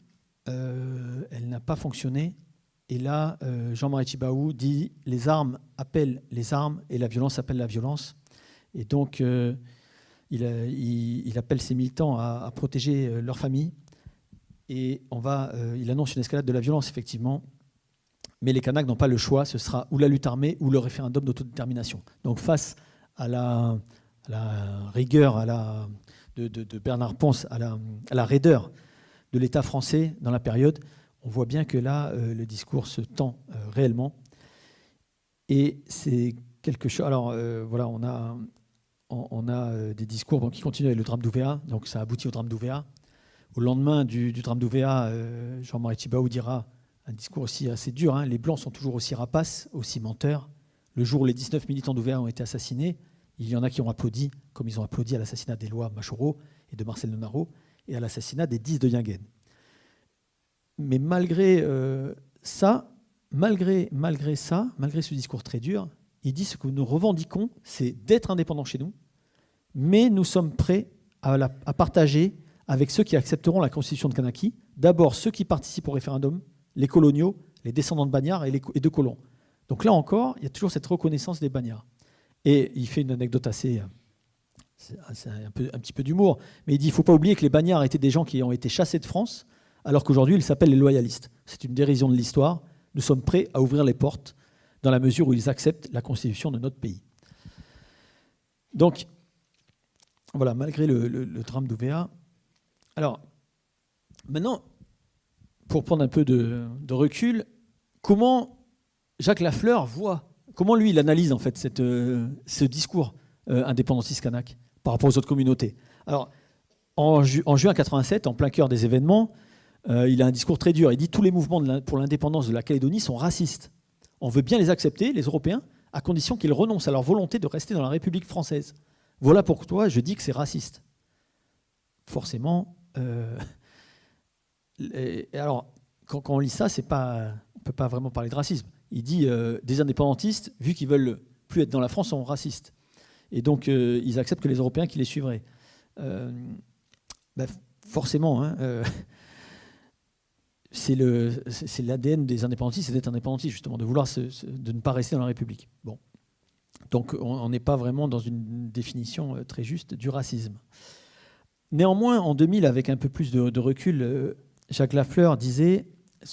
Elle n'a pas fonctionné. Et là, Jean-Marie Tjibaou dit « les armes appellent les armes et la violence appelle la violence ». Et donc, il appelle ses militants à protéger leur famille. Et il annonce une escalade de la violence, effectivement. Mais les Kanaks n'ont pas le choix, ce sera ou la lutte armée ou le référendum d'autodétermination. Donc face à la rigueur de Bernard Pons, à la raideur de l'État français dans la période, on voit bien que là, le discours se tend réellement. Et c'est quelque chose... Alors voilà, on a des discours qui continuent avec le drame d'Ouvéa, donc ça aboutit au drame d'Ouvéa. Au lendemain du drame d'Ouvéa, Jean-Marie Tjibaou dira un discours aussi assez dur, les Blancs sont toujours aussi rapaces, aussi menteurs. Le jour où les 19 militants d'Ouvéa ont été assassinés, il y en a qui ont applaudi, comme ils ont applaudi à l'assassinat d'Éloi Machoro et de Marcel Nonaro, et à l'assassinat des 10 de Yingen. Mais malgré ça, malgré ce discours très dur, il dit ce que nous revendiquons, c'est d'être indépendants chez nous, mais nous sommes prêts à partager avec ceux qui accepteront la constitution de Kanaki, d'abord ceux qui participent au référendum, les coloniaux, les descendants de Bagnards et de colons. Donc là encore, il y a toujours cette reconnaissance des Bagnards. Et il fait une anecdote assez un petit peu d'humour, mais il dit il ne faut pas oublier que les Bagnards étaient des gens qui ont été chassés de France, alors qu'aujourd'hui ils s'appellent les loyalistes. C'est une dérision de l'histoire. Nous sommes prêts à ouvrir les portes dans la mesure où ils acceptent la constitution de notre pays. Donc, voilà, malgré le drame d'Ouvéa. Alors, maintenant, pour prendre un peu de recul, comment Jacques Lafleur voit, comment lui il analyse en fait ce discours indépendantiste kanak par rapport aux autres communautés. Alors, en juin 87, en plein cœur des événements, il a un discours très dur. Il dit tous les mouvements pour l'indépendance de la Calédonie sont racistes. On veut bien les accepter, les Européens, à condition qu'ils renoncent à leur volonté de rester dans la République française. Voilà pourquoi je dis que c'est raciste. Forcément. Alors, quand on lit ça, on ne peut pas vraiment parler de racisme. Il dit des indépendantistes, vu qu'ils veulent plus être dans la France, sont racistes. Et donc, ils acceptent que les Européens qui les suivraient. Forcément, c'est l'ADN des indépendantistes, c'est d'être indépendantiste, justement, de vouloir de ne pas rester dans la République. Bon. Donc, on n'est pas vraiment dans une définition très juste du racisme. Néanmoins, en 2000, avec un peu plus de recul, Jacques Lafleur disait,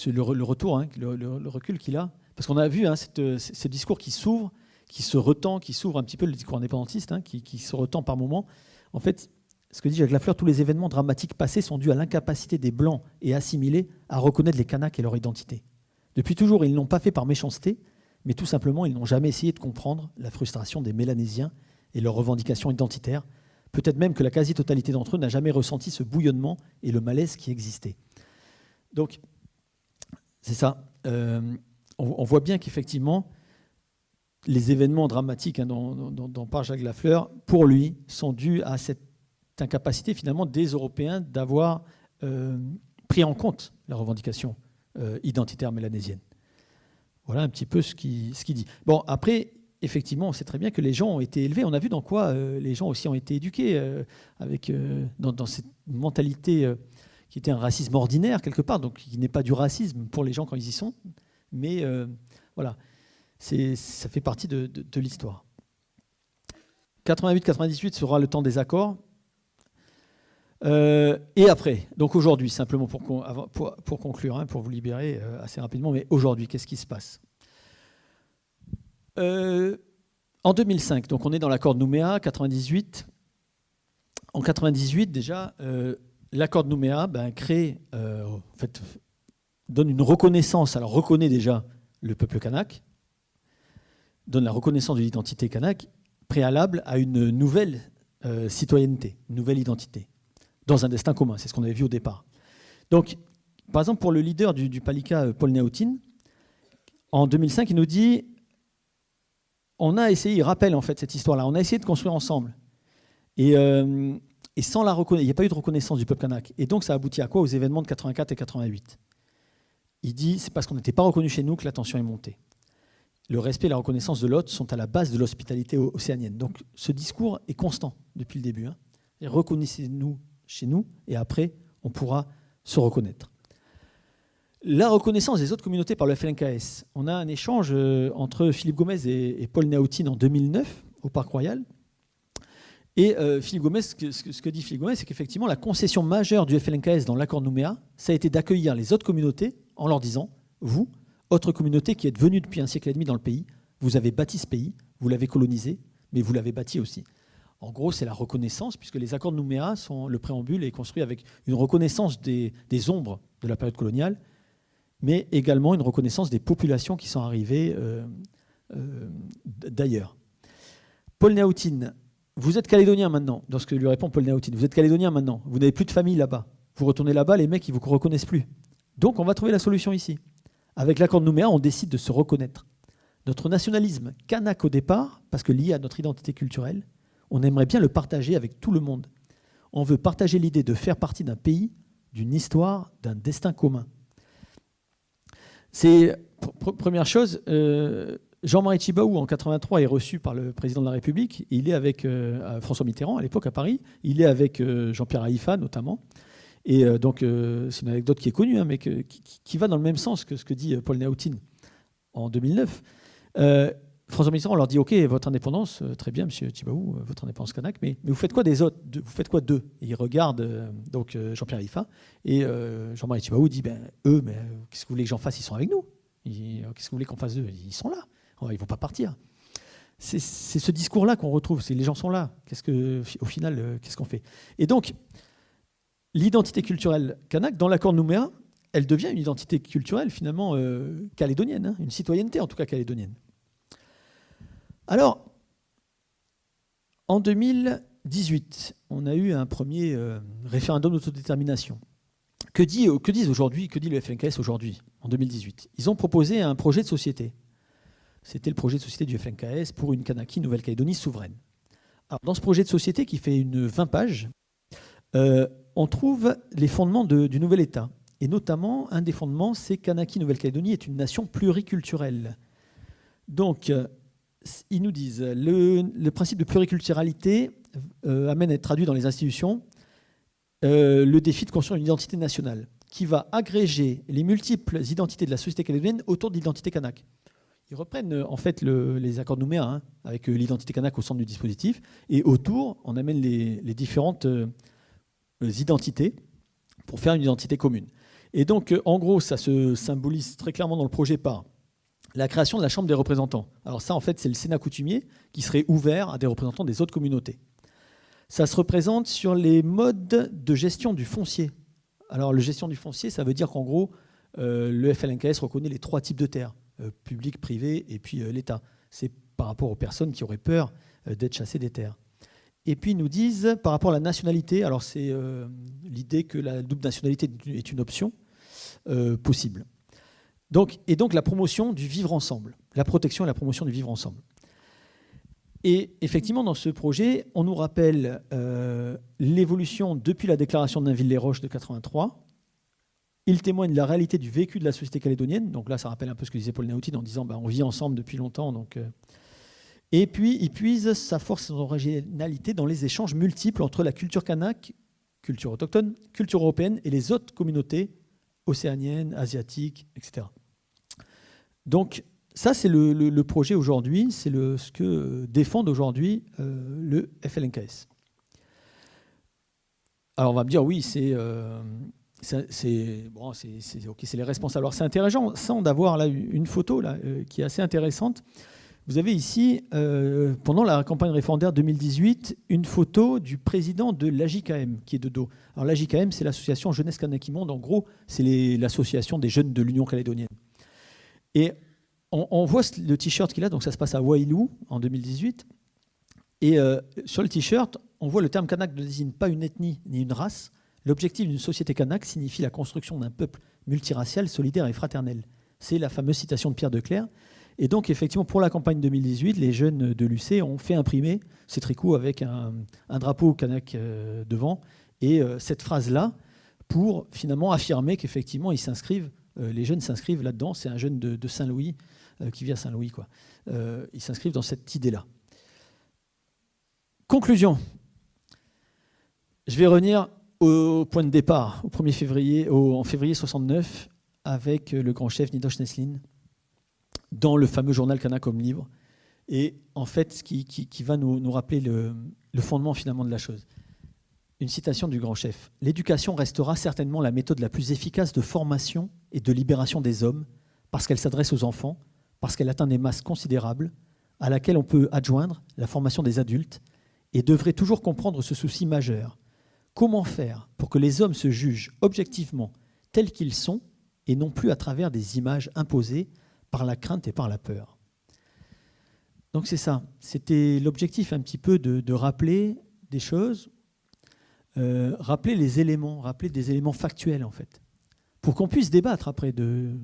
le retour, le recul qu'il a, parce qu'on a vu ce discours qui s'ouvre, qui se retend, qui s'ouvre un petit peu, le discours indépendantiste, qui se retend par moments. En fait, ce que dit Jacques Lafleur, tous les événements dramatiques passés sont dus à l'incapacité des Blancs et assimilés à reconnaître les Kanaks et leur identité. Depuis toujours, ils ne l'ont pas fait par méchanceté, mais tout simplement, ils n'ont jamais essayé de comprendre la frustration des Mélanésiens et leurs revendications identitaires. Peut-être même que la quasi-totalité d'entre eux n'a jamais ressenti ce bouillonnement et le malaise qui existait. Donc, c'est ça. On voit bien qu'effectivement, les événements dramatiques dont parle Jacques Lafleur, pour lui, sont dus à cette incapacité finalement des Européens d'avoir pris en compte la revendication identitaire mélanésienne. Voilà un petit peu ce qu'il dit. Bon, après, effectivement, on sait très bien que les gens ont été élevés. On a vu dans quoi les gens aussi ont été éduqués, dans cette mentalité qui était un racisme ordinaire, quelque part, donc qui n'est pas du racisme pour les gens quand ils y sont. Mais voilà, ça fait partie de l'histoire. 88-98 sera le temps des accords. Et après, donc aujourd'hui, simplement pour conclure, pour vous libérer assez rapidement, mais aujourd'hui, qu'est-ce qui se passe ? En 2005, donc on est dans l'accord de Nouméa, 98. En 98, déjà, l'accord de Nouméa crée, donne une reconnaissance, alors reconnaît déjà le peuple kanak, donne la reconnaissance de l'identité kanak préalable à une nouvelle citoyenneté, une nouvelle identité, dans un destin commun. C'est ce qu'on avait vu au départ. Donc, par exemple, pour le leader du Palika, Paul Néautine, en 2005, il nous dit, on a essayé, il rappelle en fait cette histoire-là, on a essayé de construire ensemble. Et sans la reconnaissance, il n'y a pas eu de reconnaissance du peuple kanak. Et donc, ça aboutit à quoi? Aux événements de 84 et 88. Il dit, c'est parce qu'on n'était pas reconnu chez nous que la tension est montée. Le respect et la reconnaissance de l'autre sont à la base de l'hospitalité océanienne. Donc, ce discours est constant depuis le début. Reconnaissez-nous chez nous, et après, on pourra se reconnaître. La reconnaissance des autres communautés par le FLNKS. On a un échange entre Philippe Gomez et Paul Néautine en 2009 au Parc Royal. Et Philippe Gomez, ce que dit Philippe Gomez, c'est qu'effectivement, la concession majeure du FLNKS dans l'accord de Nouméa, ça a été d'accueillir les autres communautés en leur disant, vous, autre communauté qui êtes venue depuis un siècle et demi dans le pays, vous avez bâti ce pays, vous l'avez colonisé, mais vous l'avez bâti aussi. En gros, c'est la reconnaissance, puisque les accords de Nouméa, le préambule est construit avec une reconnaissance des ombres de la période coloniale, mais également une reconnaissance des populations qui sont arrivées d'ailleurs. Paul Néautine, vous êtes calédonien maintenant, dans ce que lui répond Paul Néautine. Vous êtes calédonien maintenant, vous n'avez plus de famille là-bas. Vous retournez là-bas, les mecs, ils ne vous reconnaissent plus. Donc on va trouver la solution ici. Avec l'accord de Nouméa, on décide de se reconnaître. Notre nationalisme kanak au départ, parce que lié à notre identité culturelle, on aimerait bien le partager avec tout le monde. On veut partager l'idée de faire partie d'un pays, d'une histoire, d'un destin commun. C'est, première chose, Jean-Marie Tjibaou, en 1983, est reçu par le président de la République. Il est avec François Mitterrand, à l'époque, à Paris. Il est avec Jean-Pierre Haïfa, notamment. Et donc, c'est une anecdote qui est connue, mais qui va dans le même sens que ce que dit Paul Néautine en 2009. François Mitterrand leur dit « Ok, votre indépendance, très bien, monsieur Tjibaou, votre indépendance kanak, mais vous faites quoi des autres? Vous faites quoi d'eux ?» Et il regarde donc Jean-Pierre Haïfa, et Jean-Marie Tjibaou dit « Eux, mais qu'est-ce que vous voulez que j'en fasse? Ils sont avec nous. Qu'est-ce que vous voulez qu'on fasse d'eux? Ils sont là. Ils ne vont pas partir. » C'est ce discours-là qu'on retrouve. C'est les gens sont là. Au final, qu'est-ce qu'on fait? Et donc, l'identité culturelle kanak, dans l'accord de Nouméa, elle devient une identité culturelle finalement calédonienne, une citoyenneté en tout cas calédonienne. Alors, en 2018, on a eu un premier référendum d'autodétermination. Que dit le FLNKS aujourd'hui, en 2018? Ils ont proposé un projet de société. C'était le projet de société du FLNKS pour une Kanaki Nouvelle-Calédonie souveraine. Alors, dans ce projet de société qui fait 20 pages, on trouve les fondements du nouvel État. Et notamment, un des fondements, c'est Kanaki Nouvelle-Calédonie est une nation pluriculturelle. Donc, ils nous disent le principe de pluriculturalité amène à être traduit dans les institutions le défi de construire une identité nationale qui va agréger les multiples identités de la société calédonienne autour de l'identité kanak. Ils reprennent en fait les accords de Nouméa avec l'identité kanak au centre du dispositif, et autour, on amène les différentes identités pour faire une identité commune. Et donc, en gros, ça se symbolise très clairement dans le projet par la création de la Chambre des représentants. Alors ça, en fait, c'est le Sénat coutumier qui serait ouvert à des représentants des autres communautés. Ça se représente sur les modes de gestion du foncier. Alors, la gestion du foncier, ça veut dire qu'en gros, le FLNKS reconnaît les 3 types de terres, public, privé et puis l'État. C'est par rapport aux personnes qui auraient peur d'être chassées des terres. Et puis, ils nous disent, par rapport à la nationalité, alors c'est l'idée que la double nationalité est une option possible. Donc la promotion du vivre ensemble, la protection et la promotion du vivre ensemble. Et effectivement, dans ce projet, on nous rappelle l'évolution depuis la déclaration de Nainville-les-Roches de 1983. Il témoigne de la réalité du vécu de la société calédonienne. Donc là, ça rappelle un peu ce que disait Paul Néautine en disant on vit ensemble depuis longtemps. Et puis, il puise sa force et son originalité dans les échanges multiples entre la culture kanak, culture autochtone, culture européenne et les autres communautés océaniennes, asiatiques, etc. Donc, ça, c'est le projet aujourd'hui, c'est ce que défendent aujourd'hui le FLNKS. Alors, on va me dire, oui, c'est les responsables. Alors, c'est intéressant d'avoir là une photo là, qui est assez intéressante. Vous avez ici, pendant la campagne référendaire 2018, une photo du président de l'AJKM qui est de dos. Alors l'AJKM, c'est l'association Jeunesse Kanaki Monde. En gros, c'est l'association des jeunes de l'Union calédonienne. Et on voit le t-shirt qu'il a, donc ça se passe à Wailou en 2018. Et sur le t-shirt, on voit le terme kanak ne désigne pas une ethnie ni une race. L'objectif d'une société kanak signifie la construction d'un peuple multiracial, solidaire et fraternel. C'est la fameuse citation de Pierre Declercq. Et donc, effectivement, pour la campagne 2018, les jeunes de l'UC ont fait imprimer ces tricots avec un drapeau kanak devant. Et cette phrase-là, pour finalement affirmer qu'effectivement, les jeunes s'inscrivent là-dedans. C'est un jeune de Saint-Louis qui vit à Saint-Louis, quoi. Ils s'inscrivent dans cette idée-là. Conclusion. Je vais revenir au point de départ, en février 69, avec le grand chef Nidosh Neslin, dans le fameux journal Kanak comme livre. Et en fait, ce qui va nous rappeler le fondement finalement de la chose. Une citation du grand chef. « L'éducation restera certainement la méthode la plus efficace de formation et de libération des hommes, parce qu'elle s'adresse aux enfants, parce qu'elle atteint des masses considérables, à laquelle on peut adjoindre la formation des adultes, et devrait toujours comprendre ce souci majeur. Comment faire pour que les hommes se jugent objectivement tels qu'ils sont, et non plus à travers des images imposées par la crainte et par la peur. » Donc c'est ça. C'était l'objectif un petit peu de rappeler des choses, rappeler les éléments, rappeler des éléments factuels en fait, pour qu'on puisse débattre après de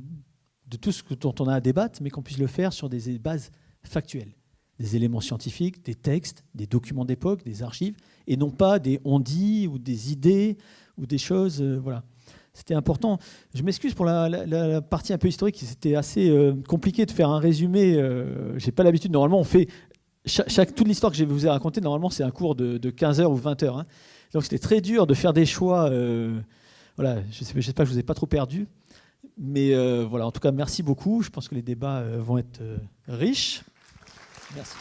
tout ce dont on a à débattre, mais qu'on puisse le faire sur des bases factuelles, des éléments scientifiques, des textes, des documents d'époque, des archives, et non pas des on-dit ou des idées ou des choses. Voilà. C'était important. Je m'excuse pour la partie un peu historique. C'était assez compliqué de faire un résumé. Je n'ai pas l'habitude. Normalement, on fait toute l'histoire que je vous ai racontée. Normalement, c'est un cours de 15 heures ou 20 heures. Hein. Donc, c'était très dur de faire des choix. Voilà. J'espère que je ne vous ai pas trop perdu. Mais voilà. En tout cas, merci beaucoup. Je pense que les débats vont être riches. Merci.